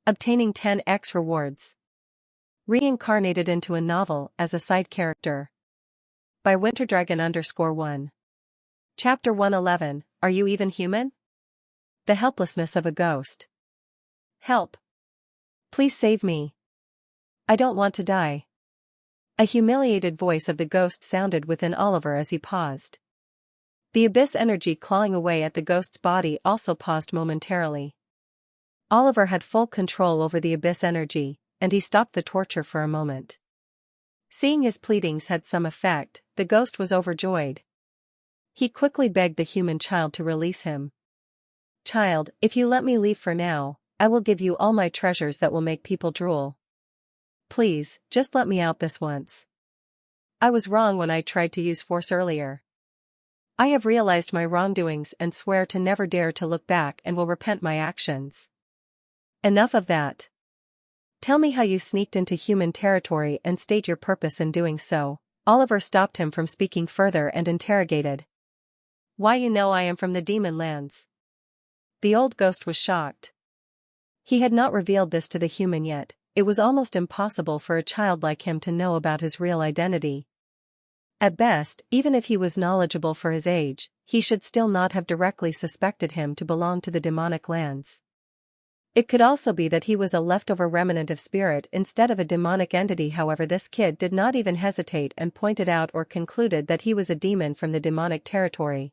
Obtaining 10x rewards. Reincarnated into a novel as a side character. By Winterdragon_1. Chapter 111, Are You Even Human? The helplessness of a ghost. Help. Please save me. I don't want to die. A humiliated voice of the ghost sounded within Oliver as he paused. The abyss energy clawing away at the ghost's body also paused momentarily. Oliver had full control over the abyss energy, and he stopped the torture for a moment. Seeing his pleadings had some effect, the ghost was overjoyed. He quickly begged the human child to release him. Child, if you let me leave for now, I will give you all my treasures that will make people drool. Please, just let me out this once. I was wrong when I tried to use force earlier. I have realized my wrongdoings and swear to never dare to look back and will repent my actions. Enough of that. Tell me how you sneaked into human territory and state your purpose in doing so. Oliver stopped him from speaking further and interrogated. Why, you know I am from the demon lands. The old ghost was shocked. He had not revealed this to the human yet. It was almost impossible for a child like him to know about his real identity. At best, even if he was knowledgeable for his age, he should still not have directly suspected him to belong to the demonic lands. It could also be that he was a leftover remnant of spirit instead of a demonic entity. However, this kid did not even hesitate and pointed out or concluded that he was a demon from the demonic territory.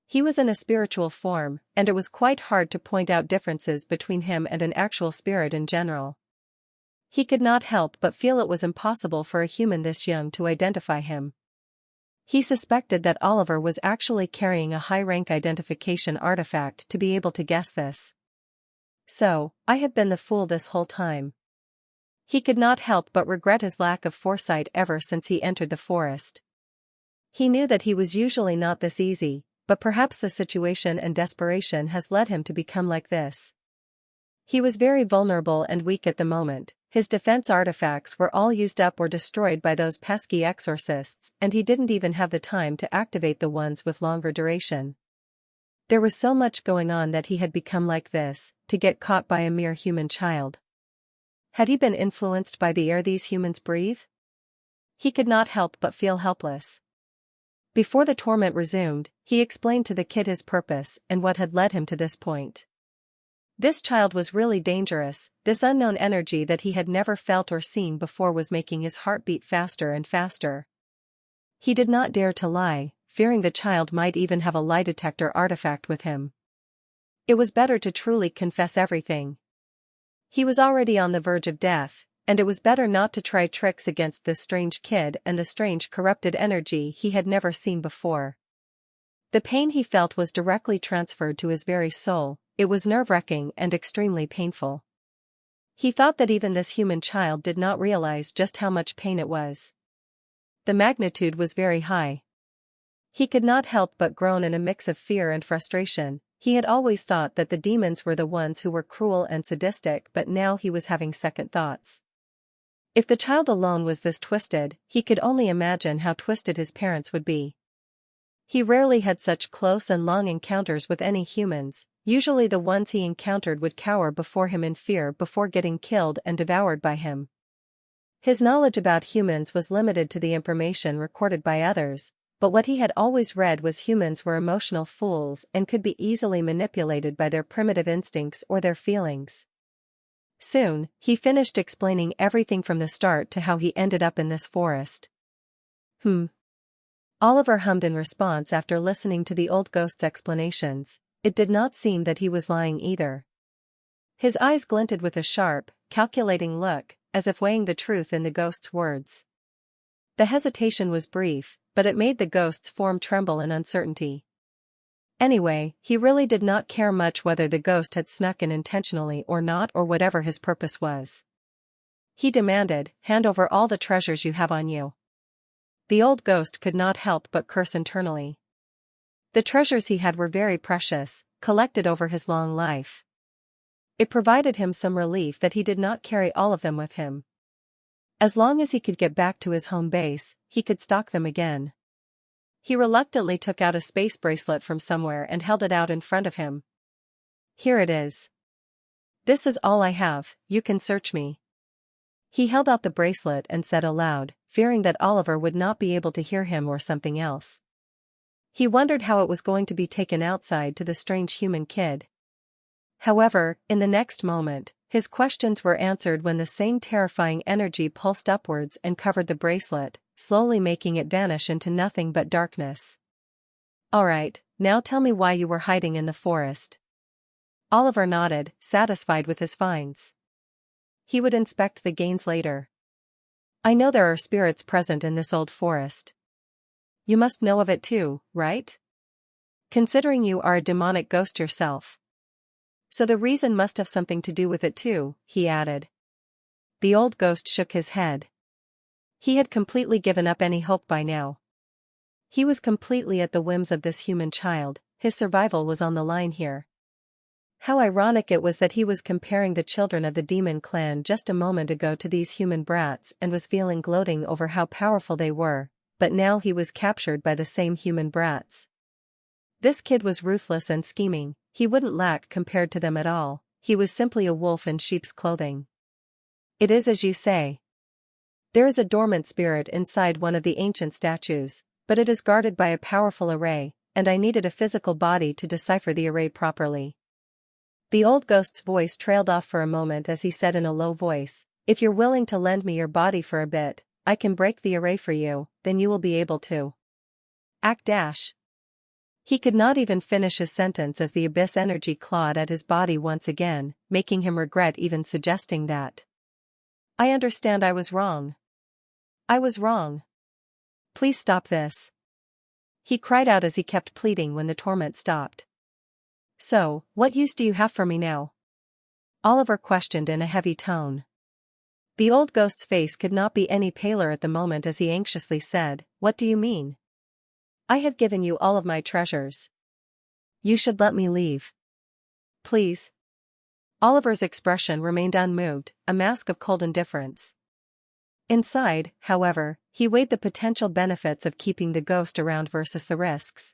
He was in a spiritual form, and it was quite hard to point out differences between him and an actual spirit in general. He could not help but feel it was impossible for a human this young to identify him. He suspected that Oliver was actually carrying a high-rank identification artifact to be able to guess this. So, I have been the fool this whole time. He could not help but regret his lack of foresight ever since he entered the forest. He knew that he was usually not this easy, but perhaps the situation and desperation has led him to become like this. He was very vulnerable and weak at the moment. His defense artifacts were all used up or destroyed by those pesky exorcists, and he didn't even have the time to activate the ones with longer duration. There was so much going on that he had become like this, to get caught by a mere human child. Had he been influenced by the air these humans breathe? He could not help but feel helpless. Before the torment resumed, he explained to the kid his purpose and what had led him to this point. This child was really dangerous. This unknown energy that he had never felt or seen before was making his heart beat faster and faster. He did not dare to lie, fearing the child might even have a lie detector artifact with him. It was better to truly confess everything. He was already on the verge of death, and it was better not to try tricks against this strange kid and the strange corrupted energy he had never seen before. The pain he felt was directly transferred to his very soul. It was nerve-wracking and extremely painful. He thought that even this human child did not realize just how much pain it was. The magnitude was very high. He could not help but groan in a mix of fear and frustration. He had always thought that the demons were the ones who were cruel and sadistic, but now he was having second thoughts. If the child alone was this twisted, he could only imagine how twisted his parents would be. He rarely had such close and long encounters with any humans. Usually the ones he encountered would cower before him in fear before getting killed and devoured by him. His knowledge about humans was limited to the information recorded by others, but what he had always read was humans were emotional fools and could be easily manipulated by their primitive instincts or their feelings. Soon, he finished explaining everything from the start to how he ended up in this forest. Oliver hummed in response after listening to the old ghost's explanations. It did not seem that he was lying either. His eyes glinted with a sharp, calculating look, as if weighing the truth in the ghost's words. The hesitation was brief, but it made the ghost's form tremble in uncertainty. Anyway, he really did not care much whether the ghost had snuck in intentionally or not, or whatever his purpose was. He demanded, "Hand over all the treasures you have on you." The old ghost could not help but curse internally. The treasures he had were very precious, collected over his long life. It provided him some relief that he did not carry all of them with him. As long as he could get back to his home base, he could stock them again. He reluctantly took out a space bracelet from somewhere and held it out in front of him. Here it is. This is all I have, you can search me. He held out the bracelet and said aloud, fearing that Oliver would not be able to hear him or something else. He wondered how it was going to be taken outside to the strange human kid. However, in the next moment, his questions were answered when the same terrifying energy pulsed upwards and covered the bracelet, slowly making it vanish into nothing but darkness. All right, now tell me why you were hiding in the forest. Oliver nodded, satisfied with his finds. He would inspect the gains later. I know there are spirits present in this old forest. You must know of it too, right? Considering you are a demonic ghost yourself. So the reason must have something to do with it too, he added. The old ghost shook his head. He had completely given up any hope by now. He was completely at the whims of this human child, his survival was on the line here. How ironic it was that he was comparing the children of the demon clan just a moment ago to these human brats and was feeling gloating over how powerful they were, but now he was captured by the same human brats. This kid was ruthless and scheming, he wouldn't lack compared to them at all, he was simply a wolf in sheep's clothing. It is as you say. There is a dormant spirit inside one of the ancient statues, but it is guarded by a powerful array, and I needed a physical body to decipher the array properly. The old ghost's voice trailed off for a moment as he said in a low voice, if you're willing to lend me your body for a bit, I can break the array for you, then you will be able to. Act dash. He could not even finish his sentence as the abyss energy clawed at his body once again, making him regret even suggesting that. I understand I was wrong. I was wrong. Please stop this. He cried out as he kept pleading when the torment stopped. So, what use do you have for me now? Oliver questioned in a heavy tone. The old ghost's face could not be any paler at the moment as he anxiously said, what do you mean? I have given you all of my treasures. You should let me leave. Please. Oliver's expression remained unmoved, a mask of cold indifference. Inside, however, he weighed the potential benefits of keeping the ghost around versus the risks.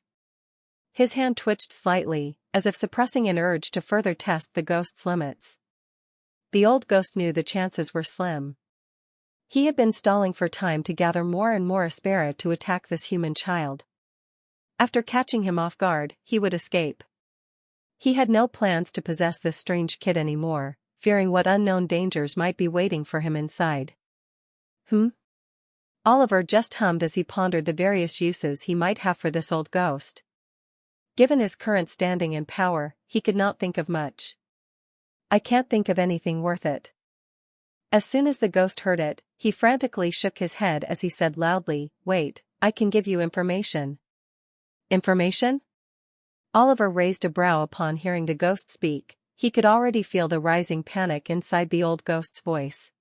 His hand twitched slightly, as if suppressing an urge to further test the ghost's limits. The old ghost knew the chances were slim. He had been stalling for time to gather more and more aspera to attack this human child. After catching him off guard, he would escape. He had no plans to possess this strange kid anymore, fearing what unknown dangers might be waiting for him inside. Oliver just hummed as he pondered the various uses he might have for this old ghost. Given his current standing and power, he could not think of much. I can't think of anything worth it. As soon as the ghost heard it, he frantically shook his head as he said loudly, wait, I can give you information. Information? Oliver raised a brow upon hearing the ghost speak, he could already feel the rising panic inside the old ghost's voice.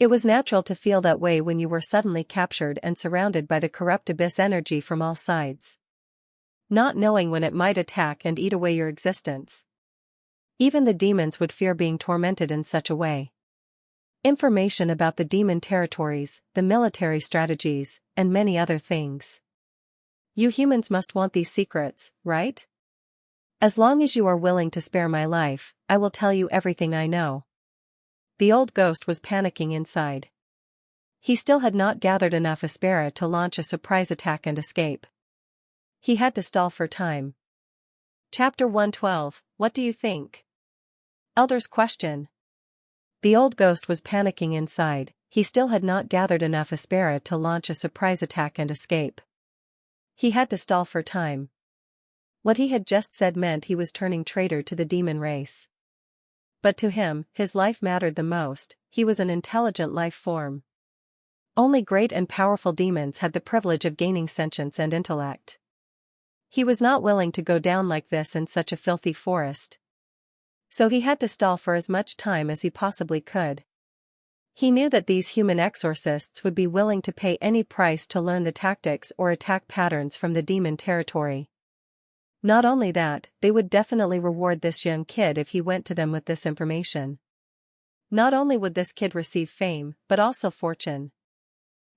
It was natural to feel that way when you were suddenly captured and surrounded by the corrupt abyss energy from all sides. Not knowing when it might attack and eat away your existence. Even the demons would fear being tormented in such a way. Information about the demon territories, the military strategies, and many other things. You humans must want these secrets, right? As long as you are willing to spare my life, I will tell you everything I know. The old ghost was panicking inside. He still had not gathered enough aspera to launch a surprise attack and escape. He had to stall for time. Chapter 112, What do you think? Elder's question. The old ghost was panicking inside, he still had not gathered enough aspera to launch a surprise attack and escape. He had to stall for time. What he had just said meant he was turning traitor to the demon race. But to him, his life mattered the most, he was an intelligent life form. Only great and powerful demons had the privilege of gaining sentience and intellect. He was not willing to go down like this in such a filthy forest. So he had to stall for as much time as he possibly could. He knew that these human exorcists would be willing to pay any price to learn the tactics or attack patterns from the demon territory. Not only that, they would definitely reward this young kid if he went to them with this information. Not only would this kid receive fame, but also fortune.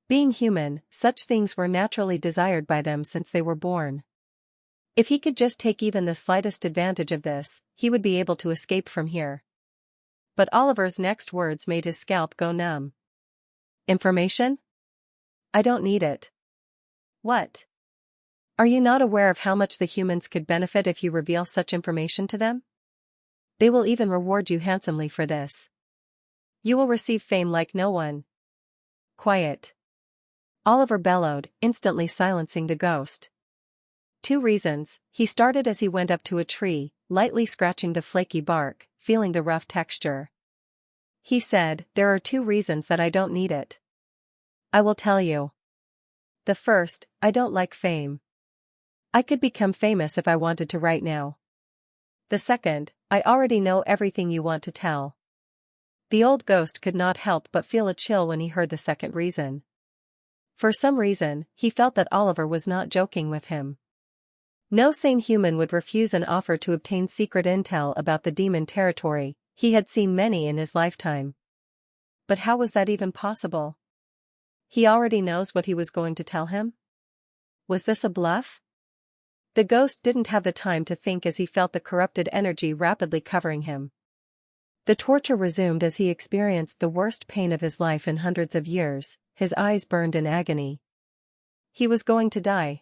Being human, such things were naturally desired by them since they were born. If he could just take even the slightest advantage of this, he would be able to escape from here. but Oliver's next words made his scalp go numb. Information? I don't need it. What? Are you not aware of how much the humans could benefit if you reveal such information to them? They will even reward you handsomely for this. You will receive fame like no one. Quiet. Oliver bellowed, instantly silencing the ghost. 2 reasons, he started as he went up to a tree, lightly scratching the flaky bark, feeling the rough texture. He said, there are 2 reasons that I don't need it. I will tell you. The first, I don't like fame. I could become famous if I wanted to right now. The second, I already know everything you want to tell. The old ghost could not help but feel a chill when he heard the second reason. For some reason, he felt that Oliver was not joking with him. No sane human would refuse an offer to obtain secret intel about the demon territory. He had seen many in his lifetime. But how was that even possible? He already knows what he was going to tell him? Was this a bluff? The ghost didn't have the time to think as he felt the corrupted energy rapidly covering him. The torture resumed as he experienced the worst pain of his life in hundreds of years. His eyes burned in agony. He was going to die.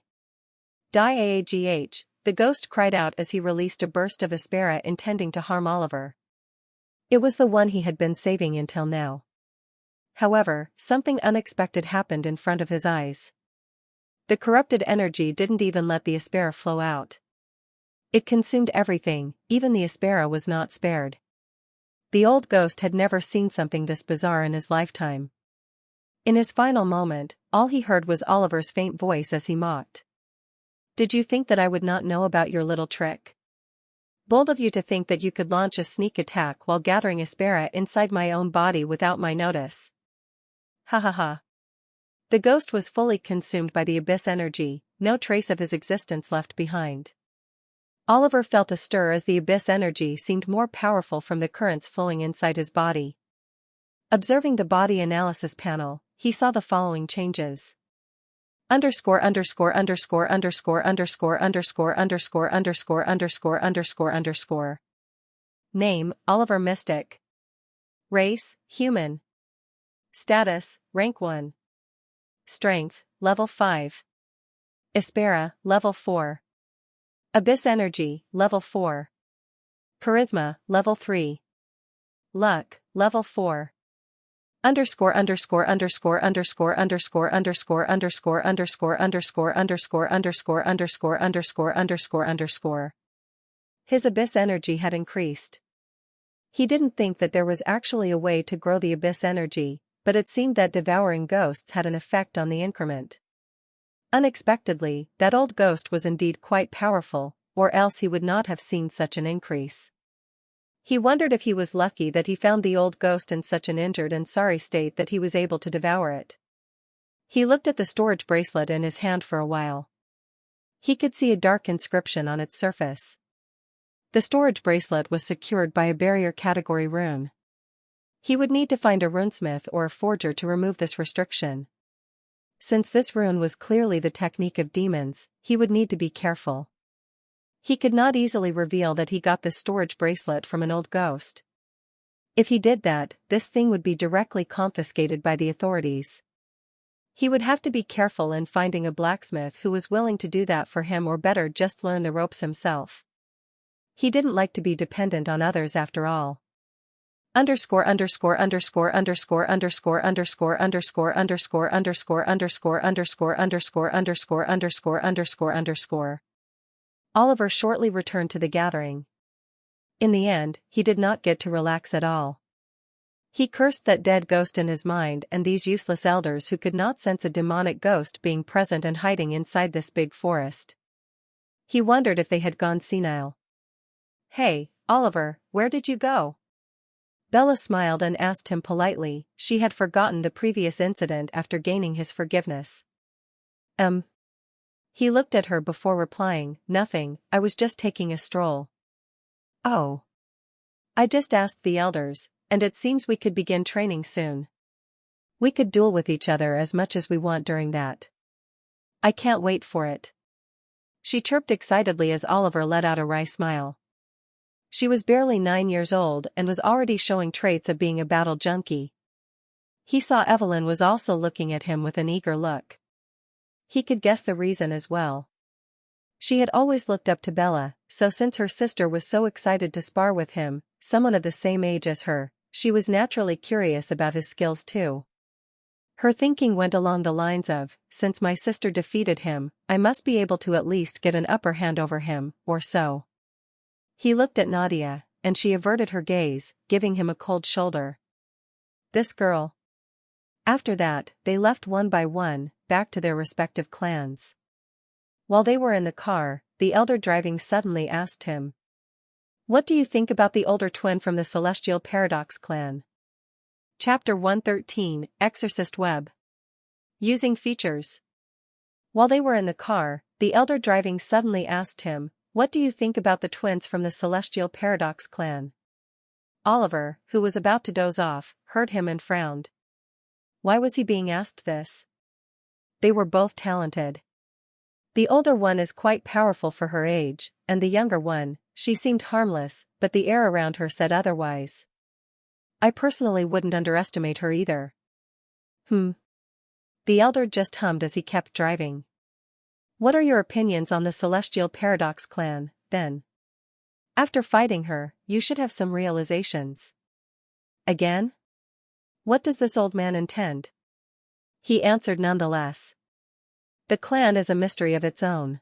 Die aagh, the ghost cried out as he released a burst of aspera intending to harm Oliver. It was the one he had been saving until now. However, something unexpected happened in front of his eyes. The corrupted energy didn't even let the aspera flow out. It consumed everything, even the aspera was not spared. The old ghost had never seen something this bizarre in his lifetime. In his final moment, all he heard was Oliver's faint voice as he mocked. Did you think that I would not know about your little trick? Bold of you to think that you could launch a sneak attack while gathering aspera inside my own body without my notice. Ha ha ha. The ghost was fully consumed by the abyss energy, no trace of his existence left behind. Oliver felt a stir as the abyss energy seemed more powerful from the currents flowing inside his body. Observing the body analysis panel, he saw the following changes. Underscore underscore underscore underscore underscore underscore underscore underscore underscore underscore underscore. Name, Oliver Mystic. Race, human. Status, rank 1. Strength, level 5. Aspera, level 4. Abyss energy, level 4. Charisma, level 3. Luck, level 4. Underscore underscore underscore underscore underscore underscore underscore underscore underscore underscore underscore underscore underscore underscore underscore. His abyss energy had increased. He didn't think that there was actually a way to grow the abyss energy, but it seemed that devouring ghosts had an effect on the increment. Unexpectedly, that old ghost was indeed quite powerful, or else he would not have seen such an increase. He wondered if he was lucky that he found the old ghost in such an injured and sorry state that he was able to devour it. He looked at the storage bracelet in his hand for a while. He could see a dark inscription on its surface. The storage bracelet was secured by a barrier category rune. He would need to find a runesmith or a forger to remove this restriction. Since this rune was clearly the technique of demons, he would need to be careful. He could not easily reveal that he got this storage bracelet from an old ghost. If he did that, this thing would be directly confiscated by the authorities. He would have to be careful in finding a blacksmith who was willing to do that for him, or better just learn the ropes himself. He didn't like to be dependent on others after all. Underscore underscore underscore underscore underscore underscore underscore underscore underscore underscore underscore underscore underscore underscore underscore underscore. Oliver shortly returned to the gathering. In the end, he did not get to relax at all. He cursed that dead ghost in his mind and these useless elders who could not sense a demonic ghost being present and hiding inside this big forest. He wondered if they had gone senile. Hey, Oliver, where did you go? Bella smiled and asked him politely. She had forgotten the previous incident after gaining his forgiveness. He looked at her before replying, nothing, I was just taking a stroll. Oh. I just asked the elders, and it seems we could begin training soon. We could duel with each other as much as we want during that. I can't wait for it. She chirped excitedly as Oliver let out a wry smile. She was barely 9 years old and was already showing traits of being a battle junkie. He saw Evelyn was also looking at him with an eager look. He could guess the reason as well. She had always looked up to Bella, so since her sister was so excited to spar with him, someone of the same age as her, she was naturally curious about his skills too. Her thinking went along the lines of, since my sister defeated him, I must be able to at least get an upper hand over him, or so. He looked at Nadia, and she averted her gaze, giving him a cold shoulder. This girl. After that, they left one by one, back to their respective clans. While they were in the car, the elder driving suddenly asked him, "What do you think about the older twin from the Celestial Paradox clan?" Chapter 113, Exorcist Web. Using features. While they were in the car, the elder driving suddenly asked him, "What do you think about the twins from the Celestial Paradox clan?" Oliver, who was about to doze off, heard him and frowned. Why was he being asked this? They were both talented. The older one is quite powerful for her age, and the younger one, she seemed harmless, but the air around her said otherwise. I personally wouldn't underestimate her either. The elder just hummed as he kept driving. What are your opinions on the Celestial Paradox clan, then? After fighting her, you should have some realizations. Again? What does this old man intend? He answered nonetheless. The clan is a mystery of its own.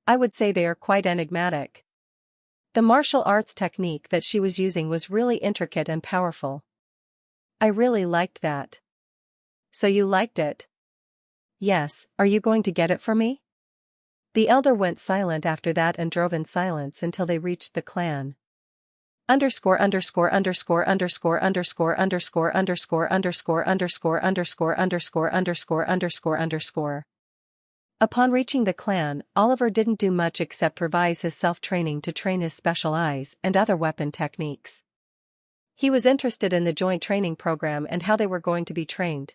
I would say they are quite enigmatic. The martial arts technique that she was using was really intricate and powerful. I really liked that. So you liked it? Yes, are you going to get it for me? The elder went silent after that and drove in silence until they reached the clan. Underscore underscore underscore underscore underscore underscore underscore underscore underscore underscore underscore underscore underscore underscore. Upon reaching the clan, Oliver didn't do much except revise his self-training to train his special eyes and other weapon techniques. He was interested in the joint training program and how they were going to be trained.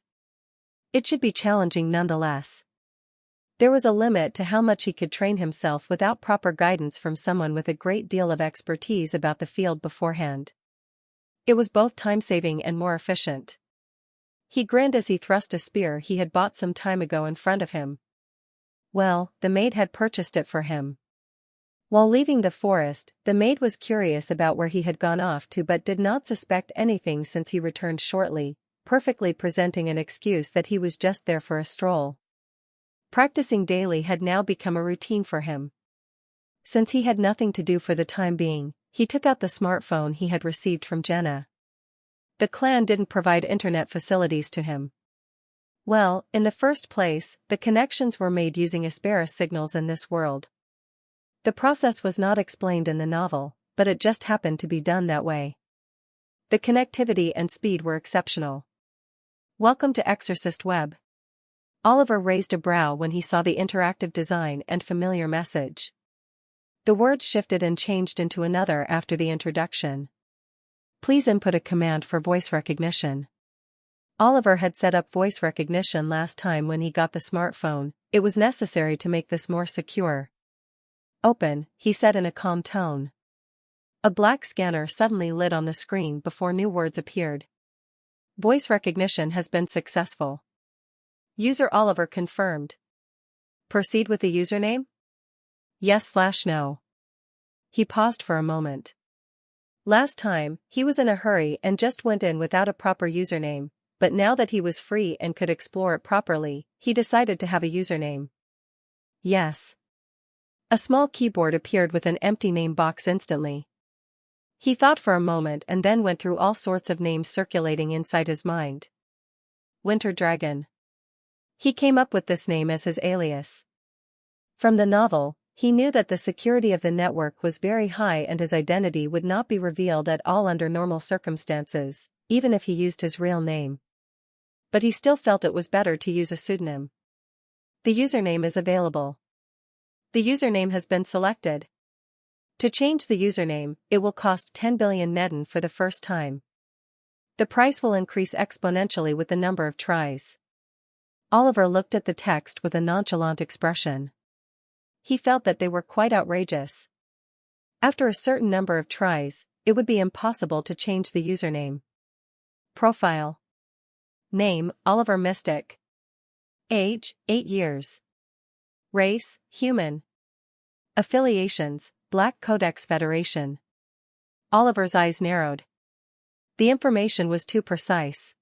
It should be challenging nonetheless. There was a limit to how much he could train himself without proper guidance from someone with a great deal of expertise about the field beforehand. It was both time-saving and more efficient. He grinned as he thrust a spear he had bought some time ago in front of him. Well, the maid had purchased it for him. While leaving the forest, the maid was curious about where he had gone off to but did not suspect anything since he returned shortly, perfectly presenting an excuse that he was just there for a stroll. Practicing daily had now become a routine for him. Since he had nothing to do for the time being, he took out the smartphone he had received from Jenna. The clan didn't provide internet facilities to him. Well, in the first place, the connections were made using Asperis signals in this world. The process was not explained in the novel, but it just happened to be done that way. The connectivity and speed were exceptional. Welcome to Exorcist Web. Oliver raised a brow when he saw the interactive design and familiar message. The words shifted and changed into another after the introduction. Please input a command for voice recognition. Oliver had set up voice recognition last time when he got the smartphone. It was necessary to make this more secure. Open, he said in a calm tone. A black scanner suddenly lit on the screen before new words appeared. Voice recognition has been successful. User Oliver confirmed. Proceed with the username? Yes/no. He paused for a moment. Last time, he was in a hurry and just went in without a proper username, but now that he was free and could explore it properly, he decided to have a username. Yes. A small keyboard appeared with an empty name box instantly. He thought for a moment and then went through all sorts of names circulating inside his mind. Winter Dragon. He came up with this name as his alias. From the novel, he knew that the security of the network was very high and his identity would not be revealed at all under normal circumstances, even if he used his real name. But he still felt it was better to use a pseudonym. The username is available. The username has been selected. To change the username, it will cost 10 billion Neden for the first time. The price will increase exponentially with the number of tries. Oliver looked at the text with a nonchalant expression. He felt that they were quite outrageous. After a certain number of tries, it would be impossible to change the username. Profile. Name, Oliver Mystic. Age, 8 years. Race, human. Affiliations, Black Codex Federation. Oliver's eyes narrowed. The information was too precise.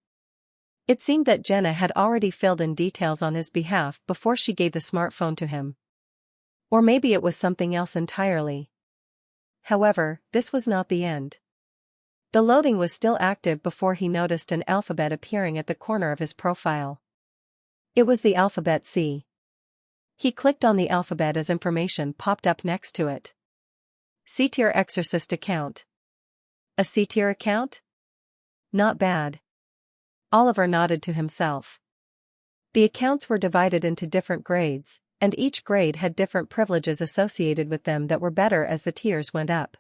It seemed that Jenna had already filled in details on his behalf before she gave the smartphone to him. Or maybe it was something else entirely. However, this was not the end. The loading was still active before he noticed an alphabet appearing at the corner of his profile. It was the alphabet C. He clicked on the alphabet as information popped up next to it. C-tier exorcist account. A C-tier account? Not bad. Oliver nodded to himself. The accounts were divided into different grades, and each grade had different privileges associated with them that were better as the tiers went up.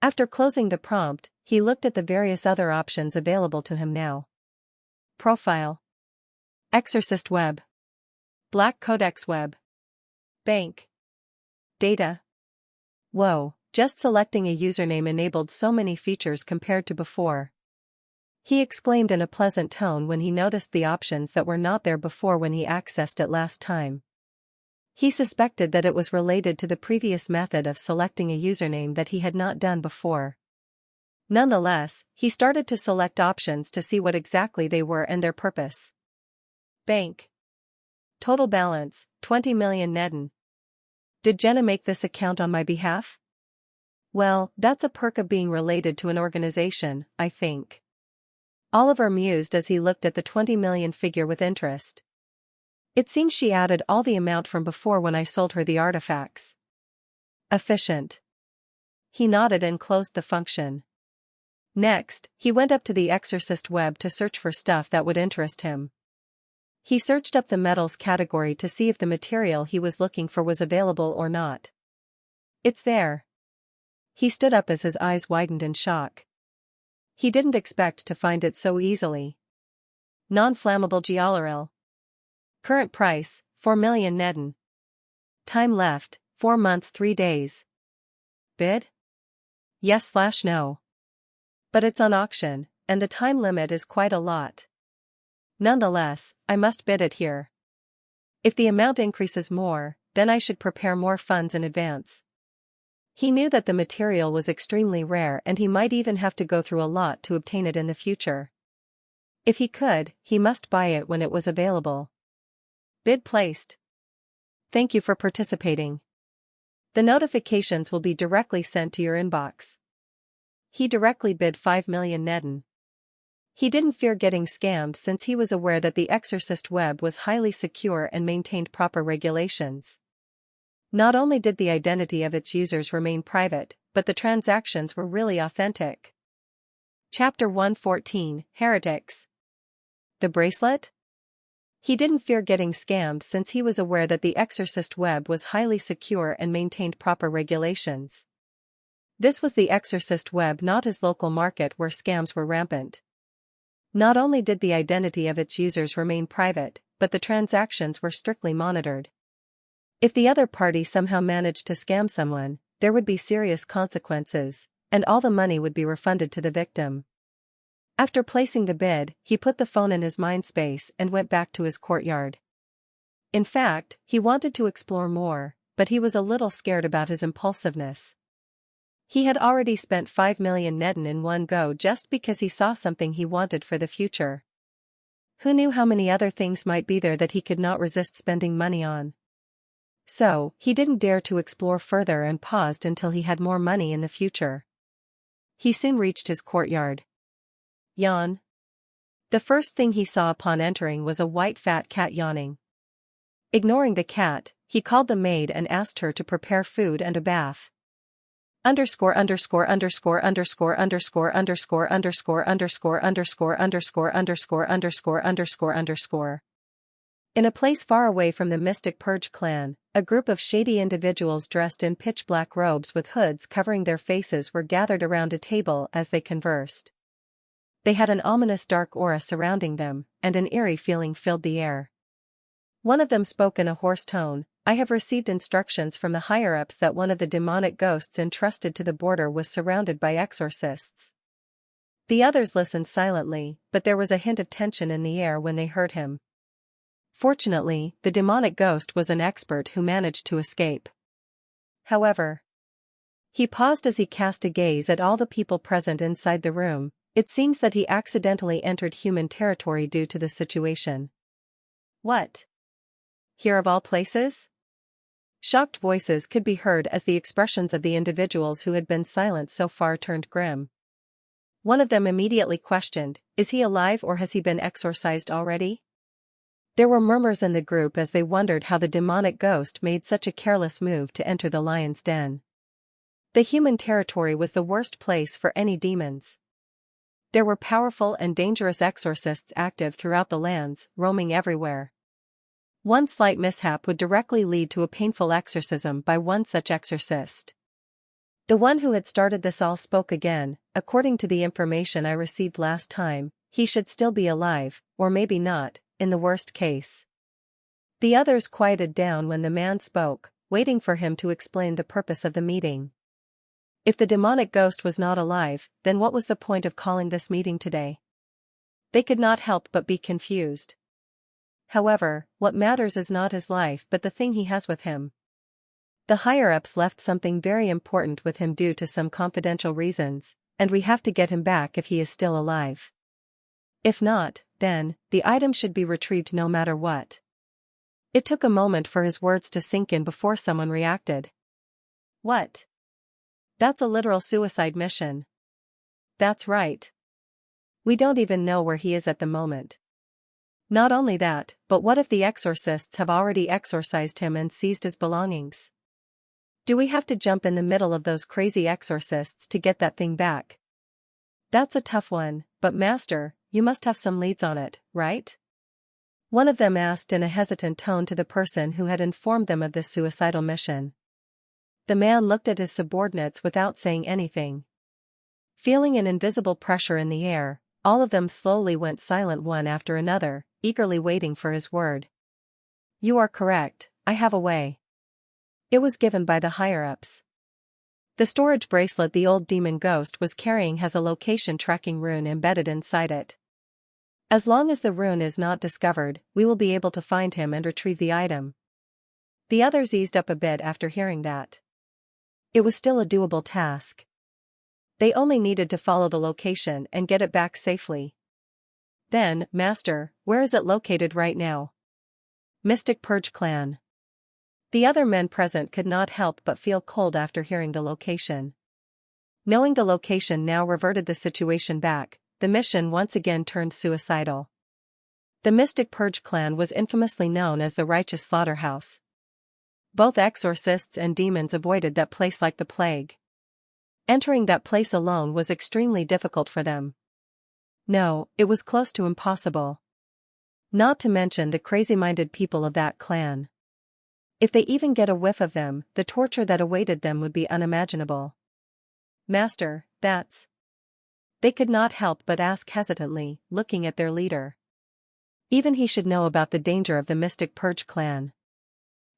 After closing the prompt, he looked at the various other options available to him now. Profile. Exorcist Web. Black Codex Web. Bank. Data. Whoa, just selecting a username enabled so many features compared to before. He exclaimed in a pleasant tone when he noticed the options that were not there before when he accessed it last time. He suspected that it was related to the previous method of selecting a username that he had not done before. Nonetheless, he started to select options to see what exactly they were and their purpose. Bank. Total balance, 20 million Neden. Did Jenna make this account on my behalf? Well, that's a perk of being related to an organization, I think. Oliver mused as he looked at the 20 million figure with interest. It seems she added all the amount from before when I sold her the artifacts. Efficient. He nodded and closed the function. Next, he went up to the Exorcist web to search for stuff that would interest him. He searched up the metals category to see if the material he was looking for was available or not. It's there. He stood up as his eyes widened in shock. He didn't expect to find it so easily. Non-flammable giallaril. Current price, 4 million Neden. Time left, 4 months 3 days. Bid? Yes/no. But it's on auction, and the time limit is quite a lot. Nonetheless, I must bid it here. If the amount increases more, then I should prepare more funds in advance. He knew that the material was extremely rare and he might even have to go through a lot to obtain it in the future. If he could, he must buy it when it was available. Bid placed. Thank you for participating. The notifications will be directly sent to your inbox. He directly bid 5 million Neden. He didn't fear getting scammed since he was aware that the Exorcist web was highly secure and maintained proper regulations. Not only did the identity of its users remain private, but the transactions were really authentic. Chapter 114, Heretics. The bracelet? He didn't fear getting scammed since he was aware that the Exorcist web was highly secure and maintained proper regulations. This was the Exorcist web, not his local market where scams were rampant. Not only did the identity of its users remain private, but the transactions were strictly monitored. If the other party somehow managed to scam someone, there would be serious consequences, and all the money would be refunded to the victim. After placing the bid, he put the phone in his mind space and went back to his courtyard. In fact, he wanted to explore more, but he was a little scared about his impulsiveness. He had already spent 5 million Neden in one go just because he saw something he wanted for the future. Who knew how many other things might be there that he could not resist spending money on? So, he didn't dare to explore further and paused until he had more money in the future. He soon reached his courtyard. Yawn. The first thing he saw upon entering was a white fat cat yawning. Ignoring the cat, he called the maid and asked her to prepare food and a bath. Underscore underscore underscore underscore underscore underscore underscore underscore underscore underscore underscore underscore underscore underscore. In a place far away from the Mystic Purge clan, a group of shady individuals dressed in pitch-black robes with hoods covering their faces were gathered around a table as they conversed. They had an ominous dark aura surrounding them, and an eerie feeling filled the air. One of them spoke in a hoarse tone, I have received instructions from the higher-ups that one of the demonic ghosts entrusted to the border was surrounded by exorcists. The others listened silently, but there was a hint of tension in the air when they heard him. Fortunately, the demonic ghost was an expert who managed to escape. However, he paused as he cast a gaze at all the people present inside the room. It seems that he accidentally entered human territory due to the situation. What? Here of all places? Shocked voices could be heard as the expressions of the individuals who had been silent so far turned grim. One of them immediately questioned, "Is he alive or has he been exorcised already?" There were murmurs in the group as they wondered how the demonic ghost made such a careless move to enter the lion's den. The human territory was the worst place for any demons. There were powerful and dangerous exorcists active throughout the lands, roaming everywhere. One slight mishap would directly lead to a painful exorcism by one such exorcist. The one who had started this all spoke again. "According to the information I received last time, he should still be alive, or maybe not, in the worst case." The others quieted down when the man spoke, waiting for him to explain the purpose of the meeting. If the demonic ghost was not alive, then what was the point of calling this meeting today? They could not help but be confused. However, what matters is not his life but the thing he has with him. The higher-ups left something very important with him due to some confidential reasons, and we have to get him back if he is still alive. If not, then, the item should be retrieved no matter what. It took a moment for his words to sink in before someone reacted. "What? That's a literal suicide mission." "That's right. We don't even know where he is at the moment." "Not only that, but what if the exorcists have already exorcised him and seized his belongings? Do we have to jump in the middle of those crazy exorcists to get that thing back?" "That's a tough one, but Master, you must have some leads on it, right?" one of them asked in a hesitant tone to the person who had informed them of this suicidal mission. The man looked at his subordinates without saying anything. Feeling an invisible pressure in the air, all of them slowly went silent one after another, eagerly waiting for his word. "You are correct, I have a way." It was given by the higher-ups. The storage bracelet the old demon ghost was carrying has a location tracking rune embedded inside it. As long as the rune is not discovered, we will be able to find him and retrieve the item. The others eased up a bit after hearing that. It was still a doable task. They only needed to follow the location and get it back safely. "Then, Master, where is it located right now?" "Mystic Purge Clan." The other men present could not help but feel cold after hearing the location. Knowing the location now reverted the situation back, the mission once again turned suicidal. The Mystic Purge Clan was infamously known as the Righteous Slaughterhouse. Both exorcists and demons avoided that place like the plague. Entering that place alone was extremely difficult for them. No, it was close to impossible. Not to mention the crazy-minded people of that clan. If they even get a whiff of them, the torture that awaited them would be unimaginable. "Master, that's..." They could not help but ask hesitantly, looking at their leader. Even he should know about the danger of the Mystic Purge Clan.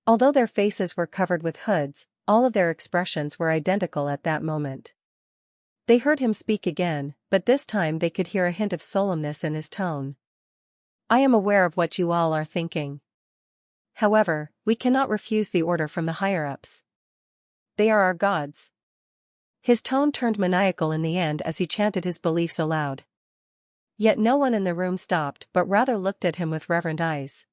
Although their faces were covered with hoods, all of their expressions were identical at that moment. They heard him speak again, but this time they could hear a hint of solemnness in his tone. "I am aware of what you all are thinking. However, we cannot refuse the order from the higher-ups. They are our gods." His tone turned maniacal in the end as he chanted his beliefs aloud. Yet no one in the room stopped but rather looked at him with reverent eyes.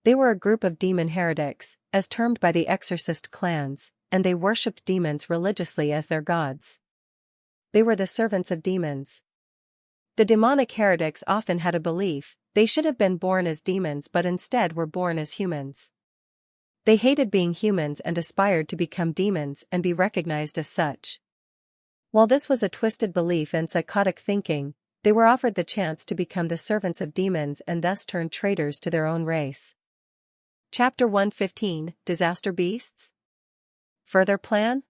They were a group of demon heretics, as termed by the exorcist clans, and they worshipped demons religiously as their gods. They were the servants of demons. The demonic heretics often had a belief they should have been born as demons but instead were born as humans. They hated being humans and aspired to become demons and be recognized as such. While this was a twisted belief and psychotic thinking, they were offered the chance to become the servants of demons and thus turned traitors to their own race. Chapter 115, Disaster Beasts? Further plan?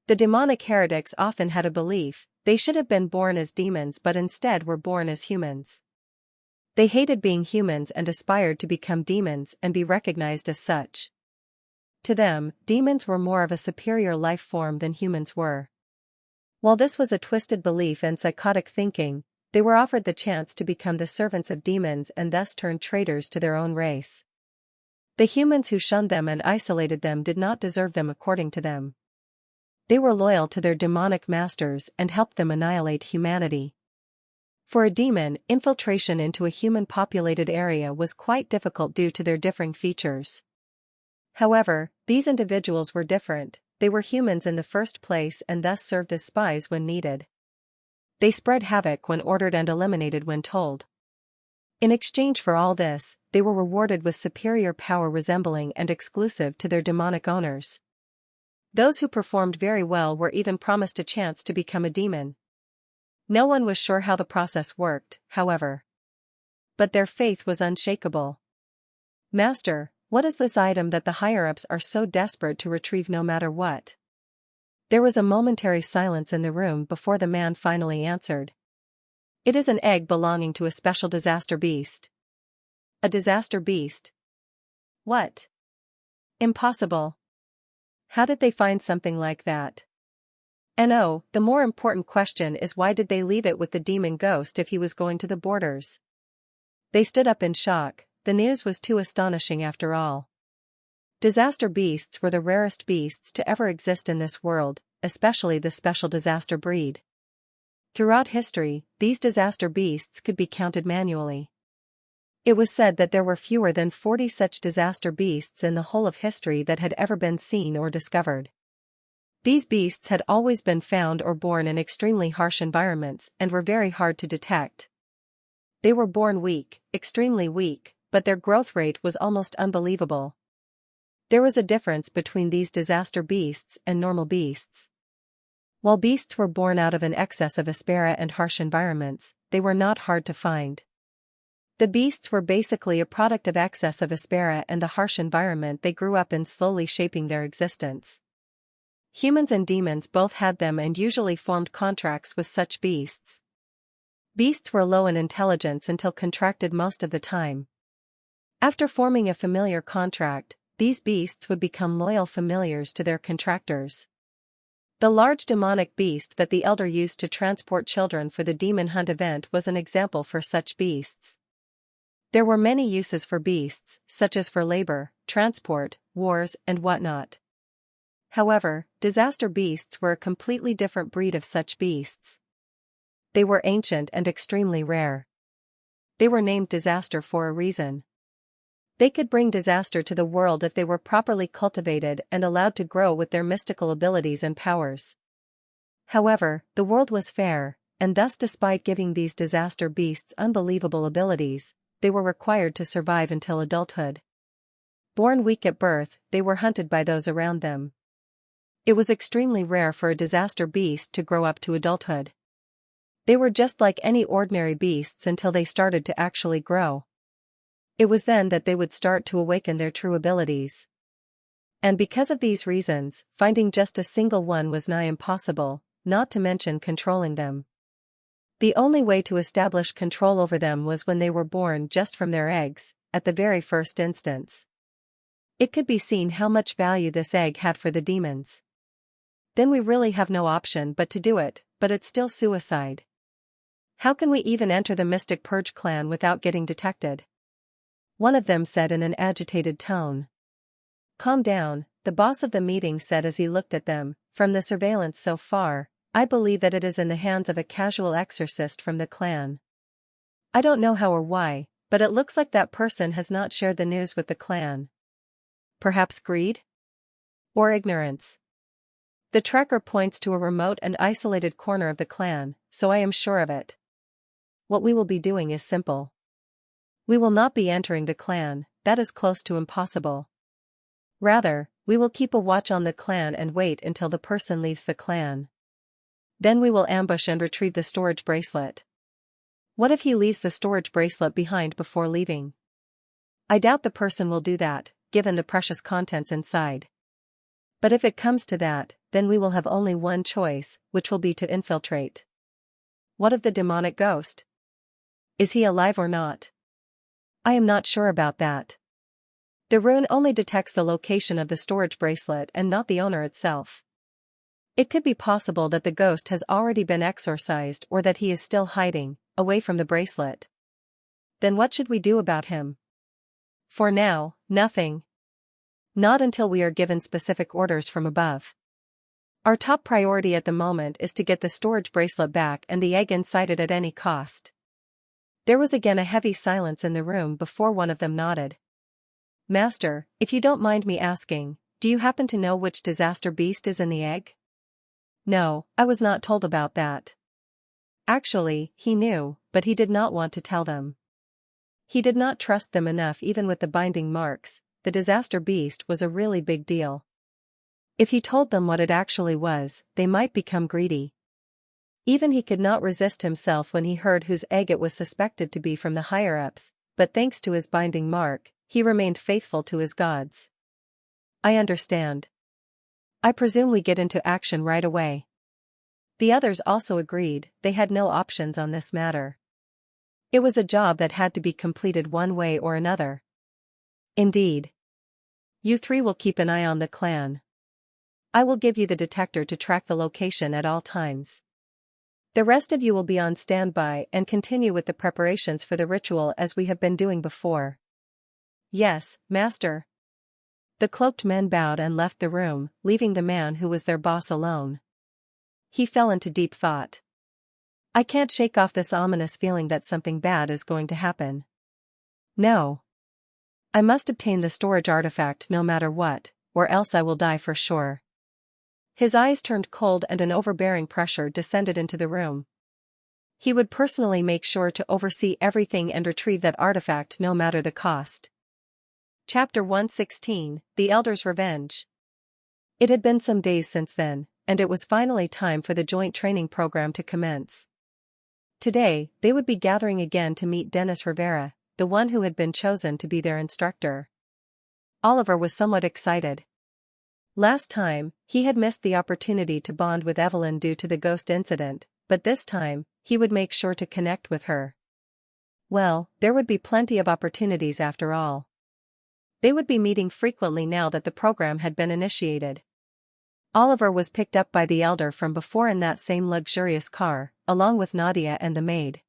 The demonic heretics often had a belief they should have been born as demons but instead were born as humans. They hated being humans and aspired to become demons and be recognized as such. To them, demons were more of a superior life form than humans were. While this was a twisted belief and psychotic thinking, they were offered the chance to become the servants of demons and thus turn traitors to their own race. The humans who shunned them and isolated them did not deserve them according to them. They were loyal to their demonic masters and helped them annihilate humanity. For a demon, infiltration into a human-populated area was quite difficult due to their differing features. However, these individuals were different. They were humans in the first place and thus served as spies when needed. They spread havoc when ordered and eliminated when told. In exchange for all this, they were rewarded with superior power resembling and exclusive to their demonic owners. Those who performed very well were even promised a chance to become a demon. No one was sure how the process worked, however. But their faith was unshakable. "Master, what is this item that the higher-ups are so desperate to retrieve no matter what?" There was a momentary silence in the room before the man finally answered. "It is an egg belonging to a special disaster beast." "A disaster beast? What? Impossible. How did they find something like that? And oh, the more important question is why did they leave it with the demon ghost if he was going to the borders?" They stood up in shock. The news was too astonishing after all. Disaster beasts were the rarest beasts to ever exist in this world, especially the special disaster breed. Throughout history, these disaster beasts could be counted manually. It was said that there were fewer than 40 such disaster beasts in the whole of history that had ever been seen or discovered. These beasts had always been found or born in extremely harsh environments and were very hard to detect. They were born weak, extremely weak, but their growth rate was almost unbelievable. There was a difference between these disaster beasts and normal beasts. While beasts were born out of an excess of aspera and harsh environments, they were not hard to find. The beasts were basically a product of excess of aspera and the harsh environment they grew up in slowly shaping their existence. Humans and demons both had them and usually formed contracts with such beasts. Beasts were low in intelligence until contracted most of the time. After forming a familiar contract, these beasts would become loyal familiars to their contractors. The large demonic beast that the elder used to transport children for the demon hunt event was an example for such beasts. There were many uses for beasts, such as for labor, transport, wars, and whatnot. However, disaster beasts were a completely different breed of such beasts. They were ancient and extremely rare. They were named disaster for a reason. They could bring disaster to the world if they were properly cultivated and allowed to grow with their mystical abilities and powers. However, the world was fair, and thus despite giving these disaster beasts unbelievable abilities, they were required to survive until adulthood. Born weak at birth, they were hunted by those around them. It was extremely rare for a disaster beast to grow up to adulthood. They were just like any ordinary beasts until they started to actually grow. It was then that they would start to awaken their true abilities. And because of these reasons, finding just a single one was nigh impossible, not to mention controlling them. The only way to establish control over them was when they were born just from their eggs, at the very first instance. It could be seen how much value this egg had for the demons. Then we really have no option but to do it, but it's still suicide. How can we even enter the Mystic Purge clan without getting detected? One of them said in an agitated tone. Calm down, the boss of the meeting said as he looked at them. From the surveillance so far, I believe that it is in the hands of a casual exorcist from the clan. I don't know how or why, but it looks like that person has not shared the news with the clan. Perhaps greed? Or ignorance? The tracker points to a remote and isolated corner of the clan, so I am sure of it. What we will be doing is simple. We will not be entering the clan, that is close to impossible. Rather, we will keep a watch on the clan and wait until the person leaves the clan. Then we will ambush and retrieve the storage bracelet. What if he leaves the storage bracelet behind before leaving? I doubt the person will do that, given the precious contents inside. But if it comes to that, then we will have only one choice, which will be to infiltrate. What of the demonic ghost? Is he alive or not? I am not sure about that. The rune only detects the location of the storage bracelet and not the owner itself. It could be possible that the ghost has already been exorcised or that he is still hiding, away from the bracelet. Then what should we do about him? For now, nothing. Not until we are given specific orders from above. Our top priority at the moment is to get the storage bracelet back and the egg inside it at any cost. There was again a heavy silence in the room before one of them nodded. Master, if you don't mind me asking, do you happen to know which disaster beast is in the egg? No, I was not told about that. Actually, he knew, but he did not want to tell them. He did not trust them enough even with the binding marks. The disaster beast was a really big deal. If he told them what it actually was, they might become greedy. Even he could not resist himself when he heard whose egg it was suspected to be from the higher-ups, but thanks to his binding mark, he remained faithful to his gods. I understand. I presume we get into action right away. The others also agreed. They had no options on this matter. It was a job that had to be completed one way or another. Indeed. You three will keep an eye on the clan. I will give you the detector to track the location at all times. The rest of you will be on standby and continue with the preparations for the ritual as we have been doing before. Yes, Master. The cloaked men bowed and left the room, leaving the man who was their boss alone. He fell into deep thought. I can't shake off this ominous feeling that something bad is going to happen. No. I must obtain the storage artifact no matter what, or else I will die for sure. His eyes turned cold and an overbearing pressure descended into the room. He would personally make sure to oversee everything and retrieve that artifact no matter the cost. Chapter 116, The Elder's Revenge. It had been some days since then, and it was finally time for the joint training program to commence. Today, they would be gathering again to meet Dennis Rivera, the one who had been chosen to be their instructor. Oliver was somewhat excited. Last time, he had missed the opportunity to bond with Evelyn due to the ghost incident, but this time, he would make sure to connect with her. Well, there would be plenty of opportunities after all. They would be meeting frequently now that the program had been initiated. Oliver was picked up by the elder from before in that same luxurious car, along with Nadia and the maid.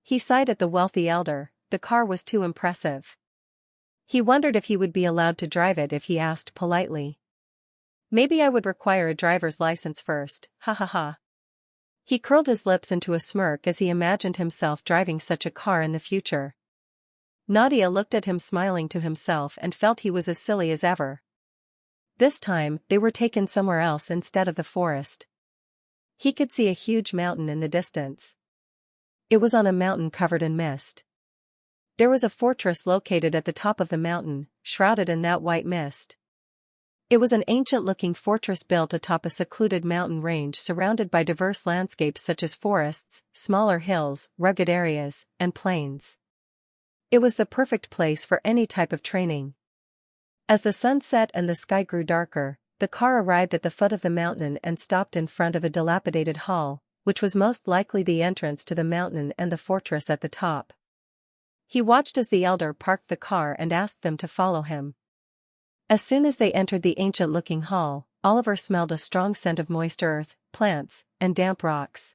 He sighed at the wealthy elder. The car was too impressive. He wondered if he would be allowed to drive it if he asked politely. Maybe I would require a driver's license first, ha ha ha. He curled his lips into a smirk as he imagined himself driving such a car in the future. Nadia looked at him smiling to himself and felt he was as silly as ever. This time, they were taken somewhere else instead of the forest. He could see a huge mountain in the distance. It was on a mountain covered in mist. There was a fortress located at the top of the mountain, shrouded in that white mist. It was an ancient-looking fortress built atop a secluded mountain range surrounded by diverse landscapes such as forests, smaller hills, rugged areas, and plains. It was the perfect place for any type of training. As the sun set and the sky grew darker, the car arrived at the foot of the mountain and stopped in front of a dilapidated hall, which was most likely the entrance to the mountain and the fortress at the top. He watched as the elder parked the car and asked them to follow him. As soon as they entered the ancient-looking hall, Oliver smelled a strong scent of moist earth, plants, and damp rocks.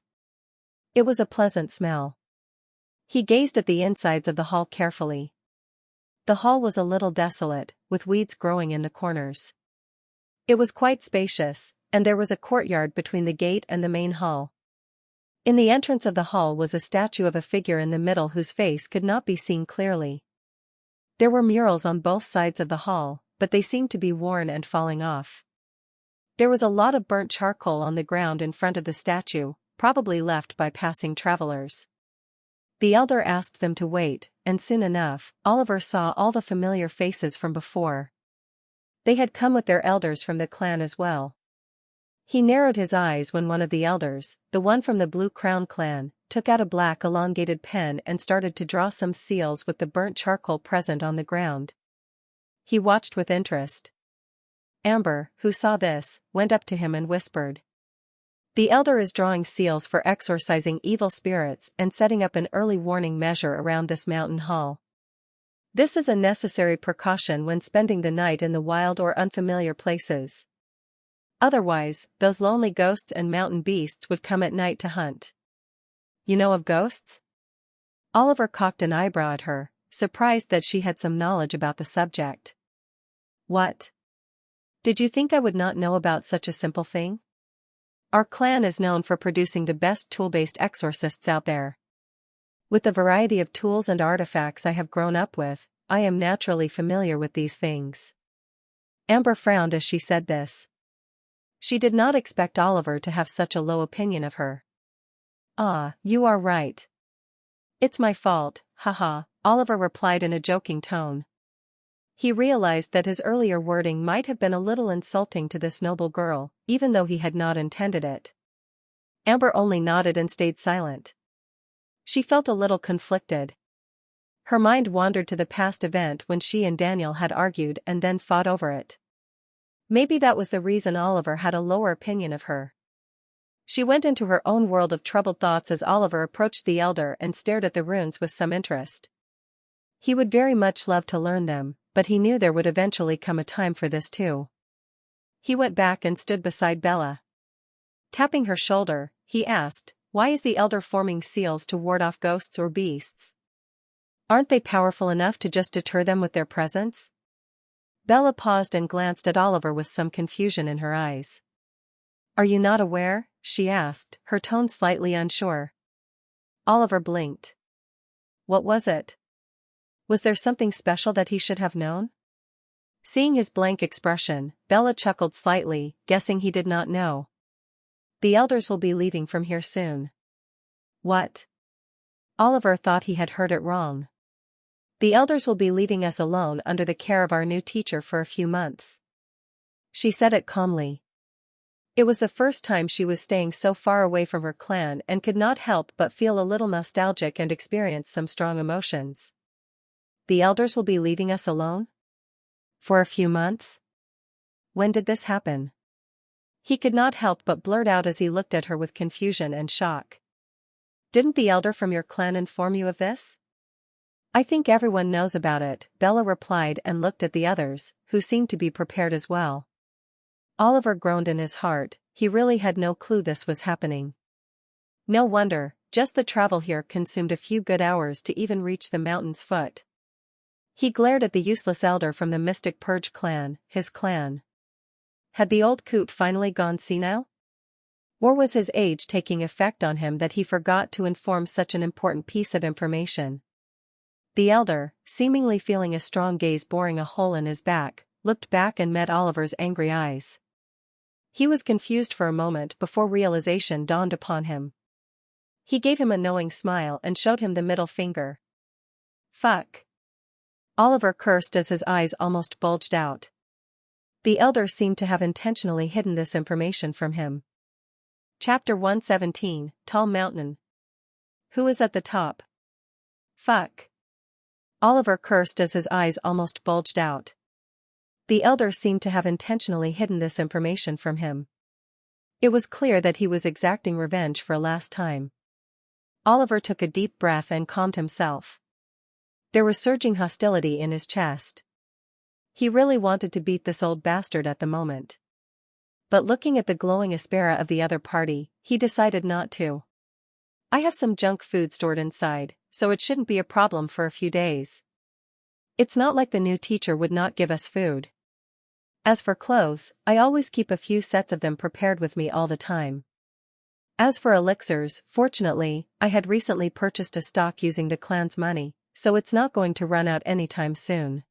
It was a pleasant smell. He gazed at the insides of the hall carefully. The hall was a little desolate, with weeds growing in the corners. It was quite spacious, and there was a courtyard between the gate and the main hall. In the entrance of the hall was a statue of a figure in the middle whose face could not be seen clearly. There were murals on both sides of the hall, but they seemed to be worn and falling off. There was a lot of burnt charcoal on the ground in front of the statue, probably left by passing travelers. The elder asked them to wait, and soon enough, Oliver saw all the familiar faces from before. They had come with their elders from the clan as well. He narrowed his eyes when one of the elders, the one from the Blue Crown clan, took out a black elongated pen and started to draw some seals with the burnt charcoal present on the ground. He watched with interest. Amber, who saw this, went up to him and whispered. The elder is drawing seals for exorcising evil spirits and setting up an early warning measure around this mountain hall. This is a necessary precaution when spending the night in the wild or unfamiliar places. Otherwise, those lonely ghosts and mountain beasts would come at night to hunt. You know of ghosts? Oliver cocked an eyebrow at her, surprised that she had some knowledge about the subject. What? Did you think I would not know about such a simple thing? Our clan is known for producing the best tool-based exorcists out there. With the variety of tools and artifacts I have grown up with, I am naturally familiar with these things. Amber frowned as she said this. She did not expect Oliver to have such a low opinion of her. Ah, you are right. It's my fault, haha, Oliver replied in a joking tone. He realized that his earlier wording might have been a little insulting to this noble girl, even though he had not intended it. Amber only nodded and stayed silent. She felt a little conflicted. Her mind wandered to the past event when she and Daniel had argued and then fought over it. Maybe that was the reason Oliver had a lower opinion of her. She went into her own world of troubled thoughts as Oliver approached the elder and stared at the runes with some interest. He would very much love to learn them, but he knew there would eventually come a time for this too. He went back and stood beside Bella. Tapping her shoulder, he asked, "Why is the elder forming seals to ward off ghosts or beasts? Aren't they powerful enough to just deter them with their presence?" Bella paused and glanced at Oliver with some confusion in her eyes. "Are you not aware?" she asked, her tone slightly unsure. Oliver blinked. What was it? Was there something special that he should have known? Seeing his blank expression, Bella chuckled slightly, guessing he did not know. "The elders will be leaving from here soon." What? Oliver thought he had heard it wrong. "The elders will be leaving us alone under the care of our new teacher for a few months." She said it calmly. It was the first time she was staying so far away from her clan and could not help but feel a little nostalgic and experience some strong emotions. "The elders will be leaving us alone? For a few months? When did this happen?" He could not help but blurt out as he looked at her with confusion and shock. "Didn't the elder from your clan inform you of this?" "I think everyone knows about it," Bella replied and looked at the others, who seemed to be prepared as well. Oliver groaned in his heart, he really had no clue this was happening. No wonder, just the travel here consumed a few good hours to even reach the mountain's foot. He glared at the useless elder from the Mystic Purge clan, his clan. Had the old coot finally gone senile? Or was his age taking effect on him that he forgot to inform such an important piece of information? The elder, seemingly feeling a strong gaze boring a hole in his back, looked back and met Oliver's angry eyes. He was confused for a moment before realization dawned upon him. He gave him a knowing smile and showed him the middle finger. "Fuck." Oliver cursed as his eyes almost bulged out. The elder seemed to have intentionally hidden this information from him. Chapter 117, Tall Mountain. Who is at the top? Fuck. Oliver cursed as his eyes almost bulged out. The elder seemed to have intentionally hidden this information from him. It was clear that he was exacting revenge for a last time. Oliver took a deep breath and calmed himself. There was surging hostility in his chest. He really wanted to beat this old bastard at the moment. But looking at the glowing aspera of the other party, he decided not to. "I have some junk food stored inside, so it shouldn't be a problem for a few days. It's not like the new teacher would not give us food. As for clothes, I always keep a few sets of them prepared with me all the time. As for elixirs, fortunately, I had recently purchased a stock using the clan's money, so it's not going to run out anytime soon.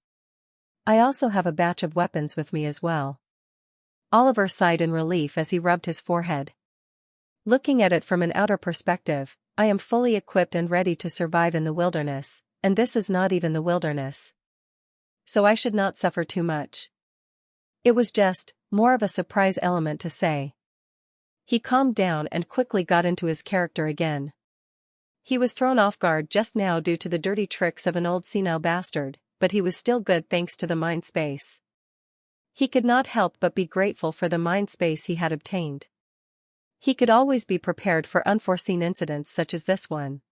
I also have a batch of weapons with me as well." Oliver sighed in relief as he rubbed his forehead. "Looking at it from an outer perspective, I am fully equipped and ready to survive in the wilderness, and this is not even the wilderness. So I should not suffer too much." It was just, more of a surprise element to say. He calmed down and quickly got into his character again. He was thrown off guard just now due to the dirty tricks of an old senile bastard, but he was still good thanks to the mind space. He could not help but be grateful for the mind space he had obtained. He could always be prepared for unforeseen incidents such as this one.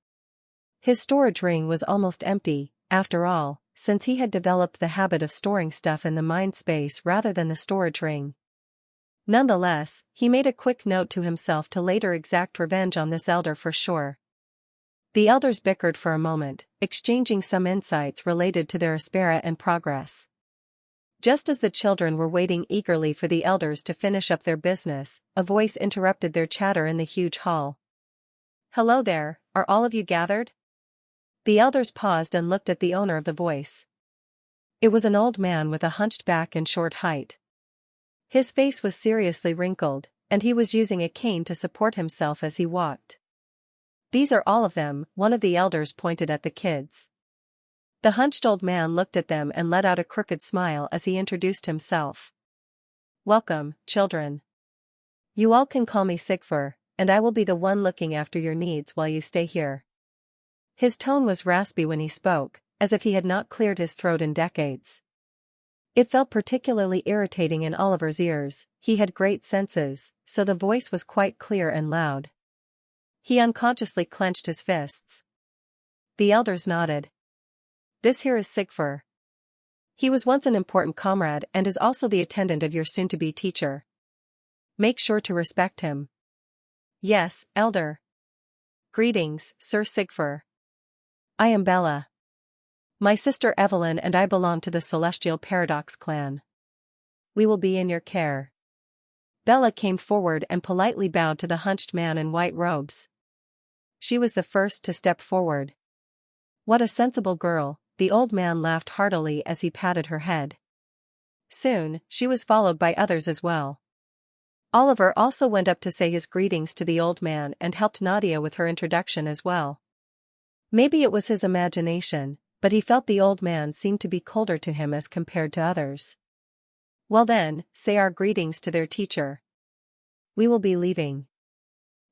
His storage ring was almost empty, after all, since he had developed the habit of storing stuff in the mind space rather than the storage ring. Nonetheless, he made a quick note to himself to later exact revenge on this elder for sure. The elders bickered for a moment, exchanging some insights related to their aspera and progress. Just as the children were waiting eagerly for the elders to finish up their business, a voice interrupted their chatter in the huge hall. "Hello there, are all of you gathered?" The elders paused and looked at the owner of the voice. It was an old man with a hunched back and short height. His face was seriously wrinkled, and he was using a cane to support himself as he walked. "These are all of them," one of the elders pointed at the kids. The hunched old man looked at them and let out a crooked smile as he introduced himself. "Welcome, children. You all can call me Sigfur, and I will be the one looking after your needs while you stay here." His tone was raspy when he spoke, as if he had not cleared his throat in decades. It felt particularly irritating in Oliver's ears. He had great senses, so the voice was quite clear and loud. He unconsciously clenched his fists. The elders nodded. "This here is Sigfur. He was once an important comrade and is also the attendant of your soon-to-be teacher. Make sure to respect him." "Yes, elder." "Greetings, Sir Sigfur. I am Bella. My sister Evelyn and I belong to the Celestial Paradox clan. We will be in your care." Bella came forward and politely bowed to the hunched man in white robes. She was the first to step forward. "What a sensible girl," the old man laughed heartily as he patted her head. Soon, she was followed by others as well. Oliver also went up to say his greetings to the old man and helped Nadia with her introduction as well. Maybe it was his imagination, but he felt the old man seemed to be colder to him as compared to others. "Well then, say our greetings to their teacher. We will be leaving."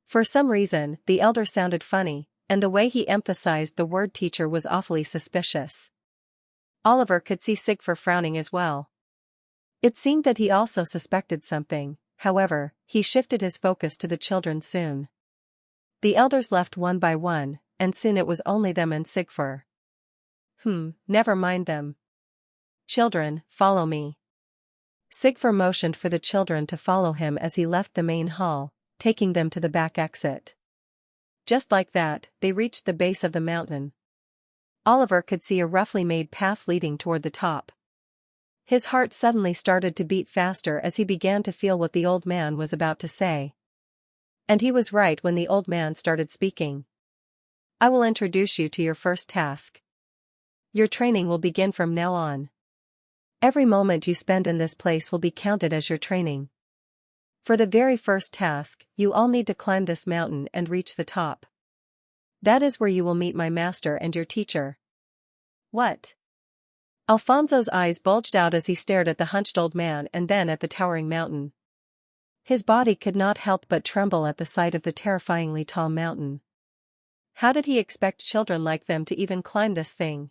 For some reason, the elder sounded funny, and the way he emphasized the word teacher was awfully suspicious. Oliver could see Sigfur frowning as well. It seemed that he also suspected something. However, he shifted his focus to the children soon. The elders left one by one, and soon it was only them and Sigfur. Never mind them. Children, follow me." Sigfur motioned for the children to follow him as he left the main hall, taking them to the back exit. Just like that, they reached the base of the mountain. Oliver could see a roughly made path leading toward the top. His heart suddenly started to beat faster as he began to feel what the old man was about to say. And he was right when the old man started speaking. "I will introduce you to your first task. Your training will begin from now on. Every moment you spend in this place will be counted as your training. For the very first task, you all need to climb this mountain and reach the top. That is where you will meet my master and your teacher." "What?" Alfonso's eyes bulged out as he stared at the hunched old man and then at the towering mountain. His body could not help but tremble at the sight of the terrifyingly tall mountain. How did he expect children like them to even climb this thing?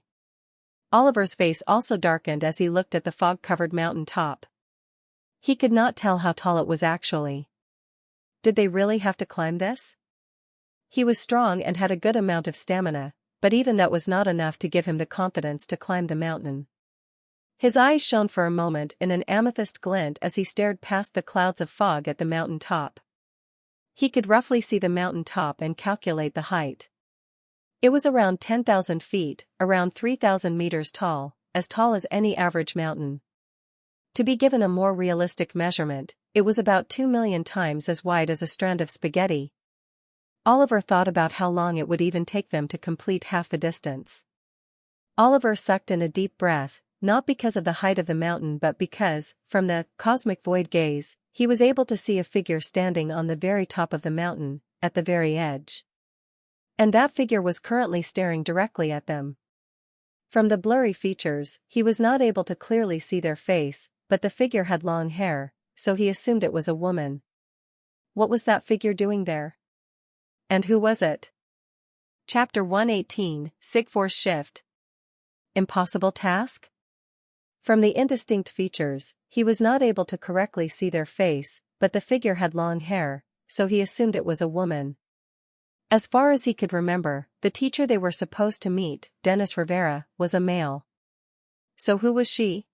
Oliver's face also darkened as he looked at the fog-covered mountain top. He could not tell how tall it was actually. Did they really have to climb this? He was strong and had a good amount of stamina, but even that was not enough to give him the confidence to climb the mountain. His eyes shone for a moment in an amethyst glint as he stared past the clouds of fog at the mountain top. He could roughly see the mountain top and calculate the height. It was around 10,000 feet, around 3,000 meters tall as any average mountain. To be given a more realistic measurement, it was about 2 million times as wide as a strand of spaghetti. Oliver thought about how long it would even take them to complete half the distance. Oliver sucked in a deep breath, not because of the height of the mountain but because, from the cosmic void gaze, he was able to see a figure standing on the very top of the mountain, at the very edge. And that figure was currently staring directly at them. From the blurry features, he was not able to clearly see their face, but the figure had long hair, so he assumed it was a woman. What was that figure doing there? And who was it? Chapter 118, Sigfur's Shift. Impossible task? From the indistinct features, he was not able to correctly see their face, but the figure had long hair, so he assumed it was a woman. As far as he could remember, the teacher they were supposed to meet, Dennis Rivera, was a male. So who was she?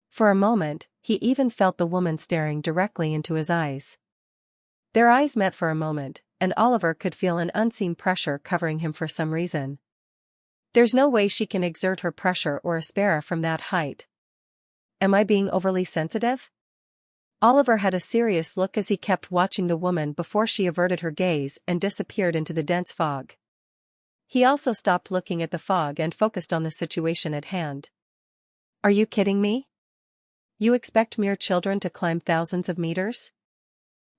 For a moment, he even felt the woman staring directly into his eyes. Their eyes met for a moment, and Oliver could feel an unseen pressure covering him for some reason. There's no way she can exert her pressure or aspera from that height. Am I being overly sensitive? Oliver had a serious look as he kept watching the woman before she averted her gaze and disappeared into the dense fog. He also stopped looking at the fog and focused on the situation at hand. Are you kidding me? You expect mere children to climb thousands of meters?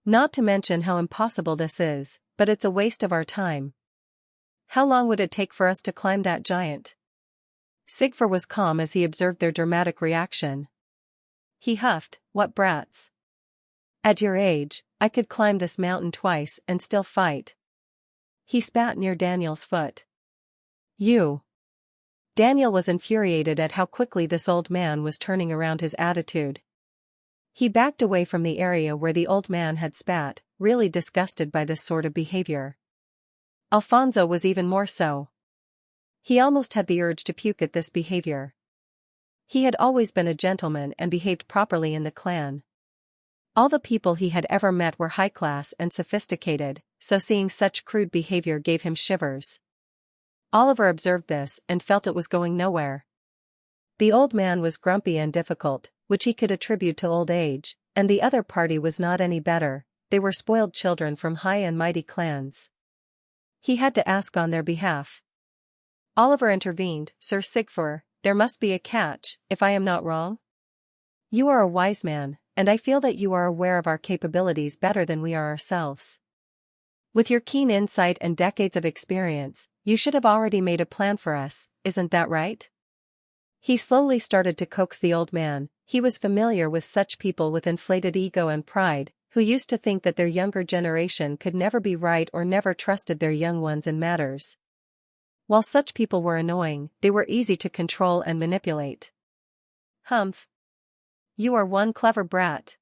Not to mention how impossible this is, but it's a waste of our time. How long would it take for us to climb that giant? Sigfur was calm as he observed their dramatic reaction. He huffed, "What brats. At your age, I could climb this mountain twice and still fight." He spat near Daniel's foot. You. Daniel was infuriated at how quickly this old man was turning around his attitude. He backed away from the area where the old man had spat, really disgusted by this sort of behavior. Alfonso was even more so. He almost had the urge to puke at this behavior. He had always been a gentleman and behaved properly in the clan. All the people he had ever met were high-class and sophisticated, so seeing such crude behavior gave him shivers. Oliver observed this and felt it was going nowhere. The old man was grumpy and difficult, which he could attribute to old age, and the other party was not any better. They were spoiled children from high and mighty clans. He had to ask on their behalf. Oliver intervened. "Sir Sigfur, there must be a catch, if I am not wrong? You are a wise man, and I feel that you are aware of our capabilities better than we are ourselves. With your keen insight and decades of experience, you should have already made a plan for us, isn't that right?" He slowly started to coax the old man. He was familiar with such people with inflated ego and pride, who used to think that their younger generation could never be right or never trusted their young ones in matters. While such people were annoying, they were easy to control and manipulate. "Humph. You are one clever brat."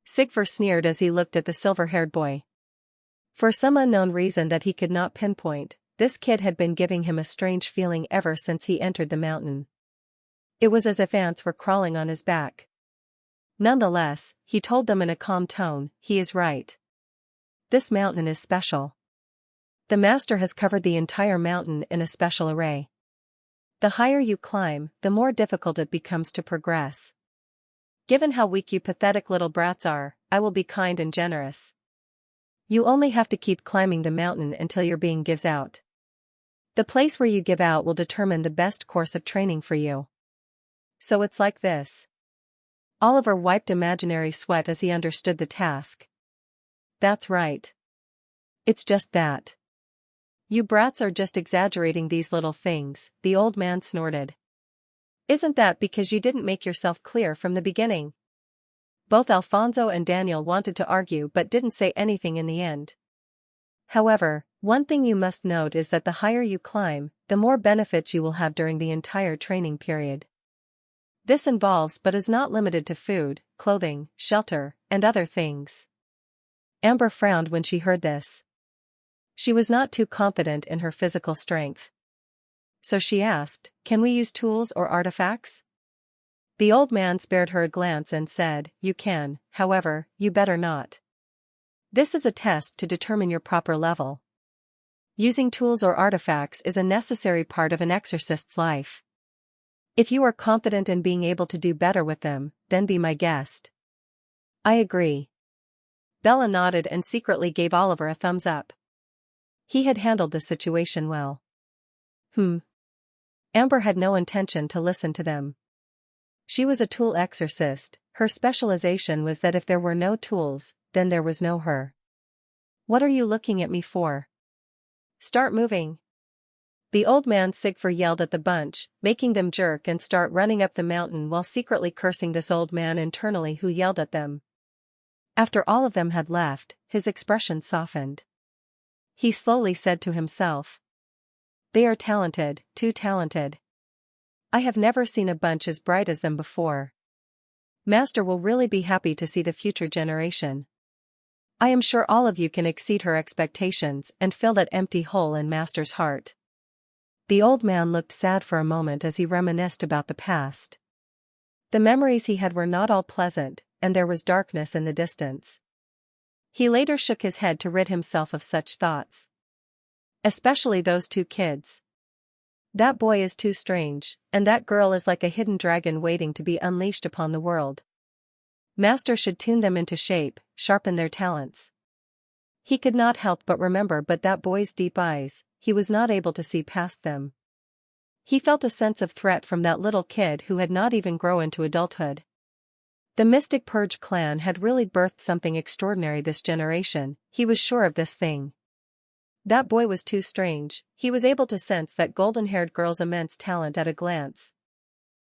Sigfur sneered as he looked at the silver-haired boy. For some unknown reason that he could not pinpoint, this kid had been giving him a strange feeling ever since he entered the mountain. It was as if ants were crawling on his back. Nonetheless, he told them in a calm tone, "He is right. This mountain is special. The master has covered the entire mountain in a special array. The higher you climb, the more difficult it becomes to progress. Given how weak you pathetic little brats are, I will be kind and generous. You only have to keep climbing the mountain until your being gives out. The place where you give out will determine the best course of training for you. So it's like this." Oliver wiped imaginary sweat as he understood the task. "That's right. It's just that. You brats are just exaggerating these little things," the old man snorted. "Isn't that because you didn't make yourself clear from the beginning?" Both Alfonso and Daniel wanted to argue but didn't say anything in the end. However, one thing you must note is that the higher you climb, the more benefits you will have during the entire training period. This involves but is not limited to food, clothing, shelter, and other things. Amber frowned when she heard this. She was not too confident in her physical strength. So she asked, "Can we use tools or artifacts?" The old man spared her a glance and said, "You can, however, you better not. This is a test to determine your proper level. Using tools or artifacts is a necessary part of an exorcist's life. If you are confident in being able to do better with them, then be my guest." "I agree." Bella nodded and secretly gave Oliver a thumbs up. He had handled the situation well. Amber had no intention to listen to them. She was a tool exorcist. Her specialization was that if there were no tools, then there was no her. "What are you looking at me for? Start moving." The old man Sigfur yelled at the bunch, making them jerk and start running up the mountain while secretly cursing this old man internally who yelled at them. After all of them had left, his expression softened. He slowly said to himself, "They are talented, too talented. I have never seen a bunch as bright as them before. Master will really be happy to see the future generation. I am sure all of you can exceed her expectations and fill that empty hole in Master's heart." The old man looked sad for a moment as he reminisced about the past. The memories he had were not all pleasant, and there was darkness in the distance. He later shook his head to rid himself of such thoughts. Especially those two kids. That boy is too strange, and that girl is like a hidden dragon waiting to be unleashed upon the world. Master should tune them into shape, sharpen their talents. He could not help but remember that boy's deep eyes, he was not able to see past them. He felt a sense of threat from that little kid who had not even grown into adulthood. The Mystic Purge clan had really birthed something extraordinary this generation, he was sure of this thing. That boy was too strange, he was able to sense that golden-haired girl's immense talent at a glance.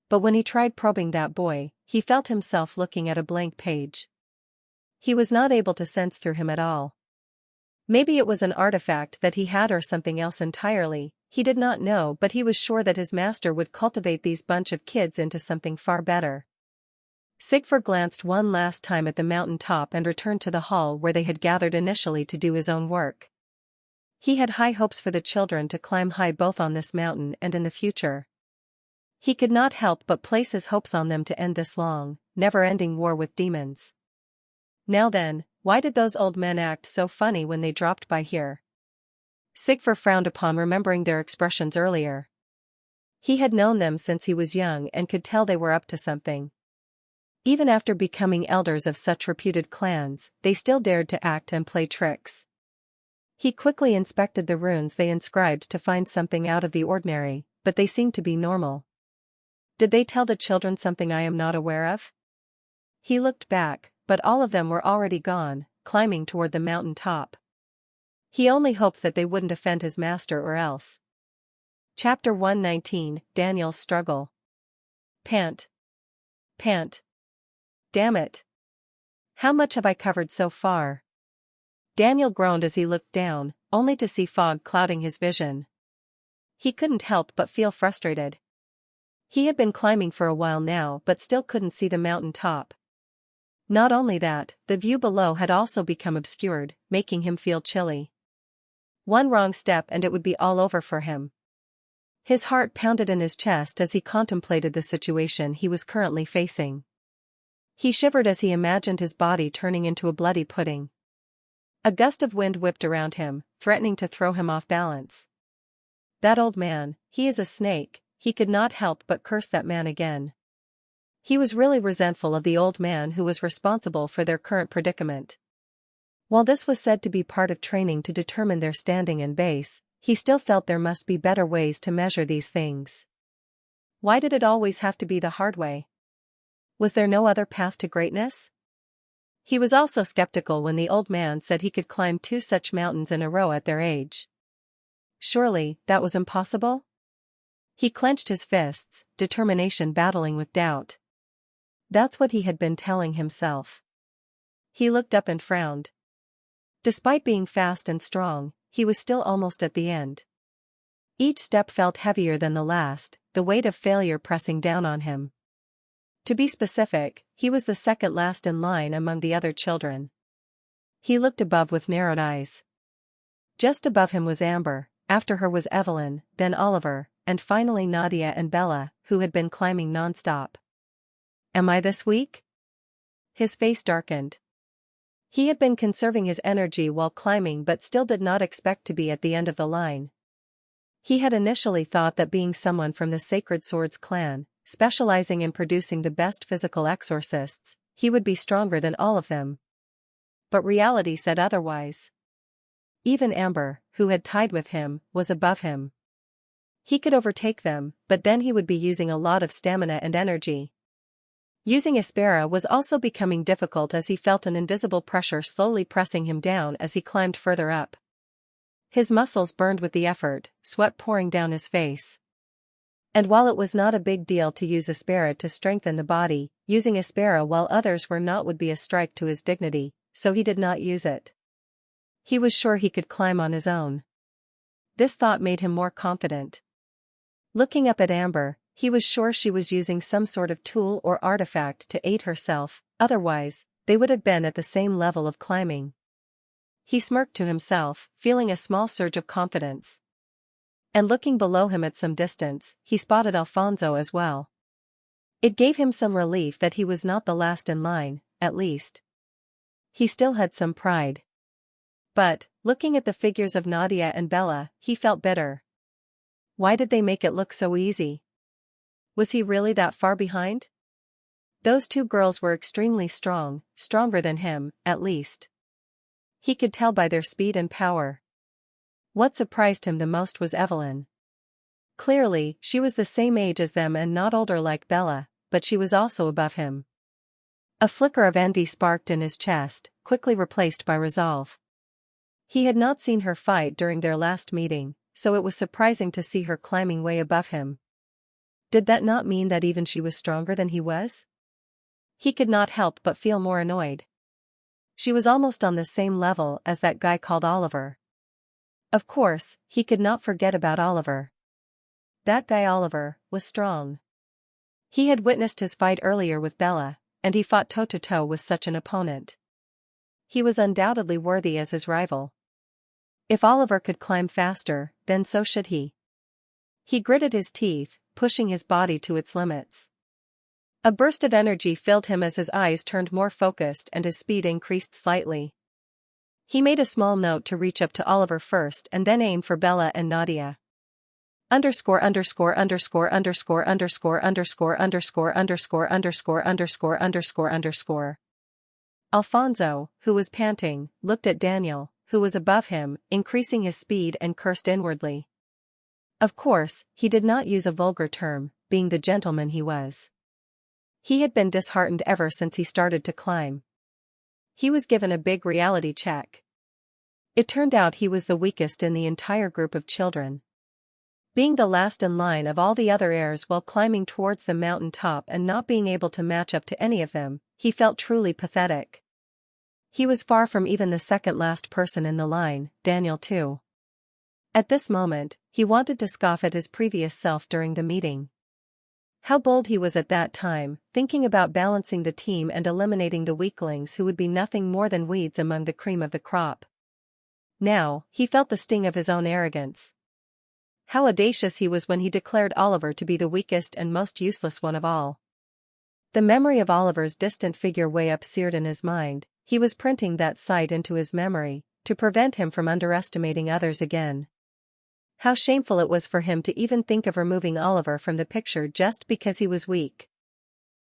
But when he tried probing that boy, he felt himself looking at a blank page. He was not able to sense through him at all. Maybe it was an artifact that he had or something else entirely, he did not know, but he was sure that his master would cultivate these bunch of kids into something far better. Sigfrid glanced one last time at the mountain top and returned to the hall where they had gathered initially to do his own work. He had high hopes for the children to climb high both on this mountain and in the future. He could not help but place his hopes on them to end this long, never-ending war with demons. Now then, why did those old men act so funny when they dropped by here? Sigfrid frowned upon remembering their expressions earlier. He had known them since he was young and could tell they were up to something. Even after becoming elders of such reputed clans, they still dared to act and play tricks. He quickly inspected the runes they inscribed to find something out of the ordinary, but they seemed to be normal. Did they tell the children something I am not aware of? He looked back, but all of them were already gone, climbing toward the mountain top. He only hoped that they wouldn't offend his master or else. Chapter 119, Daniel's Struggle. Pant. Pant. Damn it. How much have I covered so far? Daniel groaned as he looked down, only to see fog clouding his vision. He couldn't help but feel frustrated. He had been climbing for a while now but still couldn't see the mountain top. Not only that, the view below had also become obscured, making him feel chilly. One wrong step and it would be all over for him. His heart pounded in his chest as he contemplated the situation he was currently facing. He shivered as he imagined his body turning into a bloody pudding. A gust of wind whipped around him, threatening to throw him off balance. That old man, he is a snake, he could not help but curse that man again. He was really resentful of the old man who was responsible for their current predicament. While this was said to be part of training to determine their standing and base, he still felt there must be better ways to measure these things. Why did it always have to be the hard way? Was there no other path to greatness? He was also skeptical when the old man said he could climb 2 such mountains in a row at their age. Surely, that was impossible? He clenched his fists, determination battling with doubt. That's what he had been telling himself. He looked up and frowned. Despite being fast and strong, he was still almost at the end. Each step felt heavier than the last, the weight of failure pressing down on him. To be specific, he was the second last in line among the other children. He looked above with narrowed eyes. Just above him was Amber, after her was Evelyn, then Oliver, and finally Nadia and Bella, who had been climbing non-stop. Am I this weak? His face darkened. He had been conserving his energy while climbing but still did not expect to be at the end of the line. He had initially thought that being someone from the Sacred Swords clan, specializing in producing the best physical exorcists, he would be stronger than all of them. But reality said otherwise. Even Amber, who had tied with him, was above him. He could overtake them, but then he would be using a lot of stamina and energy. Using Aspera was also becoming difficult as he felt an invisible pressure slowly pressing him down as he climbed further up. His muscles burned with the effort, sweat pouring down his face. And while it was not a big deal to use Aspera to strengthen the body, using Aspera while others were not would be a strike to his dignity, so he did not use it. He was sure he could climb on his own. This thought made him more confident. Looking up at Amber, he was sure she was using some sort of tool or artifact to aid herself, otherwise, they would have been at the same level of climbing. He smirked to himself, feeling a small surge of confidence. And looking below him at some distance, he spotted Alfonso as well. It gave him some relief that he was not the last in line, at least. He still had some pride. But, looking at the figures of Nadia and Bella, he felt bitter. Why did they make it look so easy? Was he really that far behind? Those two girls were extremely strong, stronger than him, at least. He could tell by their speed and power. What surprised him the most was Evelyn. Clearly, she was the same age as them and not older like Bella, but she was also above him. A flicker of envy sparked in his chest, quickly replaced by resolve. He had not seen her fight during their last meeting, so it was surprising to see her climbing way above him. Did that not mean that even she was stronger than he was? He could not help but feel more annoyed. She was almost on the same level as that guy called Oliver. Of course, he could not forget about Oliver. That guy Oliver was strong. He had witnessed his fight earlier with Bella, and he fought toe-to-toe with such an opponent. He was undoubtedly worthy as his rival. If Oliver could climb faster, then so should he. He gritted his teeth, pushing his body to its limits. A burst of energy filled him as his eyes turned more focused and his speed increased slightly. He made a small note to reach up to Oliver first and then aim for Bella and Nadia. Underscore underscore underscore underscore underscore underscore underscore underscore underscore underscore underscore underscore. Alfonso, who was panting, looked at Daniel, who was above him, increasing his speed and cursed inwardly. Of course, he did not use a vulgar term, being the gentleman he was. He had been disheartened ever since he started to climb. He was given a big reality check. It turned out he was the weakest in the entire group of children. Being the last in line of all the other heirs while climbing towards the mountain top and not being able to match up to any of them, he felt truly pathetic. He was far from even the second last person in the line, Daniel too. At this moment, he wanted to scoff at his previous self during the meeting. How bold he was at that time, thinking about balancing the team and eliminating the weaklings who would be nothing more than weeds among the cream of the crop. Now, he felt the sting of his own arrogance. How audacious he was when he declared Oliver to be the weakest and most useless one of all. The memory of Oliver's distant figure way up seared in his mind. He was printing that sight into his memory, to prevent him from underestimating others again. How shameful it was for him to even think of removing Oliver from the picture just because he was weak.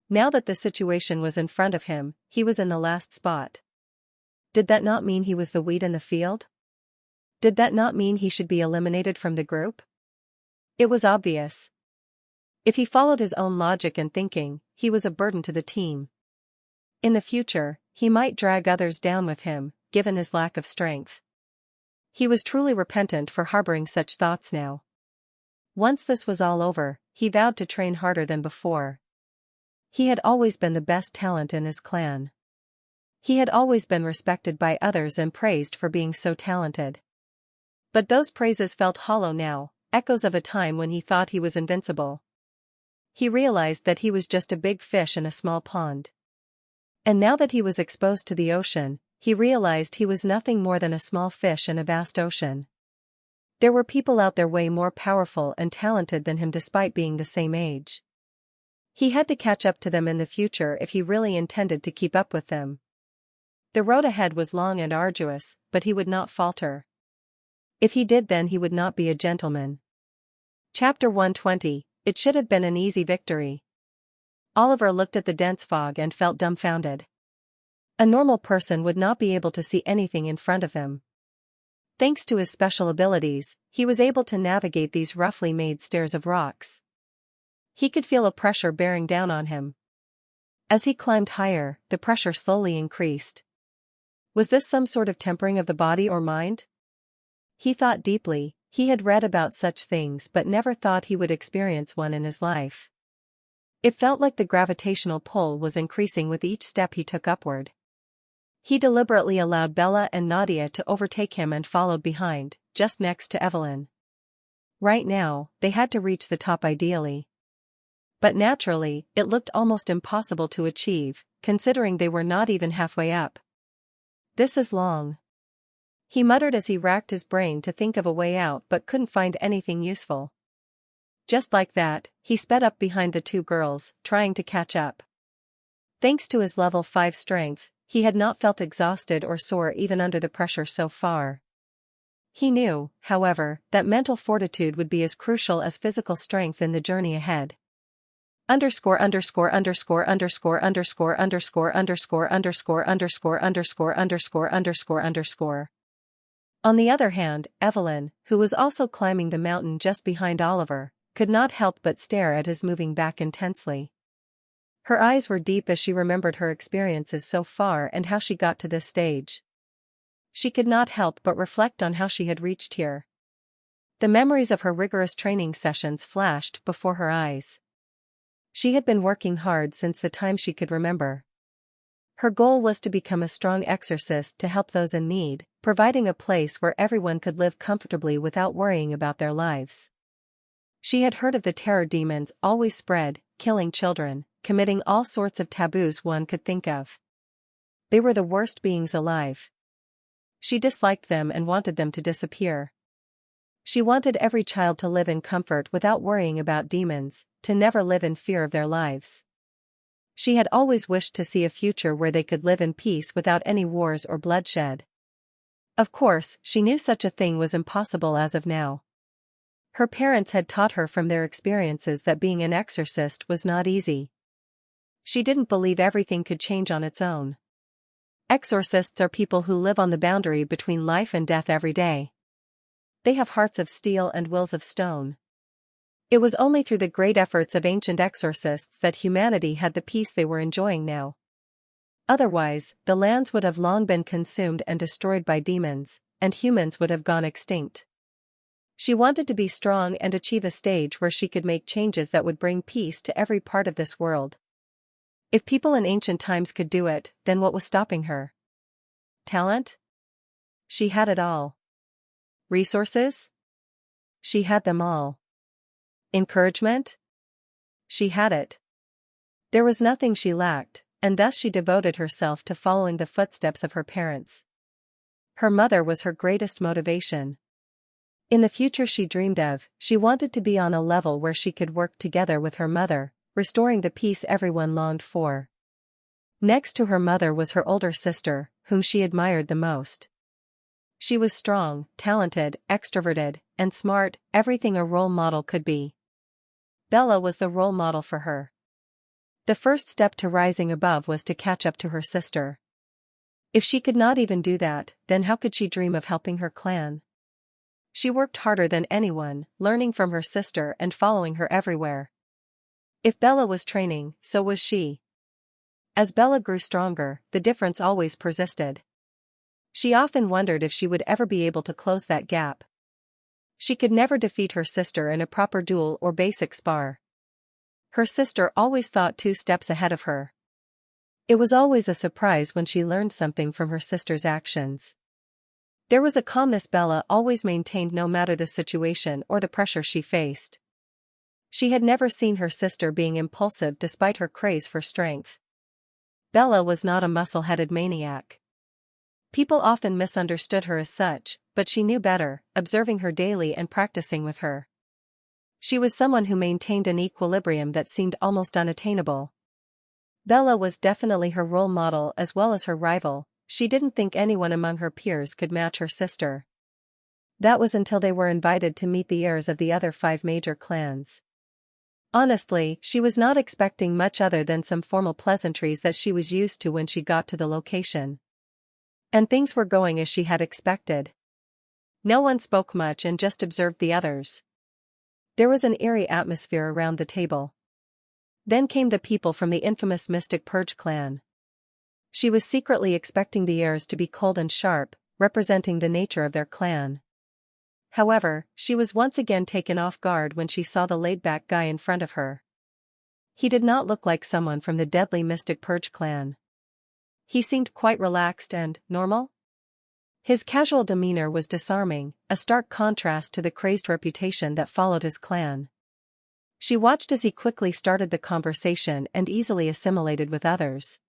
Now that the situation was in front of him, he was in the last spot. Did that not mean he was the weed in the field? Did that not mean he should be eliminated from the group? It was obvious. If he followed his own logic and thinking, he was a burden to the team. In the future, he might drag others down with him, given his lack of strength. He was truly repentant for harboring such thoughts now. Once this was all over, he vowed to train harder than before. He had always been the best talent in his clan. He had always been respected by others and praised for being so talented. But those praises felt hollow now, echoes of a time when he thought he was invincible. He realized that he was just a big fish in a small pond. And now that he was exposed to the ocean, he realized he was nothing more than a small fish in a vast ocean. There were people out there way more powerful and talented than him despite being the same age. He had to catch up to them in the future if he really intended to keep up with them. The road ahead was long and arduous, but he would not falter. If he did, then he would not be a gentleman. Chapter 120, It should have been an easy victory. Oliver looked at the dense fog and felt dumbfounded. A normal person would not be able to see anything in front of him. Thanks to his special abilities, he was able to navigate these roughly made stairs of rocks. He could feel a pressure bearing down on him. As he climbed higher, the pressure slowly increased. Was this some sort of tempering of the body or mind? He thought deeply. He had read about such things but never thought he would experience one in his life. It felt like the gravitational pull was increasing with each step he took upward. He deliberately allowed Bella and Nadia to overtake him and followed behind, just next to Evelyn. Right now, they had to reach the top ideally. But naturally, it looked almost impossible to achieve, considering they were not even halfway up. This is long. He muttered as he racked his brain to think of a way out but couldn't find anything useful. Just like that, he sped up behind the two girls, trying to catch up. Thanks to his level 5 strength, he had not felt exhausted or sore even under the pressure so far. He knew, however, that mental fortitude would be as crucial as physical strength in the journey ahead. Underscore. On the other hand, Evelyn, who was also climbing the mountain just behind Oliver, could not help but stare at his moving back intensely. Her eyes were deep as she remembered her experiences so far and how she got to this stage. She could not help but reflect on how she had reached here. The memories of her rigorous training sessions flashed before her eyes. She had been working hard since the time she could remember. Her goal was to become a strong exorcist to help those in need, providing a place where everyone could live comfortably without worrying about their lives. She had heard of the terror demons always spread, killing children, committing all sorts of taboos one could think of. They were the worst beings alive. She disliked them and wanted them to disappear. She wanted every child to live in comfort without worrying about demons, to never live in fear of their lives. She had always wished to see a future where they could live in peace without any wars or bloodshed. Of course, she knew such a thing was impossible as of now. Her parents had taught her from their experiences that being an exorcist was not easy. She didn't believe everything could change on its own. Exorcists are people who live on the boundary between life and death every day. They have hearts of steel and wills of stone. It was only through the great efforts of ancient exorcists that humanity had the peace they were enjoying now. Otherwise, the lands would have long been consumed and destroyed by demons, and humans would have gone extinct. She wanted to be strong and achieve a stage where she could make changes that would bring peace to every part of this world. If people in ancient times could do it, then what was stopping her? Talent? She had it all. Resources? She had them all. Encouragement? She had it. There was nothing she lacked, and thus she devoted herself to following the footsteps of her parents. Her mother was her greatest motivation. In the future she dreamed of, she wanted to be on a level where she could work together with her mother, restoring the peace everyone longed for. Next to her mother was her older sister, whom she admired the most. She was strong, talented, extroverted, and smart, everything a role model could be. Bella was the role model for her. The first step to rising above was to catch up to her sister. If she could not even do that, then how could she dream of helping her clan? She worked harder than anyone, learning from her sister and following her everywhere. If Bella was training, so was she. As Bella grew stronger, the difference always persisted. She often wondered if she would ever be able to close that gap. She could never defeat her sister in a proper duel or basic spar. Her sister always thought 2 steps ahead of her. It was always a surprise when she learned something from her sister's actions. There was a calmness Bella always maintained no matter the situation or the pressure she faced. She had never seen her sister being impulsive despite her craze for strength. Bella was not a muscle-headed maniac. People often misunderstood her as such, but she knew better, observing her daily and practicing with her. She was someone who maintained an equilibrium that seemed almost unattainable. Bella was definitely her role model as well as her rival. She didn't think anyone among her peers could match her sister. That was until they were invited to meet the heirs of the other 5 major clans. Honestly, she was not expecting much other than some formal pleasantries that she was used to when she got to the location. And things were going as she had expected. No one spoke much and just observed the others. There was an eerie atmosphere around the table. Then came the people from the infamous Mystic Purge clan. She was secretly expecting the heirs to be cold and sharp, representing the nature of their clan. However, she was once again taken off guard when she saw the laid-back guy in front of her. He did not look like someone from the deadly Mystic Purge clan. He seemed quite relaxed and normal. His casual demeanor was disarming, a stark contrast to the crazed reputation that followed his clan. She watched as he quickly started the conversation and easily assimilated with others.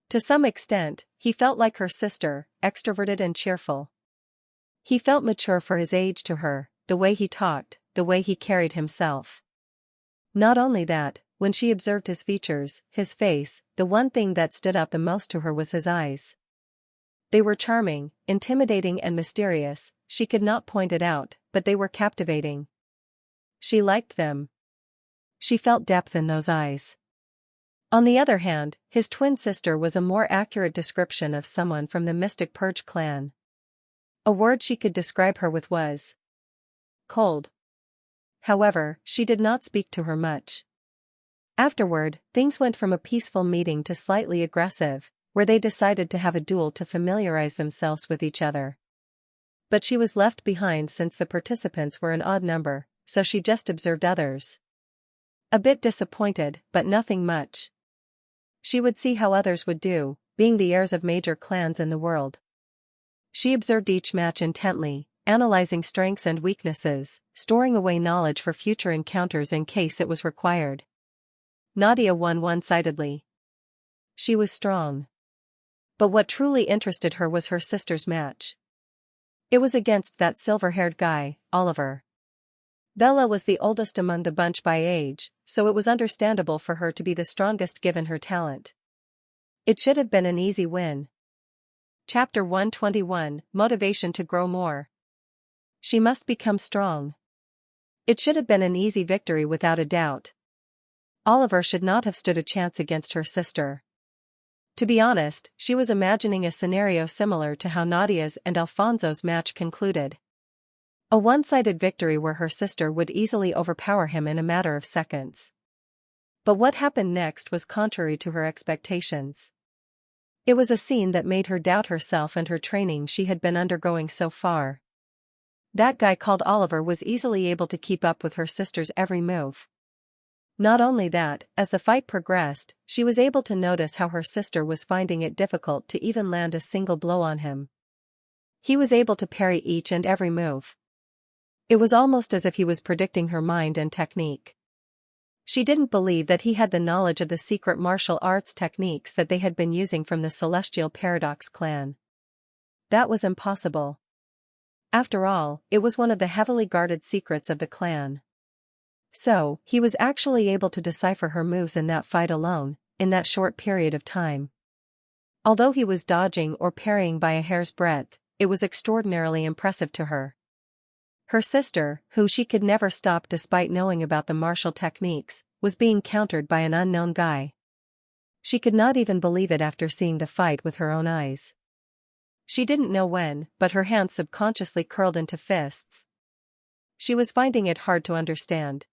To some extent, he felt like her sister, extroverted and cheerful. He felt mature for his age to her, the way he talked, the way he carried himself. Not only that, when she observed his features, his face, the one thing that stood out the most to her was his eyes. They were charming, intimidating and mysterious, she could not point it out, but they were captivating. She liked them. She felt depth in those eyes. On the other hand, his twin sister was a more accurate description of someone from the Mystic Purge clan. A word she could describe her with was cold. However, she did not speak to her much. Afterward, things went from a peaceful meeting to slightly aggressive, where they decided to have a duel to familiarize themselves with each other. But she was left behind since the participants were an odd number, so she just observed others. A bit disappointed, but nothing much. She would see how others would do, being the heirs of major clans in the world. She observed each match intently, analyzing strengths and weaknesses, storing away knowledge for future encounters in case it was required. Nadia won one-sidedly. She was strong. But what truly interested her was her sister's match. It was against that silver-haired guy, Oliver. Bella was the oldest among the bunch by age, so it was understandable for her to be the strongest given her talent. It should have been an easy win. Chapter 121, Motivation to Grow More. She must become strong. It should have been an easy victory without a doubt. Oliver should not have stood a chance against her sister. To be honest, she was imagining a scenario similar to how Nadia's and Alfonso's match concluded. A one-sided victory where her sister would easily overpower him in a matter of seconds. But what happened next was contrary to her expectations. It was a scene that made her doubt herself and her training she had been undergoing so far. That guy called Oliver was easily able to keep up with her sister's every move. Not only that, as the fight progressed, she was able to notice how her sister was finding it difficult to even land a single blow on him. He was able to parry each and every move. It was almost as if he was predicting her mind and technique. She didn't believe that he had the knowledge of the secret martial arts techniques that they had been using from the Celestial Paradox clan. That was impossible. After all, it was one of the heavily guarded secrets of the clan. So, he was actually able to decipher her moves in that fight alone, in that short period of time. Although he was dodging or parrying by a hair's breadth, it was extraordinarily impressive to her. Her sister, whom she could never stop despite knowing about the martial techniques, was being countered by an unknown guy. She could not even believe it after seeing the fight with her own eyes. She didn't know when, but her hands subconsciously curled into fists. She was finding it hard to understand.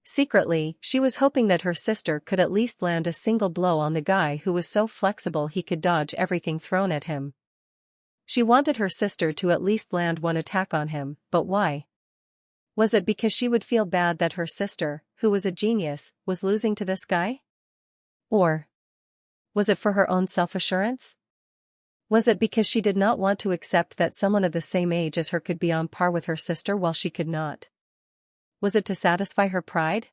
Secretly, she was hoping that her sister could at least land a single blow on the guy who was so flexible he could dodge everything thrown at him. She wanted her sister to at least land one attack on him, but why? Was it because she would feel bad that her sister, who was a genius, was losing to this guy? Or was it for her own self-assurance? Was it because she did not want to accept that someone of the same age as her could be on par with her sister while she could not? Was it to satisfy her pride?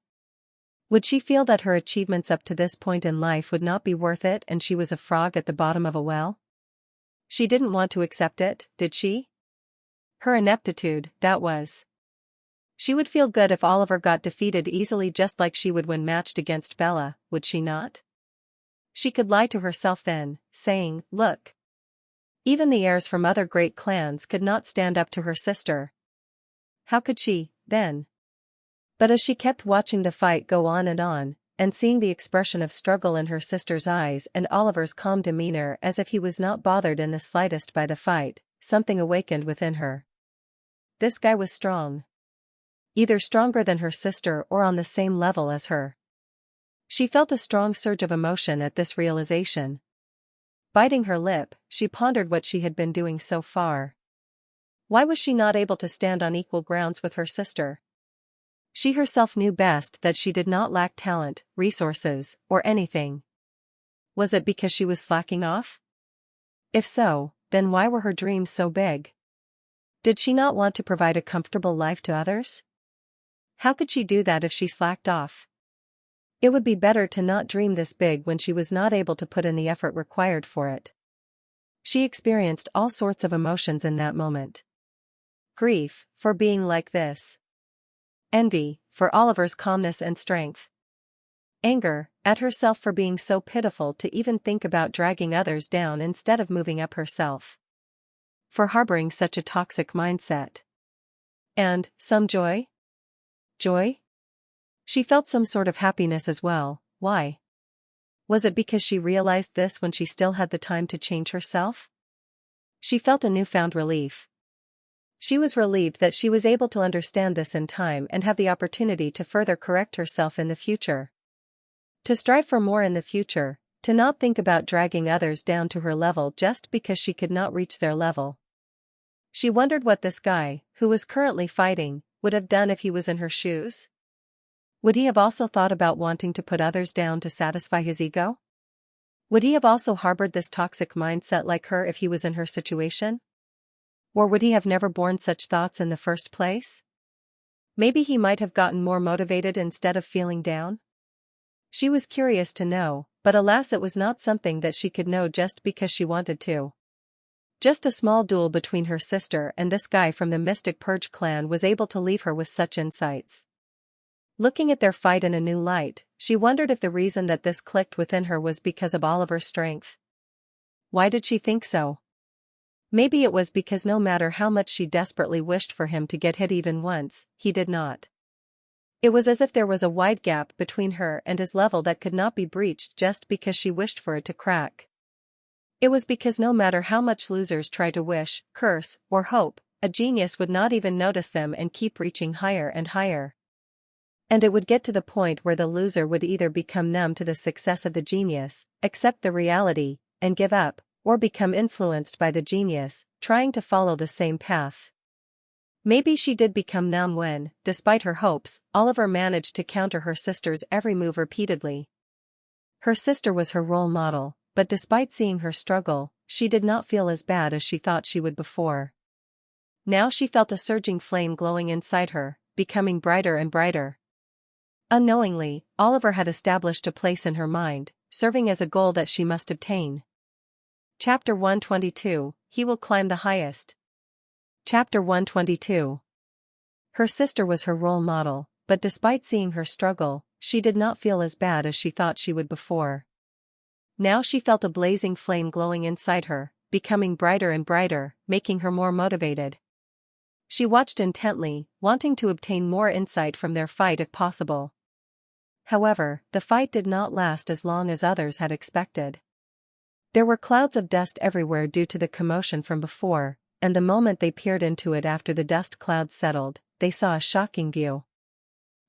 Would she feel that her achievements up to this point in life would not be worth it and she was a frog at the bottom of a well? She didn't want to accept it, did she? Her ineptitude, that was. She would feel good if Oliver got defeated easily just like she would when matched against Bella, would she not? She could lie to herself then, saying, look. Even the heirs from other great clans could not stand up to her sister. How could she, then? But as she kept watching the fight go on, and seeing the expression of struggle in her sister's eyes and Oliver's calm demeanor as if he was not bothered in the slightest by the fight, something awakened within her. This guy was strong. Either stronger than her sister or on the same level as her. She felt a strong surge of emotion at this realization. Biting her lip, she pondered what she had been doing so far. Why was she not able to stand on equal grounds with her sister? She herself knew best that she did not lack talent, resources, or anything. Was it because she was slacking off? If so, then why were her dreams so big? Did she not want to provide a comfortable life to others? How could she do that if she slacked off? It would be better to not dream this big when she was not able to put in the effort required for it. She experienced all sorts of emotions in that moment. Grief, for being like this. Envy, for Oliver's calmness and strength. Anger, at herself for being so pitiful to even think about dragging others down instead of moving up herself. For harboring such a toxic mindset. And, some joy? Joy? She felt some sort of happiness as well. Why? Was it because she realized this when she still had the time to change herself? She felt a newfound relief. She was relieved that she was able to understand this in time and have the opportunity to further correct herself in the future. To strive for more in the future, to not think about dragging others down to her level just because she could not reach their level. She wondered what this guy, who was currently fighting, would have done if he was in her shoes. Would he have also thought about wanting to put others down to satisfy his ego? Would he have also harbored this toxic mindset like her if he was in her situation? Or would he have never borne such thoughts in the first place? Maybe he might have gotten more motivated instead of feeling down? She was curious to know, but alas, it was not something that she could know just because she wanted to. Just a small duel between her sister and this guy from the Mystic Purge clan was able to leave her with such insights. Looking at their fight in a new light, she wondered if the reason that this clicked within her was because of Oliver's strength. Why did she think so? Maybe it was because no matter how much she desperately wished for him to get hit even once, he did not. It was as if there was a wide gap between her and his level that could not be breached just because she wished for it to crack. It was because no matter how much losers try to wish, curse, or hope, a genius would not even notice them and keep reaching higher and higher. And it would get to the point where the loser would either become numb to the success of the genius, accept the reality, and give up, or become influenced by the genius, trying to follow the same path. Maybe she did become numb when, despite her hopes, Oliver managed to counter her sister's every move repeatedly. Her sister was her role model, but despite seeing her struggle, she did not feel as bad as she thought she would before. Now she felt a surging flame glowing inside her, becoming brighter and brighter. Unknowingly, Oliver had established a place in her mind, serving as a goal that she must obtain. Chapter 122, He Will Climb the Highest. Chapter 122. Her sister was her role model, but despite seeing her struggle, she did not feel as bad as she thought she would before. Now she felt a blazing flame glowing inside her, becoming brighter and brighter, making her more motivated. She watched intently, wanting to obtain more insight from their fight if possible. However, the fight did not last as long as others had expected. There were clouds of dust everywhere due to the commotion from before, and the moment they peered into it after the dust clouds settled, they saw a shocking view.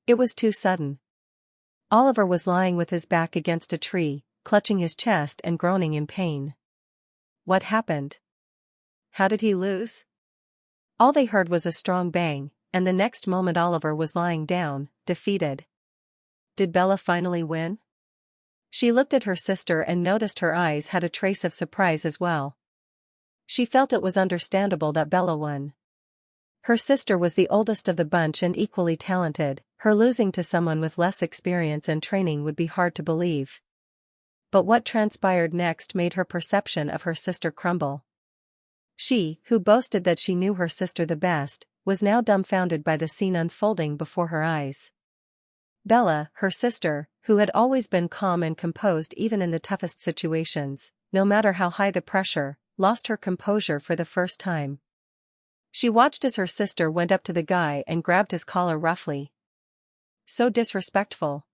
It was too sudden. Oliver was lying with his back against a tree, clutching his chest and groaning in pain. What happened? How did he lose? All they heard was a strong bang, and the next moment Oliver was lying down, defeated. Did Bella finally win? She looked at her sister and noticed her eyes had a trace of surprise as well. She felt it was understandable that Bella won. Her sister was the oldest of the bunch and equally talented, her losing to someone with less experience and training would be hard to believe. But what transpired next made her perception of her sister crumble. She, who boasted that she knew her sister the best, was now dumbfounded by the scene unfolding before her eyes. Bella, her sister, who had always been calm and composed even in the toughest situations, no matter how high the pressure, lost her composure for the first time. She watched as her sister went up to the guy and grabbed his collar roughly. So disrespectful.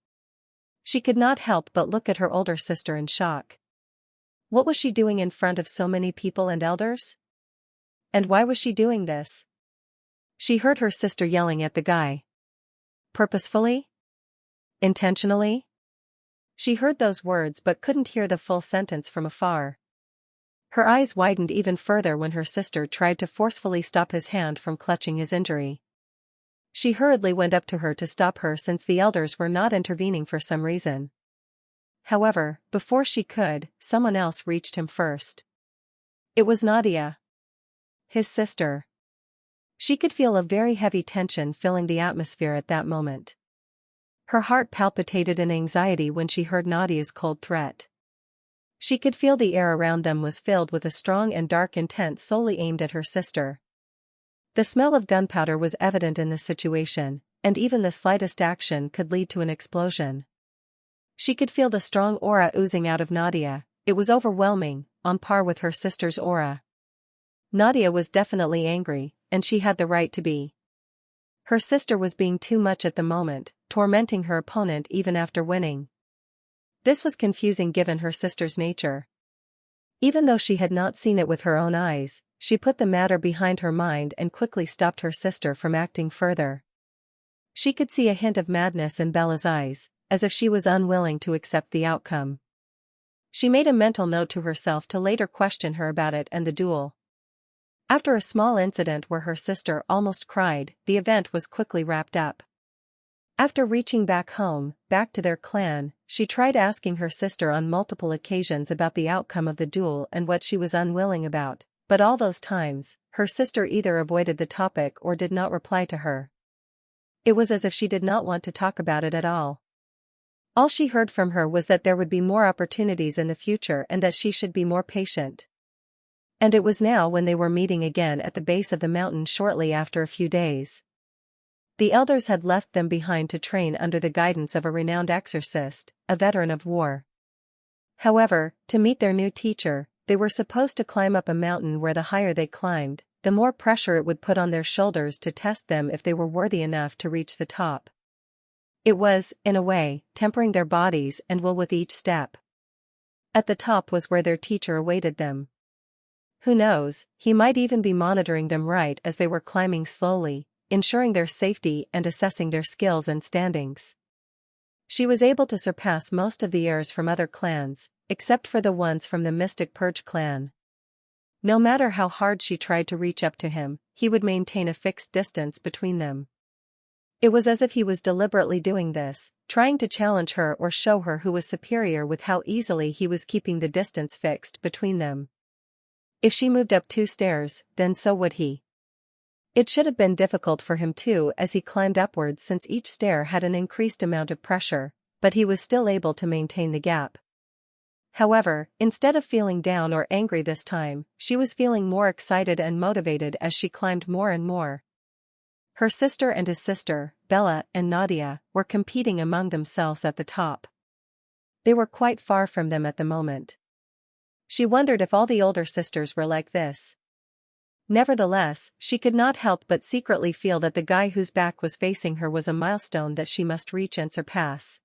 She could not help but look at her older sister in shock. What was she doing in front of so many people and elders? And why was she doing this? She heard her sister yelling at the guy. Purposefully? Intentionally? She heard those words but couldn't hear the full sentence from afar. Her eyes widened even further when her sister tried to forcefully stop his hand from clutching his injury. She hurriedly went up to her to stop her since the elders were not intervening for some reason. However, before she could, someone else reached him first. It was Nadia. His sister. She could feel a very heavy tension filling the atmosphere at that moment. Her heart palpitated in anxiety when she heard Nadia's cold threat. She could feel the air around them was filled with a strong and dark intent solely aimed at her sister. The smell of gunpowder was evident in this situation, and even the slightest action could lead to an explosion. She could feel the strong aura oozing out of Nadia. It was overwhelming, on par with her sister's aura. Nadia was definitely angry, and she had the right to be. Her sister was being too much at the moment, tormenting her opponent even after winning. This was confusing given her sister's nature. Even though she had not seen it with her own eyes, she put the matter behind her mind and quickly stopped her sister from acting further. She could see a hint of madness in Bella's eyes, as if she was unwilling to accept the outcome. She made a mental note to herself to later question her about it and the duel. After a small incident where her sister almost cried, the event was quickly wrapped up. After reaching back home, back to their clan, she tried asking her sister on multiple occasions about the outcome of the duel and what she was unwilling about, but all those times, her sister either avoided the topic or did not reply to her. It was as if she did not want to talk about it at all. All she heard from her was that there would be more opportunities in the future and that she should be more patient. And it was now when they were meeting again at the base of the mountain shortly after a few days. The elders had left them behind to train under the guidance of a renowned exorcist, a veteran of war. However, to meet their new teacher, they were supposed to climb up a mountain where the higher they climbed, the more pressure it would put on their shoulders to test them if they were worthy enough to reach the top. It was, in a way, tempering their bodies and will with each step. At the top was where their teacher awaited them. Who knows, he might even be monitoring them right as they were climbing slowly, ensuring their safety and assessing their skills and standings. She was able to surpass most of the heirs from other clans, except for the ones from the Mystic Purge clan. No matter how hard she tried to reach up to him, he would maintain a fixed distance between them. It was as if he was deliberately doing this, trying to challenge her or show her who was superior with how easily he was keeping the distance fixed between them. If she moved up 2 stairs, then so would he. It should have been difficult for him too as he climbed upwards since each stair had an increased amount of pressure, but he was still able to maintain the gap. However, instead of feeling down or angry this time, she was feeling more excited and motivated as she climbed more and more. Her sister and his sister, Bella and Nadia, were competing among themselves at the top. They were quite far from them at the moment. She wondered if all the older sisters were like this. Nevertheless, she could not help but secretly feel that the guy whose back was facing her was a milestone that she must reach and surpass.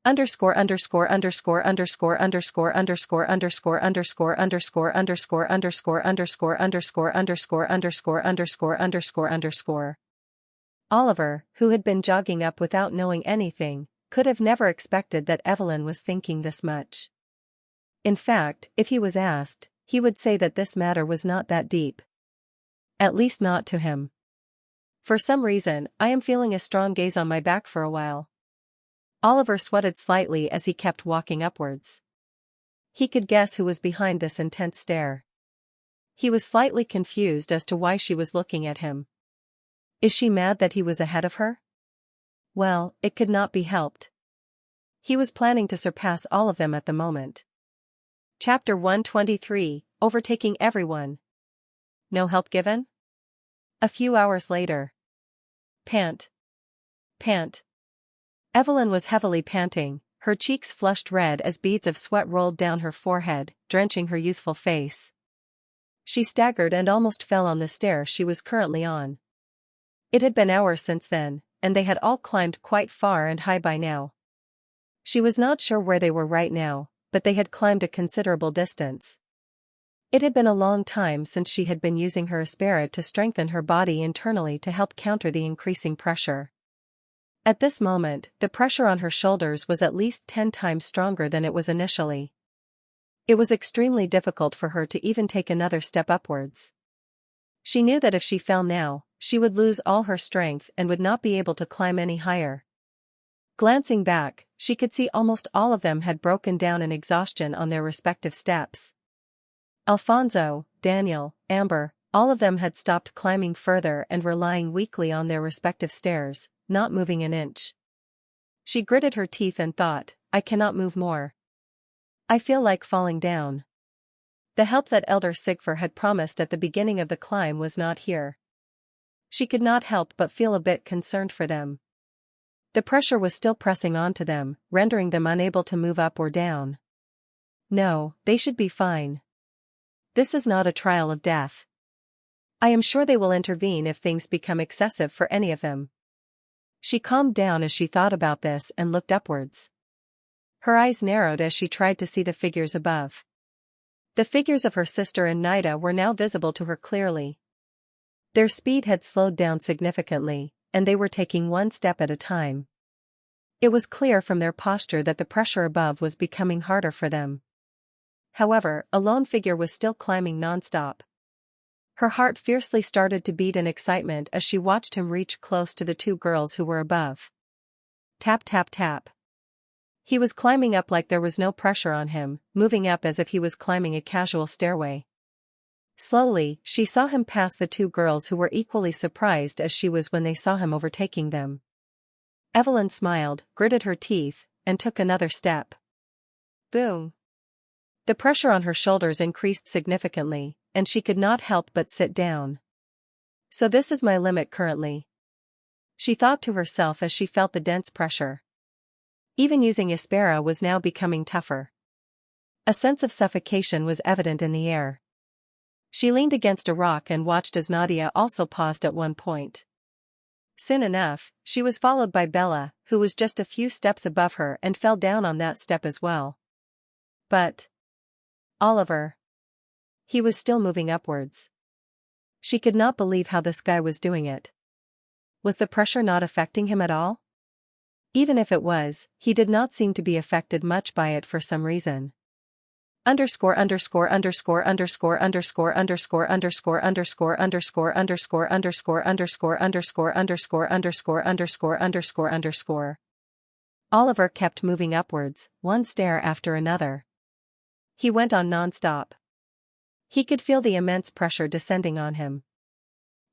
Underscore underscore underscore underscore underscore underscore underscore underscore underscore underscore underscore underscore underscore underscore underscore underscore underscore underscore. Oliver, who had been jogging up without knowing anything, could have never expected that Evelyn was thinking this much. In fact, if he was asked, he would say that this matter was not that deep. At least not to him. For some reason, I am feeling a strong gaze on my back for a while. Oliver sweated slightly as he kept walking upwards. He could guess who was behind this intense stare. He was slightly confused as to why she was looking at him. Is she mad that he was ahead of her? Well, it could not be helped. He was planning to surpass all of them at the moment. Chapter 123, Overtaking Everyone. No help given? A few hours later. Pant. Pant. Evelyn was heavily panting, her cheeks flushed red as beads of sweat rolled down her forehead, drenching her youthful face. She staggered and almost fell on the stair she was currently on. It had been hours since then, and they had all climbed quite far and high by now. She was not sure where they were right now, but they had climbed a considerable distance. It had been a long time since she had been using her aspera to strengthen her body internally to help counter the increasing pressure. At this moment, the pressure on her shoulders was at least 10 times stronger than it was initially. It was extremely difficult for her to even take another step upwards. She knew that if she fell now, she would lose all her strength and would not be able to climb any higher. Glancing back, she could see almost all of them had broken down in exhaustion on their respective steps. Alfonso, Daniel, Amber, all of them had stopped climbing further and were lying weakly on their respective stairs, not moving an inch. She gritted her teeth and thought, I cannot move more. I feel like falling down. The help that Elder Sigfer had promised at the beginning of the climb was not here. She could not help but feel a bit concerned for them. The pressure was still pressing onto them, rendering them unable to move up or down. No, they should be fine. This is not a trial of death. I am sure they will intervene if things become excessive for any of them. She calmed down as she thought about this and looked upwards. Her eyes narrowed as she tried to see the figures above. The figures of her sister and Nida were now visible to her clearly. Their speed had slowed down significantly, and they were taking one step at a time. It was clear from their posture that the pressure above was becoming harder for them. However, a lone figure was still climbing non-stop. Her heart fiercely started to beat in excitement as she watched him reach close to the two girls who were above. Tap tap tap. He was climbing up like there was no pressure on him, moving up as if he was climbing a casual stairway. Slowly, she saw him pass the two girls who were equally surprised as she was when they saw him overtaking them. Evelyn smiled, gritted her teeth, and took another step. Boom! The pressure on her shoulders increased significantly, and she could not help but sit down. So this is my limit currently, she thought to herself as she felt the dense pressure. Even using Ispera was now becoming tougher. A sense of suffocation was evident in the air. She leaned against a rock and watched as Nadia also paused at one point. Soon enough, she was followed by Bella, who was just a few steps above her and fell down on that step as well. But Oliver. He was still moving upwards. She could not believe how this guy was doing it. Was the pressure not affecting him at all? Even if it was, he did not seem to be affected much by it for some reason. Underscore underscore underscore underscore underscore underscore underscore underscore underscore underscore underscore underscore underscore underscore underscore underscore underscore underscore. Oliver kept moving upwards, one stair after another. He went on non-stop. He could feel the immense pressure descending on him.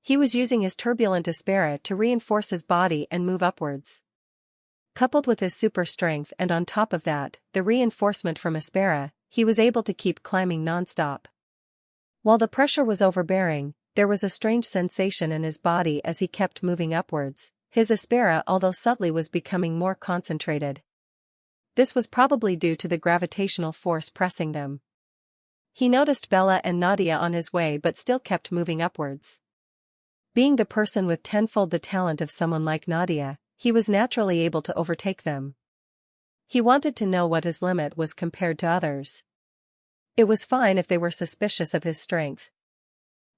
He was using his turbulent Ispera to reinforce his body and move upwards. Coupled with his super strength and on top of that, the reinforcement from Ispera, he was able to keep climbing non-stop. While the pressure was overbearing, there was a strange sensation in his body as he kept moving upwards. His Ispera, although subtly, was becoming more concentrated. This was probably due to the gravitational force pressing them. He noticed Bella and Nadia on his way but still kept moving upwards. Being the person with tenfold the talent of someone like Nadia, he was naturally able to overtake them. He wanted to know what his limit was compared to others. It was fine if they were suspicious of his strength.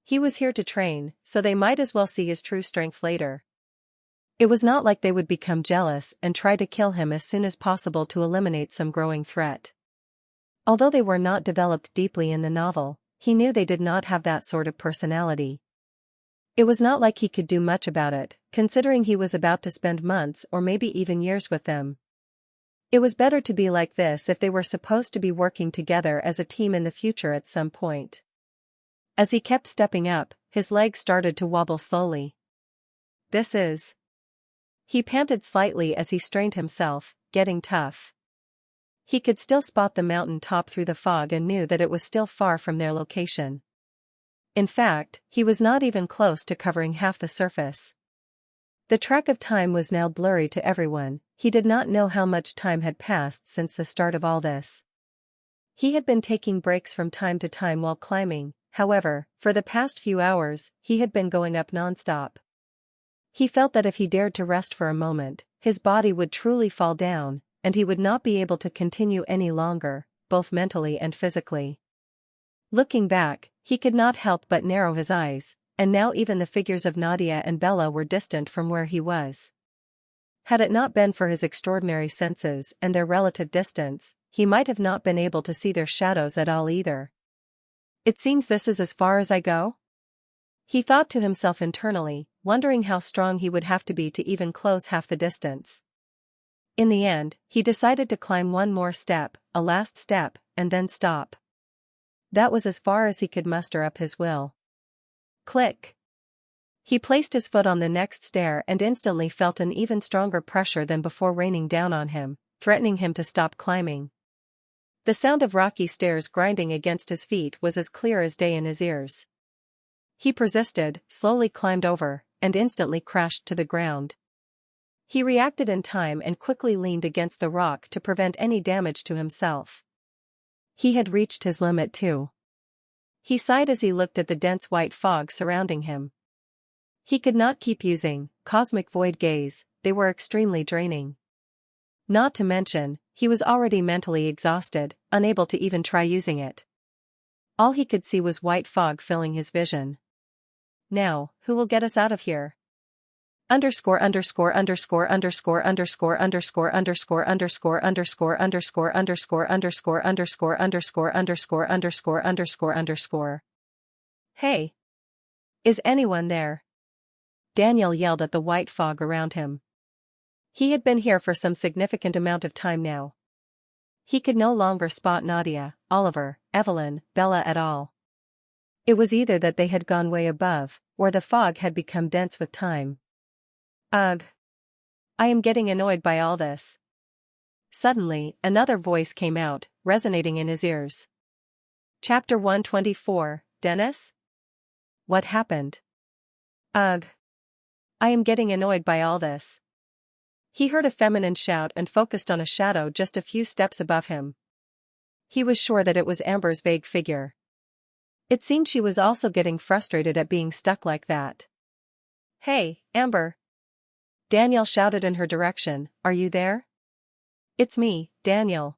He was here to train, so they might as well see his true strength later. It was not like they would become jealous and try to kill him as soon as possible to eliminate some growing threat. Although they were not developed deeply in the novel, he knew they did not have that sort of personality. It was not like he could do much about it, considering he was about to spend months or maybe even years with them. It was better to be like this if they were supposed to be working together as a team in the future at some point. As he kept stepping up, his legs started to wobble slowly. This is... He panted slightly as he strained himself, getting tough. He could still spot the mountain top through the fog and knew that it was still far from their location. In fact, he was not even close to covering half the surface. The track of time was now blurry to everyone. He did not know how much time had passed since the start of all this. He had been taking breaks from time to time while climbing, however, for the past few hours, he had been going up non-stop. He felt that if he dared to rest for a moment, his body would truly fall down, and he would not be able to continue any longer, both mentally and physically. Looking back, he could not help but narrow his eyes, and now even the figures of Nadia and Bella were distant from where he was. Had it not been for his extraordinary senses and their relative distance, he might have not been able to see their shadows at all either. It seems this is as far as I go? He thought to himself internally, wondering how strong he would have to be to even close half the distance. In the end, he decided to climb one more step, a last step, and then stop. That was as far as he could muster up his will. Click! He placed his foot on the next stair and instantly felt an even stronger pressure than before raining down on him, threatening him to stop climbing. The sound of rocky stairs grinding against his feet was as clear as day in his ears. He persisted, slowly climbed over, and instantly crashed to the ground. He reacted in time and quickly leaned against the rock to prevent any damage to himself. He had reached his limit too. He sighed as he looked at the dense white fog surrounding him. He could not keep using cosmic void gaze, they were extremely draining. Not to mention, he was already mentally exhausted, unable to even try using it. All he could see was white fog filling his vision. Now, who will get us out of here? Underscore underscore underscore underscore underscore underscore underscore underscore underscore underscore underscore underscore underscore underscore underscore underscore underscore underscore. Hey! Is anyone there? Daniel yelled at the white fog around him. He had been here for some significant amount of time now. He could no longer spot Nadia, Oliver, Evelyn, Bella at all. It was either that they had gone way above, or the fog had become dense with time. Ugh. I am getting annoyed by all this. Suddenly, another voice came out, resonating in his ears. Chapter 124, Dennis? What happened? Ugh. I am getting annoyed by all this. He heard a feminine shout and focused on a shadow just a few steps above him. He was sure that it was Amber's vague figure. It seemed she was also getting frustrated at being stuck like that. Hey, Amber! Daniel shouted in her direction, are you there? It's me, Daniel.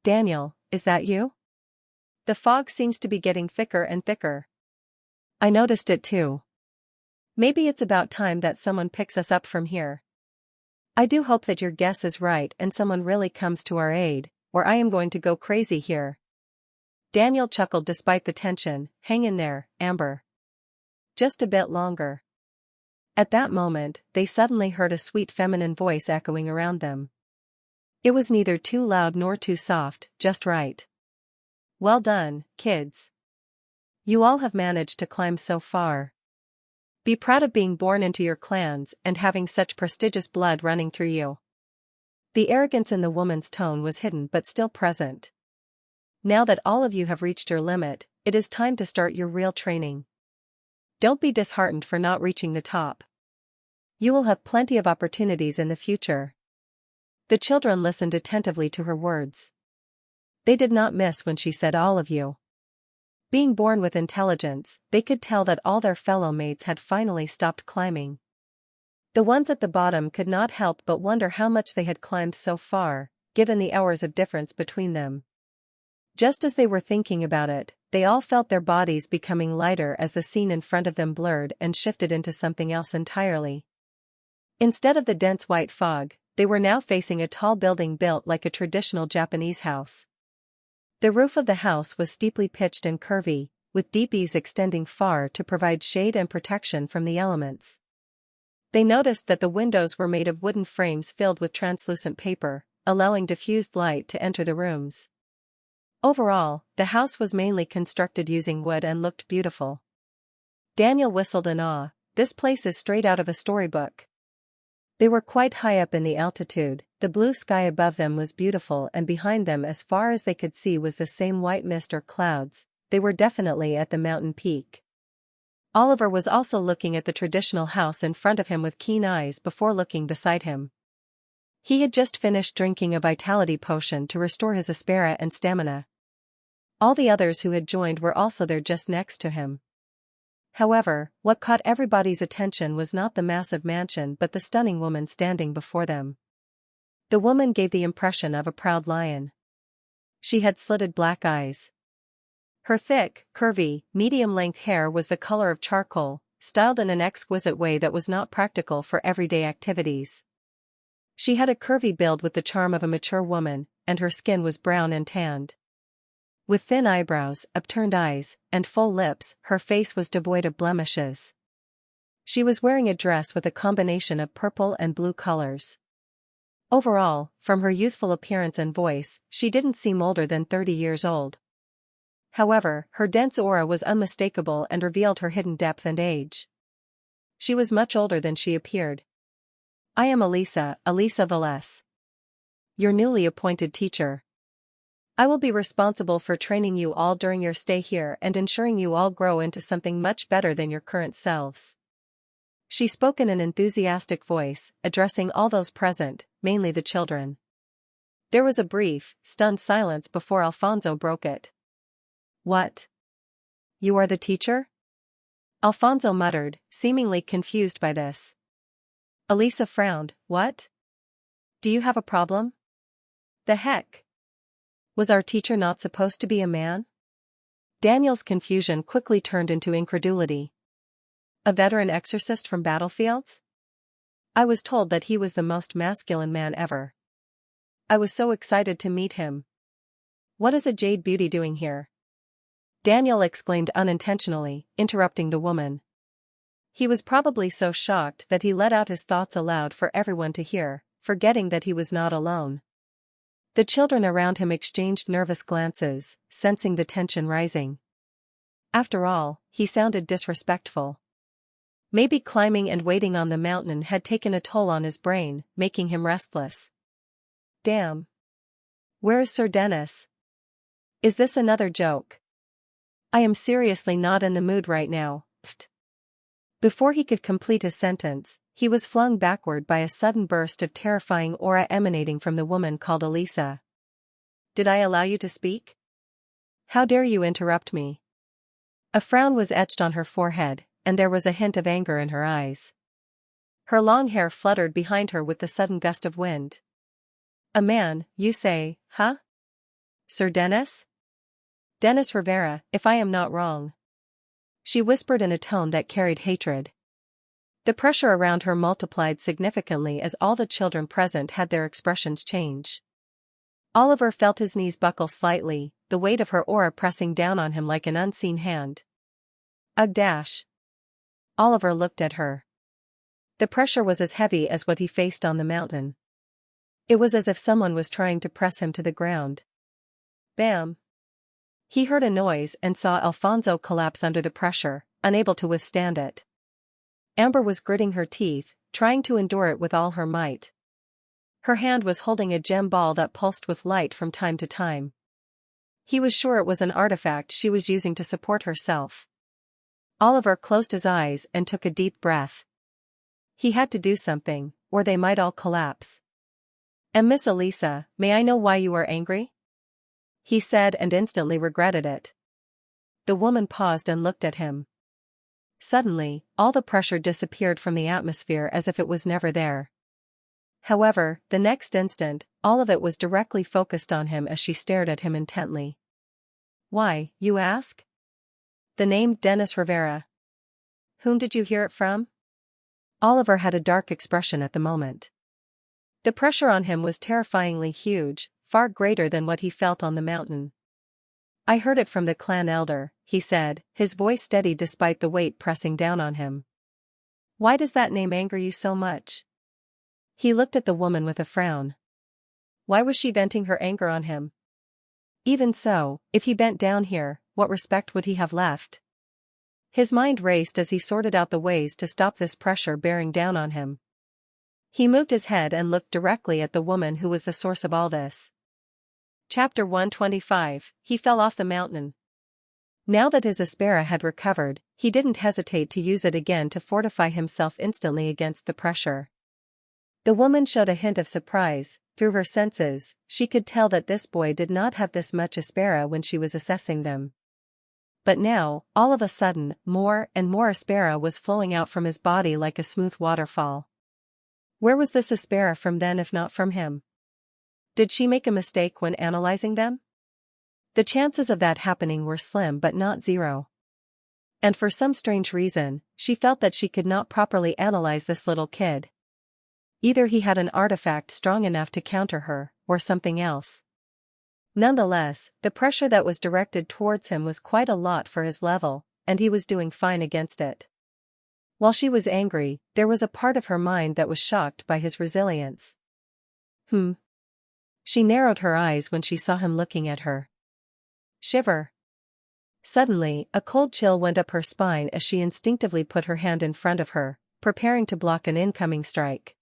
Daniel, is that you? The fog seems to be getting thicker and thicker. I noticed it too. Maybe it's about time that someone picks us up from here. I do hope that your guess is right and someone really comes to our aid, or I am going to go crazy here. Daniel chuckled despite the tension, hang in there, Amber. Just a bit longer. At that moment, they suddenly heard a sweet feminine voice echoing around them. It was neither too loud nor too soft, just right. Well done, kids. You all have managed to climb so far. Be proud of being born into your clans and having such prestigious blood running through you. The arrogance in the woman's tone was hidden but still present. Now that all of you have reached your limit, it is time to start your real training. Don't be disheartened for not reaching the top. You will have plenty of opportunities in the future. The children listened attentively to her words. They did not miss when she said all of you. Being born with intelligence, they could tell that all their fellow mates had finally stopped climbing. The ones at the bottom could not help but wonder how much they had climbed so far, given the hours of difference between them. Just as they were thinking about it, they all felt their bodies becoming lighter as the scene in front of them blurred and shifted into something else entirely. Instead of the dense white fog, they were now facing a tall building built like a traditional Japanese house. The roof of the house was steeply pitched and curvy, with deep eaves extending far to provide shade and protection from the elements. They noticed that the windows were made of wooden frames filled with translucent paper, allowing diffused light to enter the rooms. Overall, the house was mainly constructed using wood and looked beautiful. Daniel whistled in awe, this place is straight out of a storybook. They were quite high up in the altitude, the blue sky above them was beautiful and behind them as far as they could see was the same white mist or clouds, they were definitely at the mountain peak. Oliver was also looking at the traditional house in front of him with keen eyes before looking beside him. He had just finished drinking a vitality potion to restore his aspera and stamina. All the others who had joined were also there just next to him. However, what caught everybody's attention was not the massive mansion but the stunning woman standing before them. The woman gave the impression of a proud lion. She had slitted black eyes. Her thick, curvy, medium-length hair was the color of charcoal, styled in an exquisite way that was not practical for everyday activities. She had a curvy build with the charm of a mature woman, and her skin was brown and tanned. With thin eyebrows, upturned eyes, and full lips, her face was devoid of blemishes. She was wearing a dress with a combination of purple and blue colors. Overall, from her youthful appearance and voice, she didn't seem older than 30 years old. However, her dense aura was unmistakable and revealed her hidden depth and age. She was much older than she appeared. I am Elisa Velez. Your newly appointed teacher. I will be responsible for training you all during your stay here and ensuring you all grow into something much better than your current selves. She spoke in an enthusiastic voice, addressing all those present, mainly the children. There was a brief, stunned silence before Alfonso broke it. What? You are the teacher? Alfonso muttered, seemingly confused by this. Elisa frowned. What? Do you have a problem? The heck? Was our teacher not supposed to be a man? Daniel's confusion quickly turned into incredulity. A veteran exorcist from battlefields? I was told that he was the most masculine man ever. I was so excited to meet him. What is a jade beauty doing here? Daniel exclaimed unintentionally, interrupting the woman. He was probably so shocked that he let out his thoughts aloud for everyone to hear, forgetting that he was not alone. The children around him exchanged nervous glances, sensing the tension rising. After all, he sounded disrespectful. Maybe climbing and waiting on the mountain had taken a toll on his brain, making him restless. Damn. Where is Sir Dennis? Is this another joke? I am seriously not in the mood right now. Pfft. Before he could complete his sentence, he was flung backward by a sudden burst of terrifying aura emanating from the woman called Elisa. Did I allow you to speak? How dare you interrupt me? A frown was etched on her forehead, and there was a hint of anger in her eyes. Her long hair fluttered behind her with the sudden gust of wind. A man, you say, huh? Sir Dennis? Dennis Rivera, if I am not wrong. She whispered in a tone that carried hatred. The pressure around her multiplied significantly as all the children present had their expressions change. Oliver felt his knees buckle slightly, the weight of her aura pressing down on him like an unseen hand. Ugh dash. Oliver looked at her. The pressure was as heavy as what he faced on the mountain. It was as if someone was trying to press him to the ground. Bam! He heard a noise and saw Alfonso collapse under the pressure, unable to withstand it. Amber was gritting her teeth, trying to endure it with all her might. Her hand was holding a gem ball that pulsed with light from time to time. He was sure it was an artifact she was using to support herself. Oliver closed his eyes and took a deep breath. He had to do something, or they might all collapse. And Miss Elisa, may I know why you are angry? He said and instantly regretted it. The woman paused and looked at him. Suddenly, all the pressure disappeared from the atmosphere as if it was never there. However, the next instant, all of it was directly focused on him as she stared at him intently. Why, you ask? The name Dennis Rivera. Whom did you hear it from? Oliver had a dark expression at the moment. The pressure on him was terrifyingly huge, far greater than what he felt on the mountain. I heard it from the clan elder, he said, his voice steady despite the weight pressing down on him. Why does that name anger you so much? He looked at the woman with a frown. Why was she venting her anger on him? Even so, if he bent down here, what respect would he have left? His mind raced as he sorted out the ways to stop this pressure bearing down on him. He moved his head and looked directly at the woman who was the source of all this. Chapter 125, He fell off the mountain. Now that his Aspera had recovered, he didn't hesitate to use it again to fortify himself instantly against the pressure. The woman showed a hint of surprise. Through her senses, she could tell that this boy did not have this much Aspera when she was assessing them. But now, all of a sudden, more and more Aspera was flowing out from his body like a smooth waterfall. Where was this Aspera from then if not from him? Did she make a mistake when analyzing them? The chances of that happening were slim but not zero. And for some strange reason, she felt that she could not properly analyze this little kid. Either he had an artifact strong enough to counter her, or something else. Nonetheless, the pressure that was directed towards him was quite a lot for his level, and he was doing fine against it. While she was angry, there was a part of her mind that was shocked by his resilience. She narrowed her eyes when she saw him looking at her. Shiver. Suddenly, a cold chill went up her spine as she instinctively put her hand in front of her, preparing to block an incoming strike.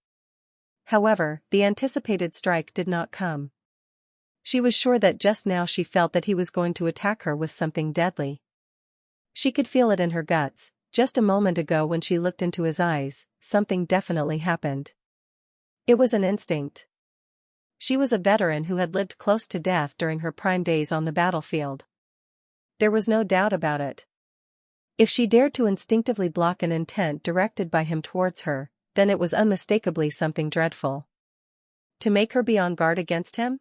However, the anticipated strike did not come. She was sure that just now she felt that he was going to attack her with something deadly. She could feel it in her guts, just a moment ago when she looked into his eyes, something definitely happened. It was an instinct. She was a veteran who had lived close to death during her prime days on the battlefield. There was no doubt about it. If she dared to instinctively block an intent directed by him towards her, then it was unmistakably something dreadful. To make her be on guard against him?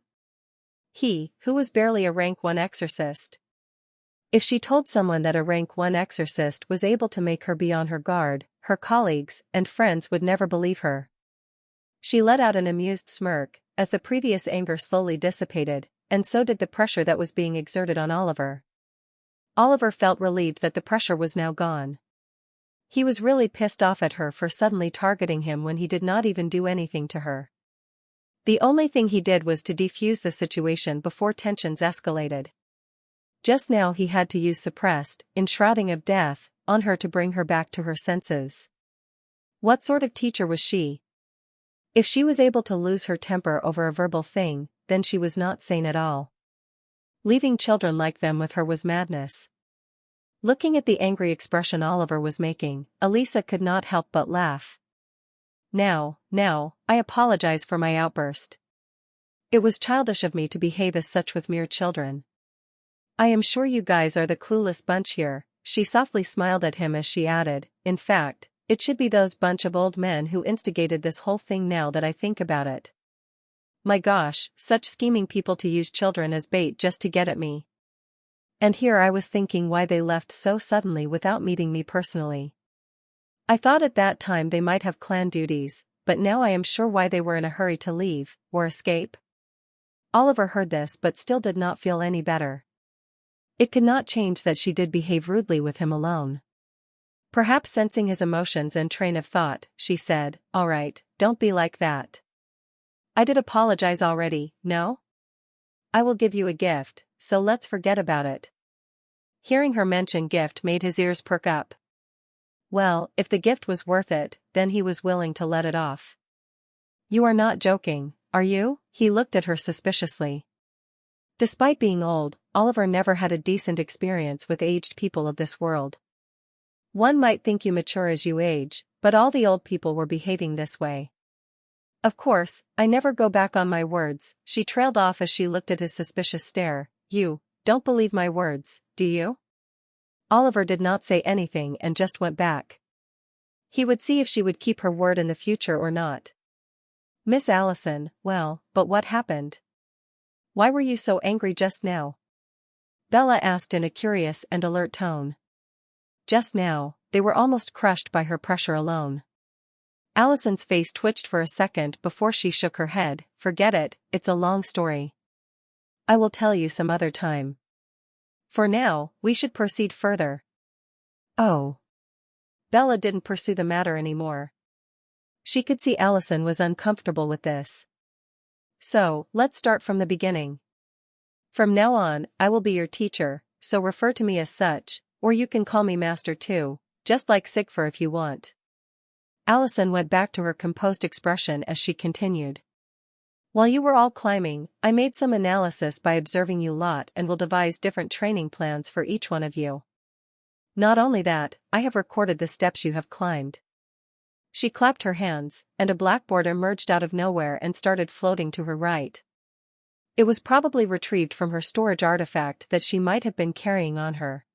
He, who was barely a rank 1 exorcist. If she told someone that a rank 1 exorcist was able to make her be on her guard, her colleagues and friends would never believe her. She let out an amused smirk, as the previous anger slowly dissipated, and so did the pressure that was being exerted on Oliver. Oliver felt relieved that the pressure was now gone. He was really pissed off at her for suddenly targeting him when he did not even do anything to her. The only thing he did was to defuse the situation before tensions escalated. Just now he had to use suppressed, enshrouding of death, on her to bring her back to her senses. What sort of teacher was she? If she was able to lose her temper over a verbal thing, then she was not sane at all. Leaving children like them with her was madness. Looking at the angry expression Oliver was making, Elisa could not help but laugh. Now, I apologize for my outburst. It was childish of me to behave as such with mere children. I am sure you guys are the clueless bunch here, she softly smiled at him as she added, in fact, it should be those bunch of old men who instigated this whole thing now that I think about it. My gosh, such scheming people to use children as bait just to get at me. And here I was thinking why they left so suddenly without meeting me personally. I thought at that time they might have clan duties, but now I am sure why they were in a hurry to leave, or escape. Oliver heard this but still did not feel any better. It could not change that she did behave rudely with him alone. Perhaps sensing his emotions and train of thought, she said, "All right, don't be like that. I did apologize already, no? I will give you a gift, so let's forget about it." Hearing her mention gift made his ears perk up. Well, if the gift was worth it, then he was willing to let it off. You are not joking, are you? He looked at her suspiciously. Despite being old, Oliver never had a decent experience with aged people of this world. One might think you mature as you age, but all the old people were behaving this way. Of course, I never go back on my words, she trailed off as she looked at his suspicious stare. You don't believe my words, do you? Oliver did not say anything and just went back. He would see if she would keep her word in the future or not. Miss Allison, well, but what happened? Why were you so angry just now? Bella asked in a curious and alert tone. Just now, they were almost crushed by her pressure alone. Allison's face twitched for a second before she shook her head. Forget it, it's a long story. I will tell you some other time. For now, we should proceed further. Oh. Bella didn't pursue the matter anymore. She could see Allison was uncomfortable with this. So, let's start from the beginning. From now on, I will be your teacher, so refer to me as such, or you can call me master too, just like Sigfur if you want. Allison went back to her composed expression as she continued. While you were all climbing, I made some analysis by observing you lot and will devise different training plans for each one of you. Not only that, I have recorded the steps you have climbed. She clapped her hands, and a blackboard emerged out of nowhere and started floating to her right. It was probably retrieved from her storage artifact that she might have been carrying on her.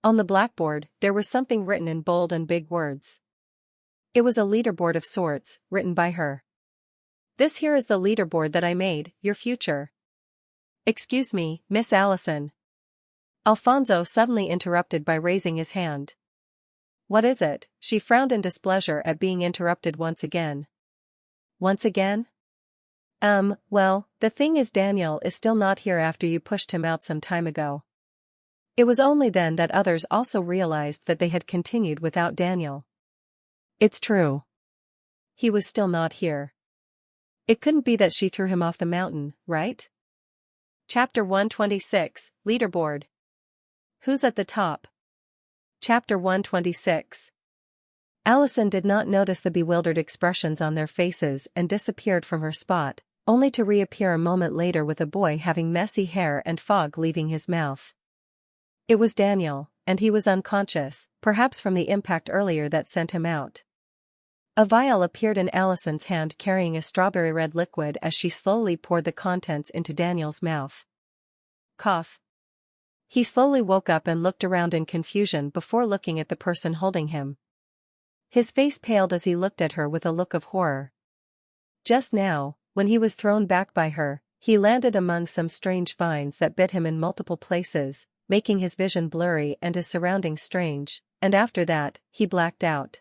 On the blackboard, there was something written in bold and big words. It was a leaderboard of sorts, written by her. This here is the leaderboard that I made, your future. Excuse me, Miss Allison. Alfonso suddenly interrupted by raising his hand. What is it? She frowned in displeasure at being interrupted once again. Once again? Well, the thing is Daniel is still not here after you pushed him out some time ago. It was only then that others also realized that they had continued without Daniel. It's true. He was still not here. It couldn't be that she threw him off the mountain, right? Chapter 126, Leaderboard. Who's at the top? Chapter 126. Allison did not notice the bewildered expressions on their faces and disappeared from her spot, only to reappear a moment later with a boy having messy hair and fog leaving his mouth. It was Daniel, and he was unconscious, perhaps from the impact earlier that sent him out. A vial appeared in Allison's hand carrying a strawberry-red liquid as she slowly poured the contents into Daniel's mouth. Cough. He slowly woke up and looked around in confusion before looking at the person holding him. His face paled as he looked at her with a look of horror. Just now, when he was thrown back by her, he landed among some strange vines that bit him in multiple places, making his vision blurry and his surroundings strange, and after that, he blacked out.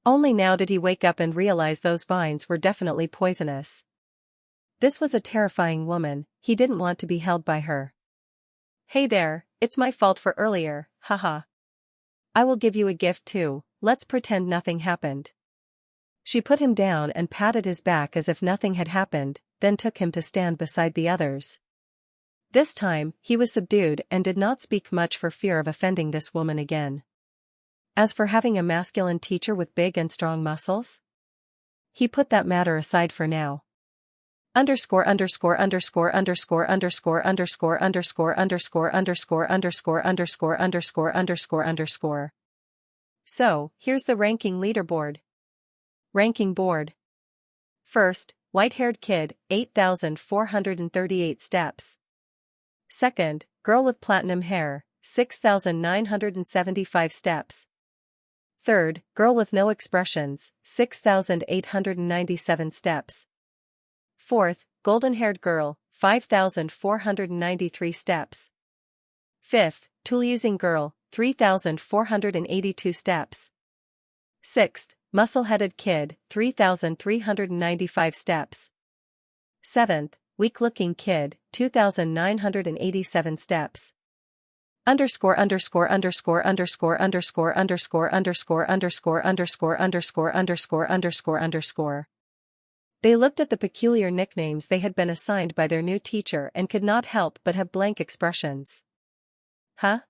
Only now did he wake up and realize those vines were definitely poisonous. This was a terrifying woman, he didn't want to be held by her. Hey there, it's my fault for earlier, haha. I will give you a gift too, let's pretend nothing happened. She put him down and patted his back as if nothing had happened, then took him to stand beside the others. This time, he was subdued and did not speak much for fear of offending this woman again. As for having a masculine teacher with big and strong muscles? He put that matter aside for now. Underscore. So, here's the ranking leaderboard. Ranking board. First, white-haired kid, 8,438 steps. Second, girl with platinum hair, 6,975 steps. Third, girl with no expressions, 6,897 steps. Fourth, golden-haired girl, 5,493 steps. Fifth, tool-using girl, 3,482 steps. Sixth, muscle-headed kid, 3,395 steps. Seventh, weak-looking kid, 2,987 steps. Underscore. They looked at the peculiar nicknames they had been assigned by their new teacher and could not help but have blank expressions. Huh?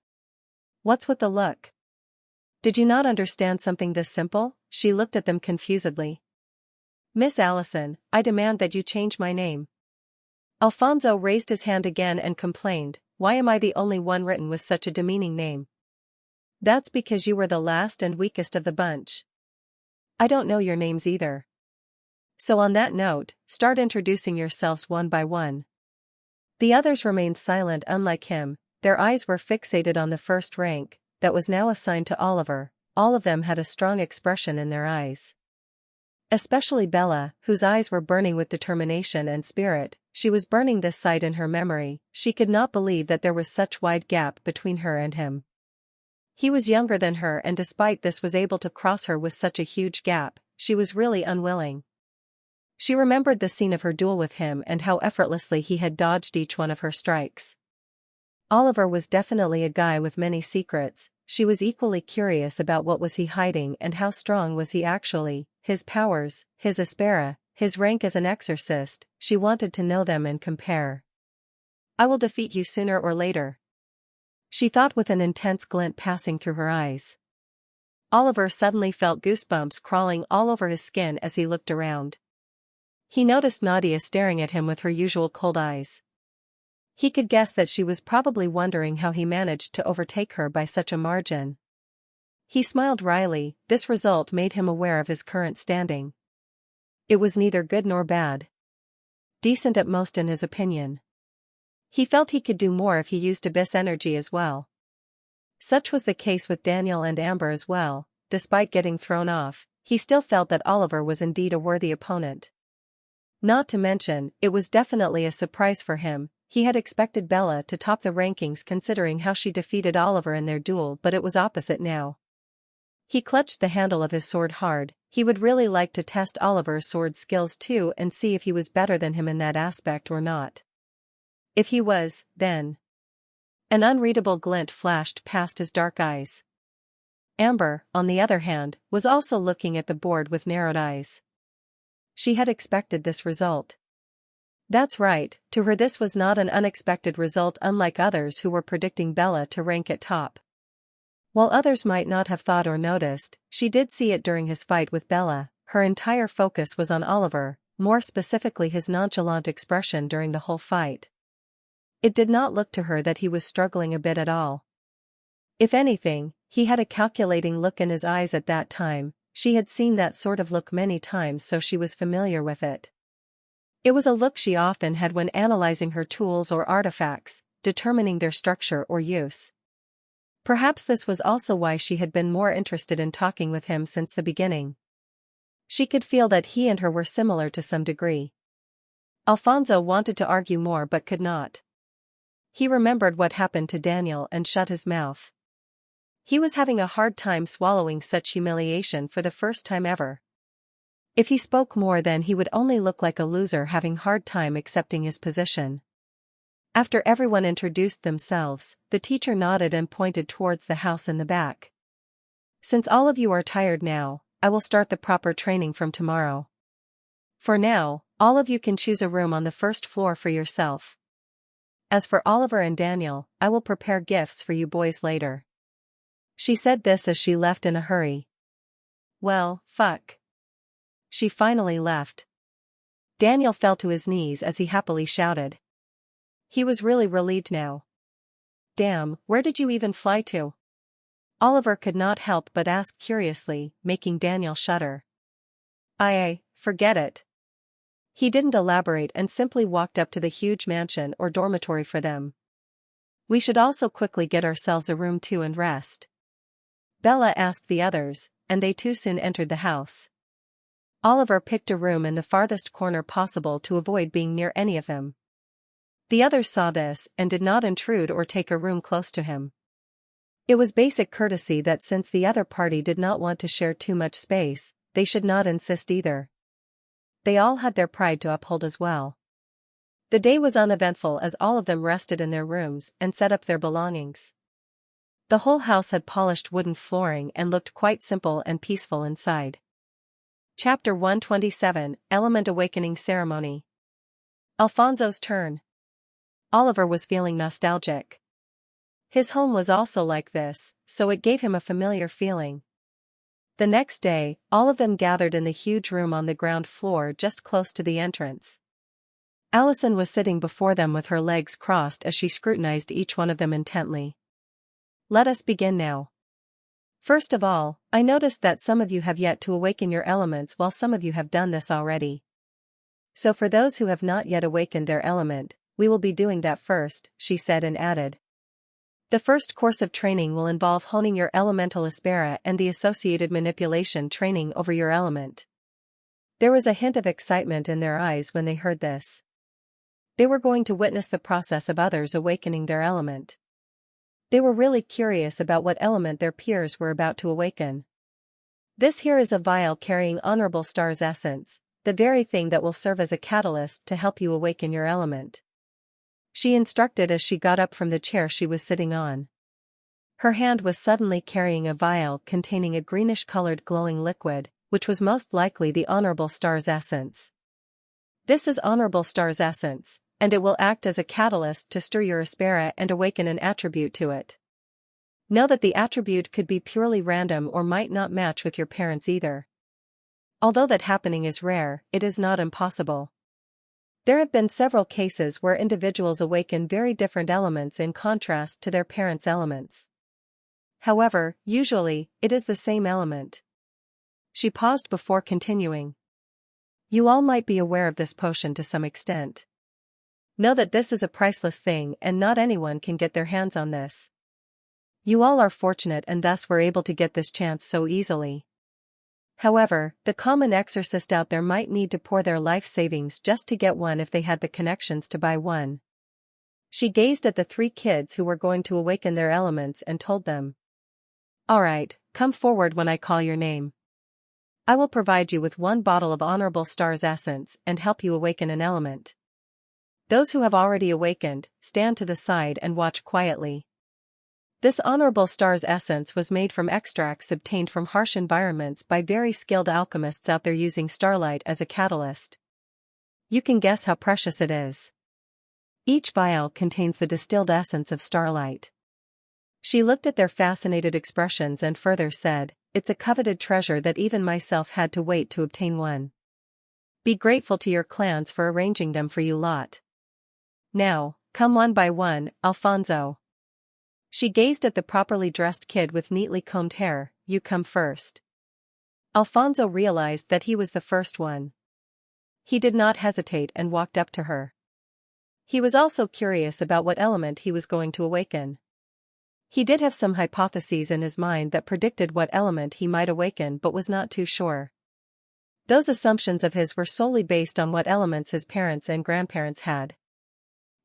What's with the look? Did you not understand something this simple? She looked at them confusedly. Miss Allison, I demand that you change my name. Alfonso raised his hand again and complained, why am I the only one written with such a demeaning name? That's because you were the last and weakest of the bunch. I don't know your names either. So on that note, start introducing yourselves one by one. The others remained silent unlike him, their eyes were fixated on the first rank, that was now assigned to Oliver. All of them had a strong expression in their eyes. Especially Bella, whose eyes were burning with determination and spirit, she was burning this sight in her memory, she could not believe that there was such wide gap between her and him. He was younger than her and despite this was able to cross her with such a huge gap, she was really unwilling. She remembered the scene of her duel with him and how effortlessly he had dodged each one of her strikes. Oliver was definitely a guy with many secrets, she was equally curious about what was he hiding and how strong was he actually, his powers, his aspera, his rank as an exorcist, she wanted to know them and compare. I will defeat you sooner or later. She thought with an intense glint passing through her eyes. Oliver suddenly felt goosebumps crawling all over his skin as he looked around. He noticed Nadia staring at him with her usual cold eyes. He could guess that she was probably wondering how he managed to overtake her by such a margin. He smiled wryly, this result made him aware of his current standing. It was neither good nor bad. Decent at most in his opinion. He felt he could do more if he used abyss energy as well. Such was the case with Daniel and Amber as well, despite getting thrown off, he still felt that Oliver was indeed a worthy opponent. Not to mention, it was definitely a surprise for him. He had expected Bella to top the rankings considering how she defeated Oliver in their duel, but it was opposite now. He clutched the handle of his sword hard, he would really like to test Oliver's sword skills too and see if he was better than him in that aspect or not. If he was, then. An unreadable glint flashed past his dark eyes. Amber, on the other hand, was also looking at the board with narrowed eyes. She had expected this result. That's right, to her this was not an unexpected result unlike others who were predicting Bella to rank at top. While others might not have thought or noticed, she did see it during his fight with Bella, her entire focus was on Oliver, more specifically his nonchalant expression during the whole fight. It did not look to her that he was struggling a bit at all. If anything, he had a calculating look in his eyes at that time. She had seen that sort of look many times, so she was familiar with it. It was a look she often had when analyzing her tools or artifacts, determining their structure or use. Perhaps this was also why she had been more interested in talking with him since the beginning. She could feel that he and her were similar to some degree. Alfonso wanted to argue more but could not. He remembered what happened to Daniel and shut his mouth. He was having a hard time swallowing such humiliation for the first time ever. If he spoke more, then he would only look like a loser having hard time accepting his position. After everyone introduced themselves, the teacher nodded and pointed towards the house in the back. Since all of you are tired now, I will start the proper training from tomorrow. For now, all of you can choose a room on the first floor for yourself. As for Oliver and Daniel, I will prepare gifts for you boys later. She said this as she left in a hurry. Well, fuck. She finally left. Daniel fell to his knees as he happily shouted. He was really relieved now. Damn, where did you even fly to? Oliver could not help but ask curiously, making Daniel shudder. Forget it. He didn't elaborate and simply walked up to the huge mansion or dormitory for them. We should also quickly get ourselves a room too and rest. Bella asked the others, and they too soon entered the house. Oliver picked a room in the farthest corner possible to avoid being near any of them. The others saw this and did not intrude or take a room close to him. It was basic courtesy that since the other party did not want to share too much space, they should not insist either. They all had their pride to uphold as well. The day was uneventful as all of them rested in their rooms and set up their belongings. The whole house had polished wooden flooring and looked quite simple and peaceful inside. Chapter 127, Element Awakening Ceremony. Alfonso's turn. Oliver was feeling nostalgic. His home was also like this, so it gave him a familiar feeling. The next day, all of them gathered in the huge room on the ground floor just close to the entrance. Allison was sitting before them with her legs crossed as she scrutinized each one of them intently. Let us begin now. First of all, I noticed that some of you have yet to awaken your elements while some of you have done this already. So for those who have not yet awakened their element, we will be doing that first, she said and added. The first course of training will involve honing your elemental aspera and the associated manipulation training over your element. There was a hint of excitement in their eyes when they heard this. They were going to witness the process of others awakening their element. They were really curious about what element their peers were about to awaken. This here is a vial carrying Honorable Star's essence, the very thing that will serve as a catalyst to help you awaken your element. She instructed as she got up from the chair she was sitting on. Her hand was suddenly carrying a vial containing a greenish-colored glowing liquid, which was most likely the Honorable Star's essence. This is Honorable Star's essence, and it will act as a catalyst to stir your aspera and awaken an attribute to it. Know that the attribute could be purely random or might not match with your parents either. Although that happening is rare, it is not impossible. There have been several cases where individuals awaken very different elements in contrast to their parents' elements. However, usually, it is the same element. She paused before continuing. You all might be aware of this potion to some extent. Know that this is a priceless thing and not anyone can get their hands on this. You all are fortunate and thus were able to get this chance so easily. However, the common exorcist out there might need to pour their life savings just to get one if they had the connections to buy one. She gazed at the 3 kids who were going to awaken their elements and told them. Alright, come forward when I call your name. I will provide you with 1 bottle of Honorable Star's essence and help you awaken an element. Those who have already awakened, stand to the side and watch quietly. This Honorable Star's essence was made from extracts obtained from harsh environments by very skilled alchemists out there using starlight as a catalyst. You can guess how precious it is. Each vial contains the distilled essence of starlight. She looked at their fascinated expressions and further said, It's a coveted treasure that even myself had to wait to obtain one. Be grateful to your clans for arranging them for you lot. Now, come one by one, Alfonso. She gazed at the properly dressed kid with neatly combed hair. You come first. Alfonso realized that he was the first one. He did not hesitate and walked up to her. He was also curious about what element he was going to awaken. He did have some hypotheses in his mind that predicted what element he might awaken but was not too sure. Those assumptions of his were solely based on what elements his parents and grandparents had.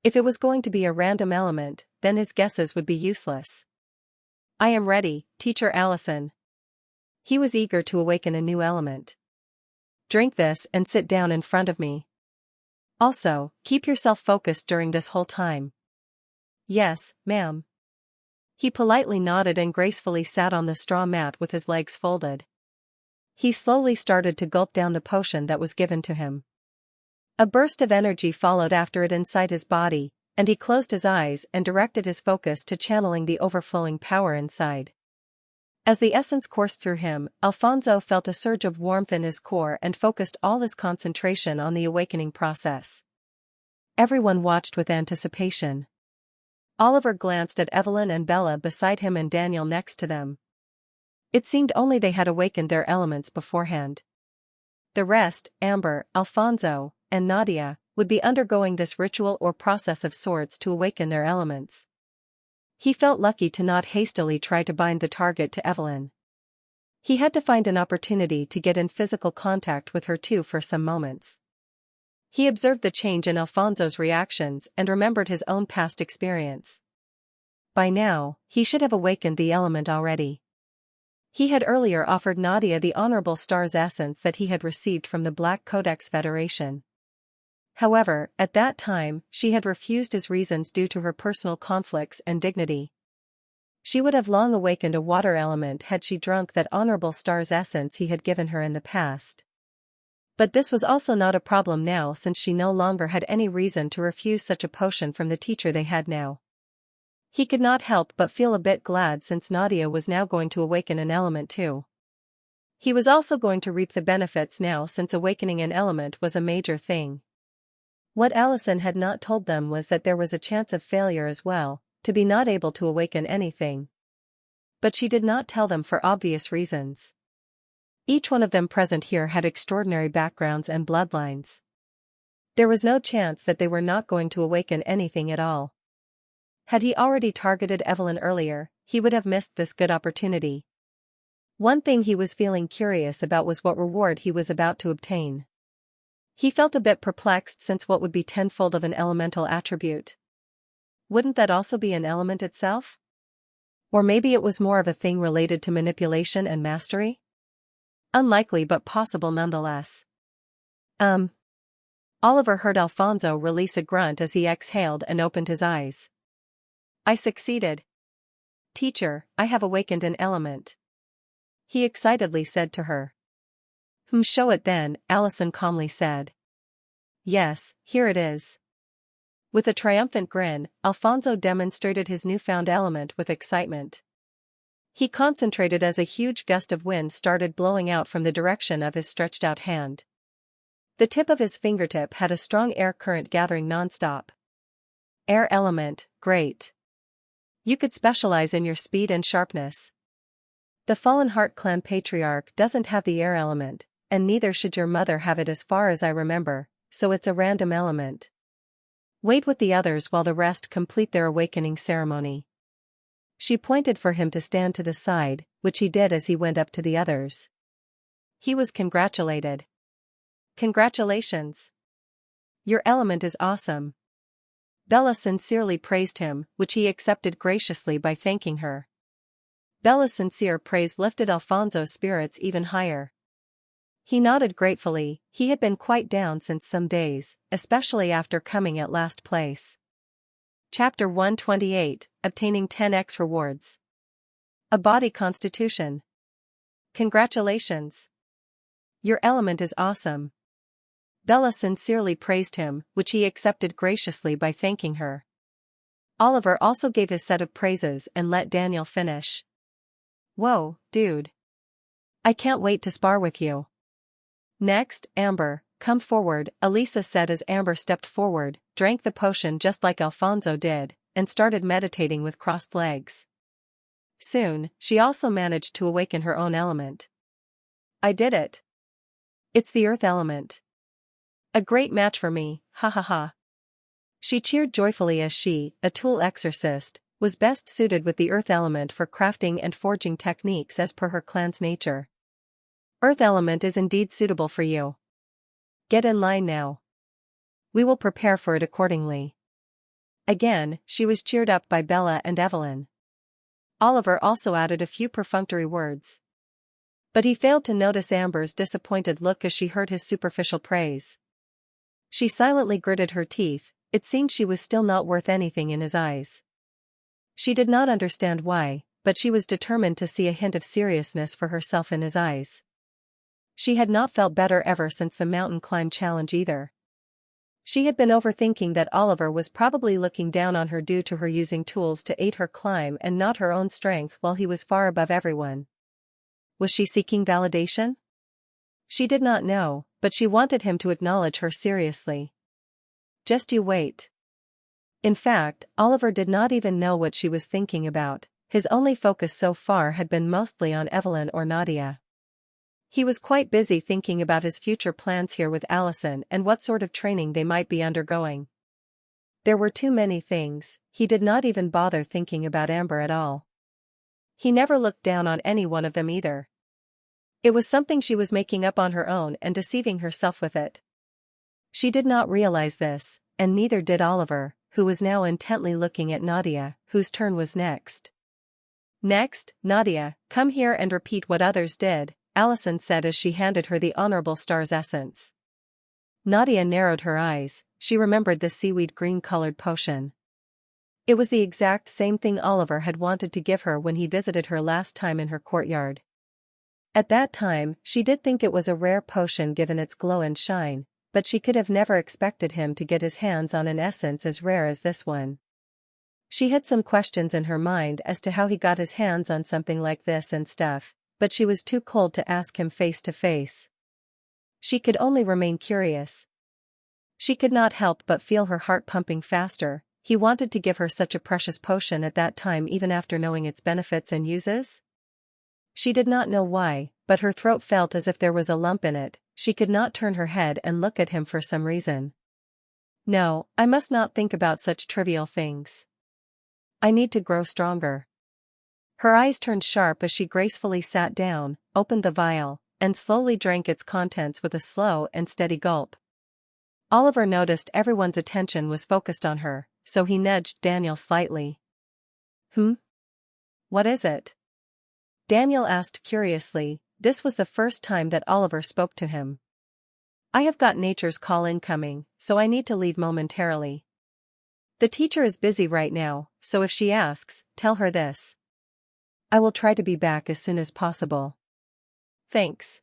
If it was going to be a random element, then his guesses would be useless. I am ready, Teacher Allison. He was eager to awaken a new element. Drink this and sit down in front of me. Also, keep yourself focused during this whole time. Yes, ma'am. He politely nodded and gracefully sat on the straw mat with his legs folded. He slowly started to gulp down the potion that was given to him. A burst of energy followed after it inside his body, and he closed his eyes and directed his focus to channeling the overflowing power inside. As the essence coursed through him, Alfonso felt a surge of warmth in his core and focused all his concentration on the awakening process. Everyone watched with anticipation. Oliver glanced at Evelyn and Bella beside him and Daniel next to them. It seemed only they had awakened their elements beforehand. The rest, Amber, Alfonso, and Nadia, would be undergoing this ritual or process of sorts to awaken their elements. He felt lucky to not hastily try to bind the target to Evelyn. He had to find an opportunity to get in physical contact with her too for some moments. He observed the change in Alfonso's reactions and remembered his own past experience. By now, he should have awakened the element already. He had earlier offered Nadia the Honorable Star's essence that he had received from the Black Codex Federation. However, at that time, she had refused his reasons due to her personal conflicts and dignity. She would have long awakened a water element had she drunk that Honorable Star's essence he had given her in the past. But this was also not a problem now since she no longer had any reason to refuse such a potion from the teacher they had now. He could not help but feel a bit glad since Nadia was now going to awaken an element too. He was also going to reap the benefits now since awakening an element was a major thing. What Allison had not told them was that there was a chance of failure as well, to be not able to awaken anything. But she did not tell them for obvious reasons. Each one of them present here had extraordinary backgrounds and bloodlines. There was no chance that they were not going to awaken anything at all. Had he already targeted Evelyn earlier, he would have missed this good opportunity. One thing he was feeling curious about was what reward he was about to obtain. He felt a bit perplexed since what would be tenfold of an elemental attribute? Wouldn't that also be an element itself? Or maybe it was more of a thing related to manipulation and mastery? Unlikely but possible nonetheless. Oliver heard Alfonso release a grunt as he exhaled and opened his eyes. I succeeded. Teacher, I have awakened an element. He excitedly said to her. Show it then, Allison calmly said. Yes, here it is. With a triumphant grin, Alfonso demonstrated his newfound element with excitement. He concentrated as a huge gust of wind started blowing out from the direction of his stretched out hand. The tip of his fingertip had a strong air current gathering nonstop. Air element, great. You could specialize in your speed and sharpness. The Fallen Heart Clan patriarch doesn't have the air element, and neither should your mother have it as far as I remember, so it's a random element. Wait with the others while the rest complete their awakening ceremony. She pointed for him to stand to the side, which he did as he went up to the others. He was congratulated. Congratulations. Your element is awesome. Bella sincerely praised him, which he accepted graciously by thanking her. Bella's sincere praise lifted Alfonso's spirits even higher. He nodded gratefully. He had been quite down since some days, especially after coming at last place. Chapter 128, Obtaining 10x Rewards. A Body Constitution. Congratulations. Your element is awesome. Bella sincerely praised him, which he accepted graciously by thanking her. Oliver also gave his set of praises and let Daniel finish. Whoa, dude. I can't wait to spar with you. Next, Amber, come forward, Elisa said as Amber stepped forward, drank the potion just like Alfonso did, and started meditating with crossed legs. Soon, she also managed to awaken her own element. I did it. It's the earth element. A great match for me, ha ha ha. She cheered joyfully as she, a tool exorcist, was best suited with the earth element for crafting and forging techniques as per her clan's nature. Earth element is indeed suitable for you. Get in line now. We will prepare for it accordingly. Again, she was cheered up by Bella and Evelyn. Oliver also added a few perfunctory words. But he failed to notice Amber's disappointed look as she heard his superficial praise. She silently gritted her teeth. It seemed she was still not worth anything in his eyes. She did not understand why, but she was determined to see a hint of seriousness for herself in his eyes. She had not felt better ever since the mountain climb challenge either. She had been overthinking that Oliver was probably looking down on her due to her using tools to aid her climb and not her own strength while he was far above everyone. Was she seeking validation? She did not know, but she wanted him to acknowledge her seriously. Just you wait. In fact, Oliver did not even know what she was thinking about. His only focus so far had been mostly on Evelyn or Nadia. He was quite busy thinking about his future plans here with Allison and what sort of training they might be undergoing. There were too many things. He did not even bother thinking about Amber at all. He never looked down on any one of them either. It was something she was making up on her own and deceiving herself with it. She did not realize this, and neither did Oliver, who was now intently looking at Nadia, whose turn was next. Next, Nadia, come here and repeat what others did, Allison said as she handed her the Honorable Star's essence. Nadia narrowed her eyes. She remembered the seaweed green-colored potion. It was the exact same thing Oliver had wanted to give her when he visited her last time in her courtyard. At that time, she did think it was a rare potion given its glow and shine, but she could have never expected him to get his hands on an essence as rare as this one. She had some questions in her mind as to how he got his hands on something like this and stuff, but she was too cold to ask him face to face. She could only remain curious. She could not help but feel her heart pumping faster. He wanted to give her such a precious potion at that time even after knowing its benefits and uses? She did not know why, but her throat felt as if there was a lump in it. She could not turn her head and look at him for some reason. No, I must not think about such trivial things. I need to grow stronger. Her eyes turned sharp as she gracefully sat down, opened the vial, and slowly drank its contents with a slow and steady gulp. Oliver noticed everyone's attention was focused on her, so he nudged Daniel slightly. What is it? Daniel asked curiously. This was the first time that Oliver spoke to him. I have got nature's call incoming, so I need to leave momentarily. The teacher is busy right now, so if she asks, tell her this. I will try to be back as soon as possible. Thanks.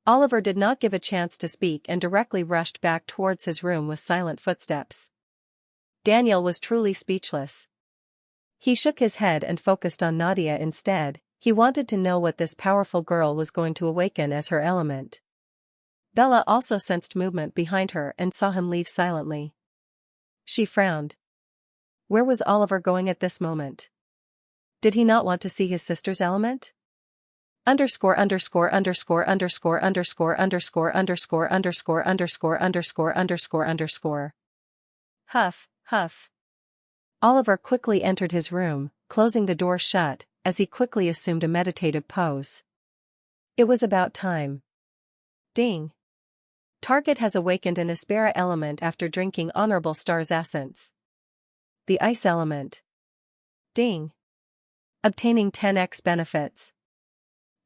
Oliver did not give a chance to speak and directly rushed back towards his room with silent footsteps. Daniel was truly speechless. He shook his head and focused on Nadia instead. He wanted to know what this powerful girl was going to awaken as her element. Bella also sensed movement behind her and saw him leave silently. She frowned. Where was Oliver going at this moment? Did he not want to see his sister's element? Underscore underscore underscore underscore underscore underscore underscore underscore underscore underscore underscore underscore. Huff, huff. Oliver quickly entered his room, closing the door shut, as he quickly assumed a meditative pose. It was about time. Ding. Target has awakened an Aspera element after drinking Honorable Star's essence. The ice element. Ding. Obtaining 10x benefits.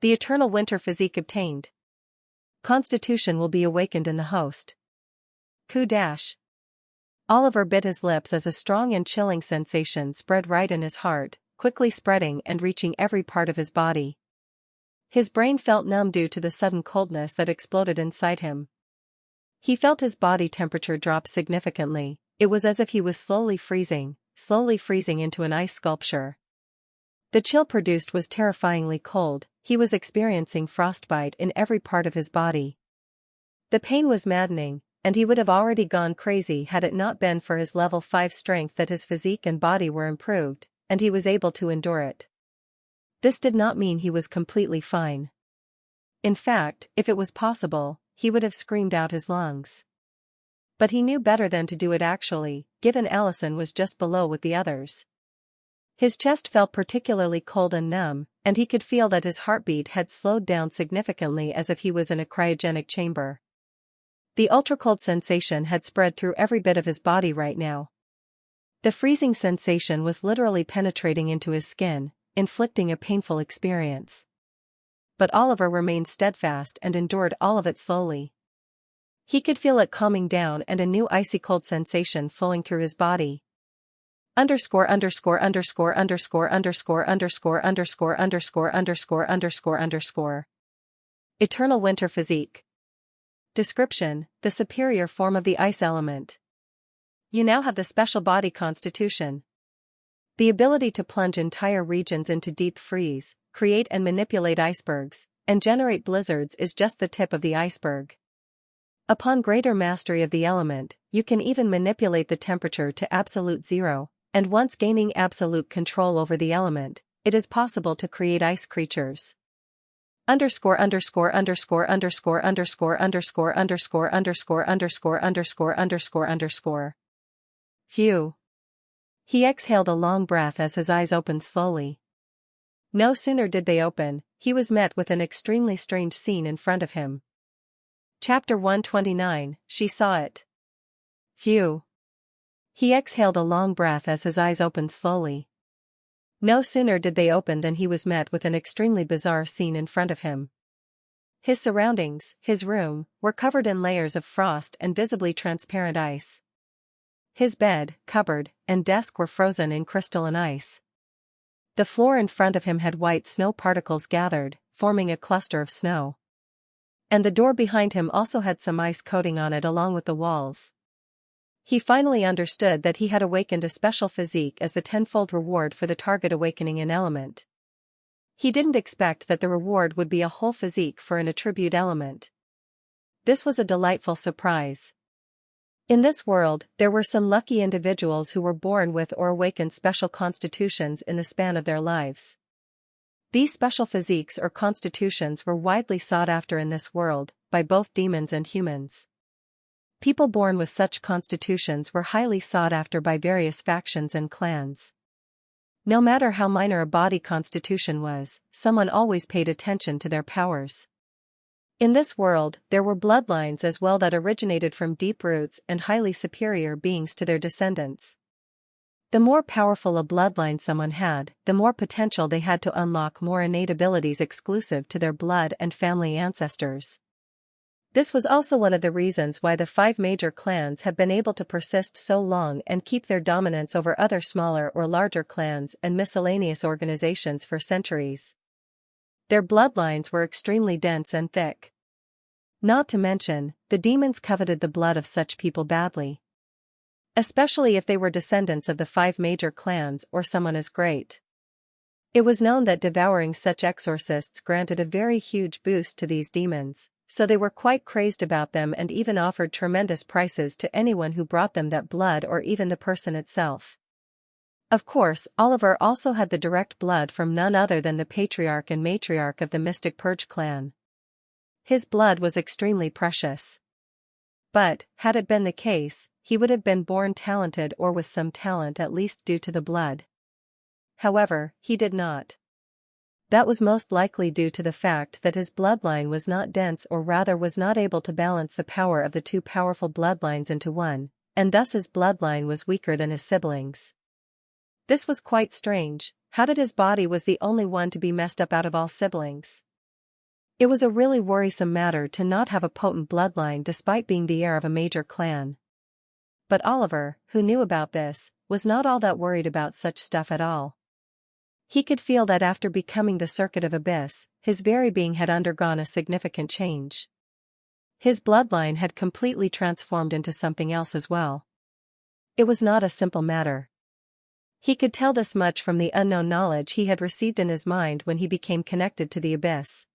The eternal winter physique obtained. Constitution will be awakened in the host. Coup dash. Oliver bit his lips as a strong and chilling sensation spread right in his heart, quickly spreading and reaching every part of his body. His brain felt numb due to the sudden coldness that exploded inside him. He felt his body temperature drop significantly. It was as if he was slowly freezing into an ice sculpture. The chill produced was terrifyingly cold. He was experiencing frostbite in every part of his body. The pain was maddening, and he would have already gone crazy had it not been for his level 5 strength that his physique and body were improved, and he was able to endure it. This did not mean he was completely fine. In fact, if it was possible, he would have screamed out his lungs. But he knew better than to do it actually, given Allison was just below with the others. His chest felt particularly cold and numb, and he could feel that his heartbeat had slowed down significantly as if he was in a cryogenic chamber. The ultra-cold sensation had spread through every bit of his body right now. The freezing sensation was literally penetrating into his skin, inflicting a painful experience. But Oliver remained steadfast and endured all of it slowly. He could feel it calming down and a new icy cold sensation flowing through his body. Underscore underscore underscore underscore underscore underscore underscore underscore underscore underscore underscore. Eternal winter physique. Description: the superior form of the ice element. You now have the special body constitution. The ability to plunge entire regions into deep freeze, create and manipulate icebergs, and generate blizzards is just the tip of the iceberg. Upon greater mastery of the element, you can even manipulate the temperature to absolute zero, and once gaining absolute control over the element, it is possible to create ice creatures. Underscore underscore underscore underscore underscore underscore underscore underscore underscore underscore underscore underscore. Phew. He exhaled a long breath as his eyes opened slowly. No sooner did they open, he was met with an extremely strange scene in front of him. Chapter 129, She Saw It. Phew. He exhaled a long breath as his eyes opened slowly. No sooner did they open than he was met with an extremely bizarre scene in front of him. His surroundings, his room, were covered in layers of frost and visibly transparent ice. His bed, cupboard, and desk were frozen in crystalline ice. The floor in front of him had white snow particles gathered, forming a cluster of snow. And the door behind him also had some ice coating on it along with the walls. He finally understood that he had awakened a special physique as the tenfold reward for the target awakening an element. He didn't expect that the reward would be a whole physique for an attribute element. This was a delightful surprise. In this world, there were some lucky individuals who were born with or awakened special constitutions in the span of their lives. These special physiques or constitutions were widely sought after in this world, by both demons and humans. People born with such constitutions were highly sought after by various factions and clans. No matter how minor a body constitution was, someone always paid attention to their powers. In this world, there were bloodlines as well that originated from deep roots and highly superior beings to their descendants. The more powerful a bloodline someone had, the more potential they had to unlock more innate abilities exclusive to their blood and family ancestors. This was also one of the reasons why the 5 major clans have been able to persist so long and keep their dominance over other smaller or larger clans and miscellaneous organizations for centuries. Their bloodlines were extremely dense and thick. Not to mention, the demons coveted the blood of such people badly. Especially if they were descendants of the 5 major clans or someone as great. It was known that devouring such exorcists granted a very huge boost to these demons, so they were quite crazed about them and even offered tremendous prices to anyone who brought them that blood or even the person itself. Of course, Oliver also had the direct blood from none other than the patriarch and matriarch of the Mystic Purge clan. His blood was extremely precious. But, had it been the case, he would have been born talented or with some talent at least due to the blood. However, he did not. That was most likely due to the fact that his bloodline was not dense or rather was not able to balance the power of the 2 powerful bloodlines into one, and thus his bloodline was weaker than his siblings. This was quite strange. How did his body was the only one to be messed up out of all siblings? It was a really worrisome matter to not have a potent bloodline despite being the heir of a major clan. But Oliver, who knew about this, was not all that worried about such stuff at all. He could feel that after becoming the Circuit of Abyss, his very being had undergone a significant change. His bloodline had completely transformed into something else as well. It was not a simple matter. He could tell this much from the unknown knowledge he had received in his mind when he became connected to the Abyss.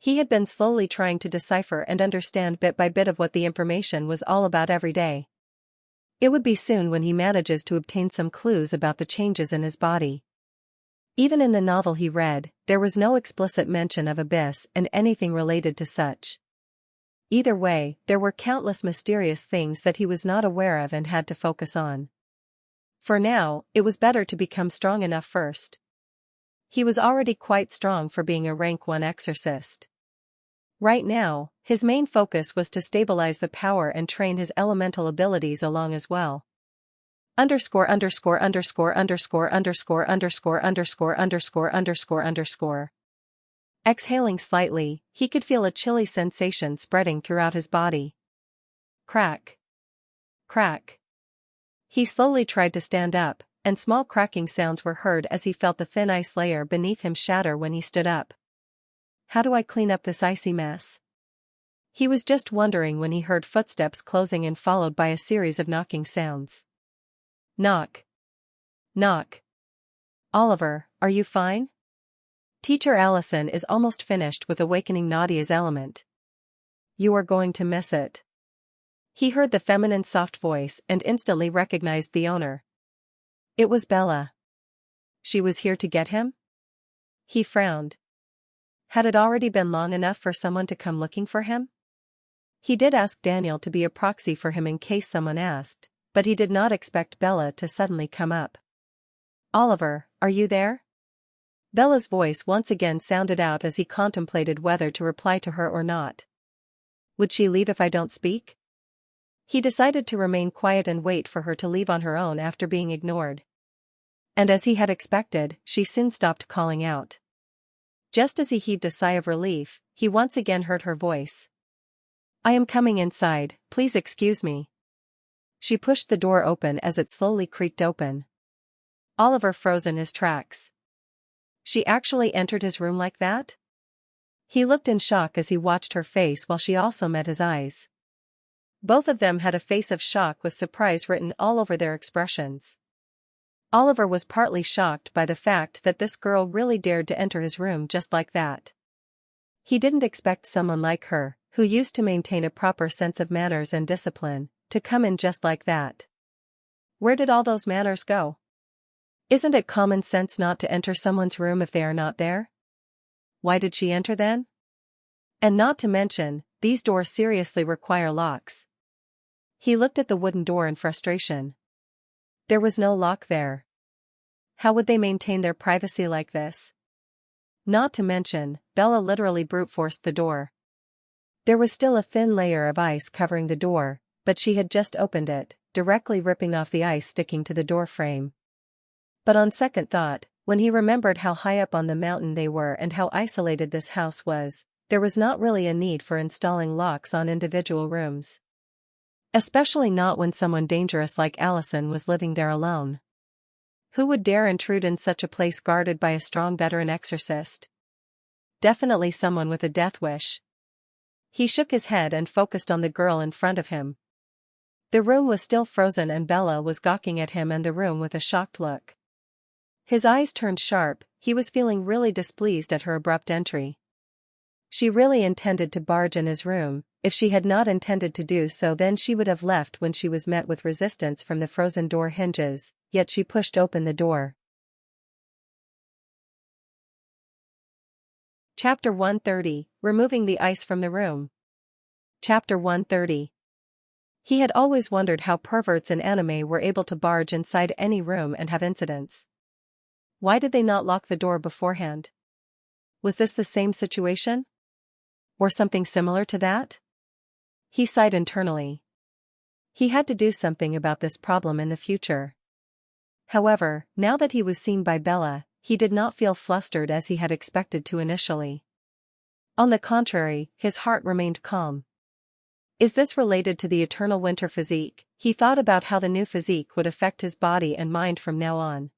He had been slowly trying to decipher and understand bit by bit of what the information was all about every day. It would be soon when he manages to obtain some clues about the changes in his body. Even in the novel he read, there was no explicit mention of abyss and anything related to such. Either way, there were countless mysterious things that he was not aware of and had to focus on. For now, it was better to become strong enough first. He was already quite strong for being a rank 1 exorcist. Right now, his main focus was to stabilize the power and train his elemental abilities along as well. Underscore. Exhaling slightly, he could feel a chilly sensation spreading throughout his body. Crack. Crack. He slowly tried to stand up, and small cracking sounds were heard as he felt the thin ice layer beneath him shatter when he stood up. How do I clean up this icy mess? He was just wondering when he heard footsteps closing in, followed by a series of knocking sounds. Knock. Knock. Oliver, are you fine? Teacher Allison is almost finished with awakening Nadia's element. You are going to miss it. He heard the feminine soft voice and instantly recognized the owner. It was Bella. She was here to get him? He frowned. Had it already been long enough for someone to come looking for him? He did ask Daniel to be a proxy for him in case someone asked, but he did not expect Bella to suddenly come up. Oliver, are you there? Bella's voice once again sounded out as he contemplated whether to reply to her or not. Would she leave if I don't speak? He decided to remain quiet and wait for her to leave on her own after being ignored. And as he had expected, she soon stopped calling out. Just as he heaved a sigh of relief, he once again heard her voice. I am coming inside, please excuse me. She pushed the door open as it slowly creaked open. Oliver froze in his tracks. She actually entered his room like that? He looked in shock as he watched her face while she also met his eyes. Both of them had a face of shock with surprise written all over their expressions. Oliver was partly shocked by the fact that this girl really dared to enter his room just like that. He didn't expect someone like her, who used to maintain a proper sense of manners and discipline, to come in just like that. Where did all those manners go? Isn't it common sense not to enter someone's room if they are not there? Why did she enter then? And not to mention, these doors seriously require locks. He looked at the wooden door in frustration. There was no lock there. How would they maintain their privacy like this? Not to mention, Bella literally brute forced the door. There was still a thin layer of ice covering the door, but she had just opened it, directly ripping off the ice sticking to the door frame. But on second thought, when he remembered how high up on the mountain they were and how isolated this house was, there was not really a need for installing locks on individual rooms. Especially not when someone dangerous like Allison was living there alone. Who would dare intrude in such a place guarded by a strong veteran exorcist? Definitely someone with a death wish. He shook his head and focused on the girl in front of him. The room was still frozen and Bella was gawking at him and the room with a shocked look. His eyes turned sharp, he was feeling really displeased at her abrupt entry. She really intended to barge in his room. If she had not intended to do so, then she would have left when she was met with resistance from the frozen door hinges, yet she pushed open the door. Chapter 130, Removing the Ice from the Room. Chapter 130. He had always wondered how perverts in anime were able to barge inside any room and have incidents. Why did they not lock the door beforehand? Was this the same situation? Or something similar to that? He sighed internally. He had to do something about this problem in the future. However, now that he was seen by Bella, he did not feel flustered as he had expected to initially. On the contrary, his heart remained calm. Is this related to the eternal winter physique? He thought about how the new physique would affect his body and mind from now on.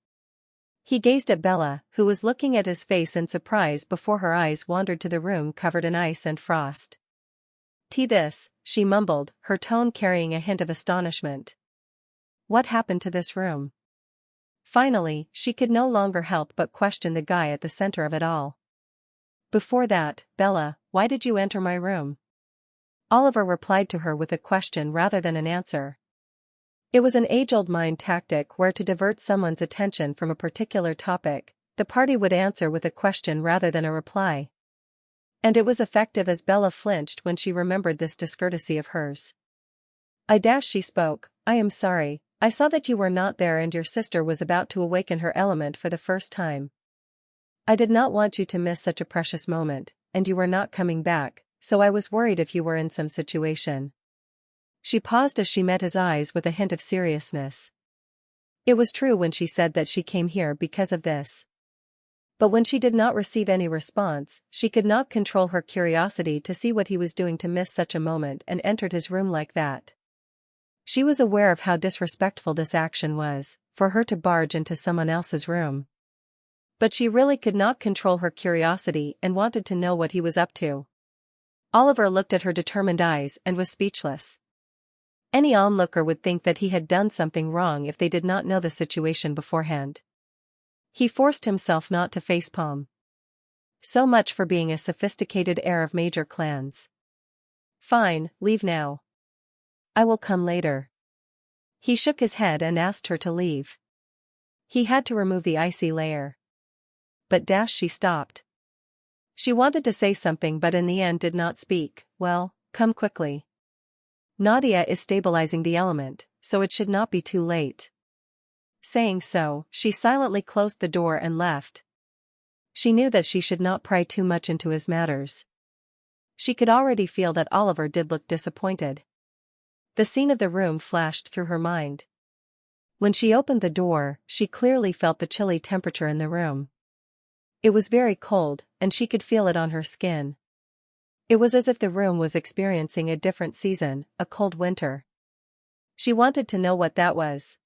He gazed at Bella, who was looking at his face in surprise before her eyes wandered to the room covered in ice and frost. This, she mumbled, her tone carrying a hint of astonishment. What happened to this room? Finally, she could no longer help but question the guy at the center of it all. Before that, Bella, why did you enter my room? Oliver replied to her with a question rather than an answer. It was an age-old mind tactic where to divert someone's attention from a particular topic, the party would answer with a question rather than a reply. And it was effective as Bella flinched when she remembered this discourtesy of hers. She spoke, I am sorry, I saw that you were not there and your sister was about to awaken her element for the first time. I did not want you to miss such a precious moment, and you were not coming back, so I was worried if you were in some situation. She paused as she met his eyes with a hint of seriousness. It was true when she said that she came here because of this. But when she did not receive any response, she could not control her curiosity to see what he was doing to miss such a moment and entered his room like that. She was aware of how disrespectful this action was, for her to barge into someone else's room. But she really could not control her curiosity and wanted to know what he was up to. Oliver looked at her determined eyes and was speechless. Any onlooker would think that he had done something wrong if they did not know the situation beforehand. He forced himself not to facepalm. So much for being a sophisticated heir of major clans. Fine, leave now. I will come later. He shook his head and asked her to leave. He had to remove the icy layer. But she stopped. She wanted to say something but in the end did not speak. Well, come quickly. Nadia is stabilizing the element, so it should not be too late. Saying so, she silently closed the door and left. She knew that she should not pry too much into his matters. She could already feel that Oliver did look disappointed. The scene of the room flashed through her mind. When she opened the door, she clearly felt the chilly temperature in the room. It was very cold, and she could feel it on her skin. It was as if the room was experiencing a different season, a cold winter. She wanted to know what that was.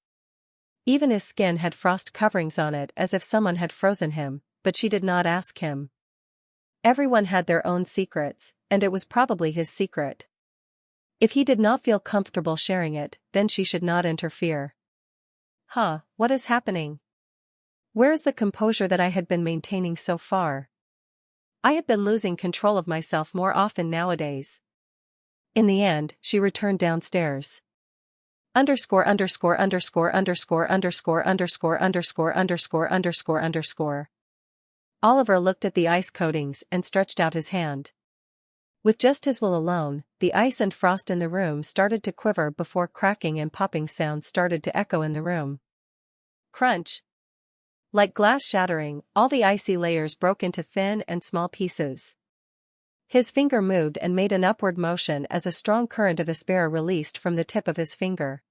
Even his skin had frost coverings on it as if someone had frozen him, but she did not ask him. Everyone had their own secrets, and it was probably his secret. If he did not feel comfortable sharing it, then she should not interfere. What is happening? Where is the composure that I had been maintaining so far? I have been losing control of myself more often nowadays. In the end, she returned downstairs. Underscore. Oliver looked at the ice coatings and stretched out his hand. With just his will alone, the ice and frost in the room started to quiver before cracking and popping sounds started to echo in the room. Crunch! Like glass shattering, all the icy layers broke into thin and small pieces. His finger moved and made an upward motion as a strong current of air released from the tip of his finger.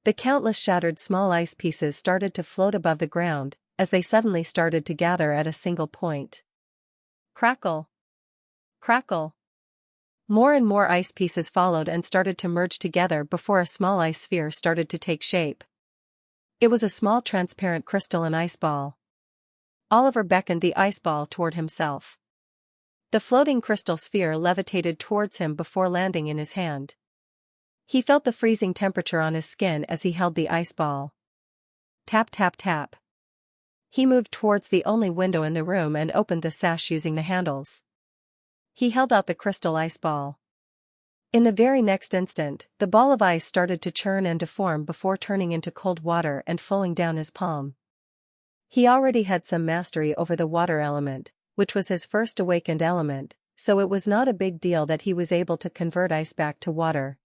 The countless shattered small ice pieces started to float above the ground, as they suddenly started to gather at a single point. Crackle! Crackle! More and more ice pieces followed and started to merge together before a small ice sphere started to take shape. It was a small transparent crystalline ice ball. Oliver beckoned the ice ball toward himself. The floating crystal sphere levitated towards him before landing in his hand. He felt the freezing temperature on his skin as he held the ice ball. Tap tap tap. He moved towards the only window in the room and opened the sash using the handles. He held out the crystal ice ball. In the very next instant, the ball of ice started to churn and deform before turning into cold water and flowing down his palm. He already had some mastery over the water element, which was his first awakened element, so it was not a big deal that he was able to convert ice back to water.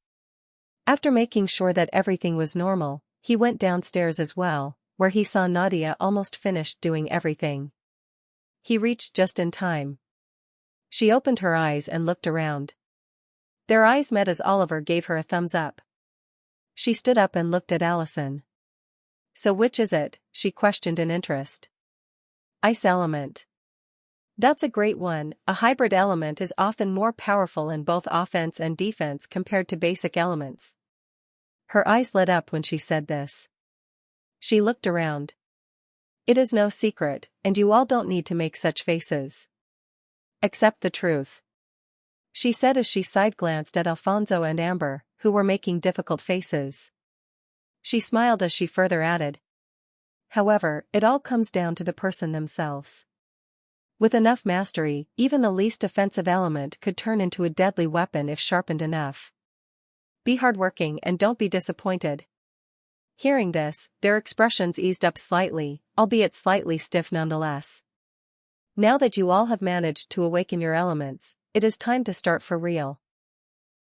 After making sure that everything was normal, he went downstairs as well, where he saw Nadia almost finished doing everything. He reached just in time. She opened her eyes and looked around. Their eyes met as Oliver gave her a thumbs up. She stood up and looked at Allison. So which is it? She questioned in interest. Ice element. That's a great one. A hybrid element is often more powerful in both offense and defense compared to basic elements. Her eyes lit up when she said this. She looked around. It is no secret, and you all don't need to make such faces. Accept the truth. She said as she side-glanced at Alfonso and Amber, who were making difficult faces. She smiled as she further added. However, it all comes down to the person themselves. With enough mastery, even the least offensive element could turn into a deadly weapon if sharpened enough. Be hardworking and don't be disappointed. Hearing this, their expressions eased up slightly, albeit slightly stiff nonetheless. Now that you all have managed to awaken your elements, it is time to start for real.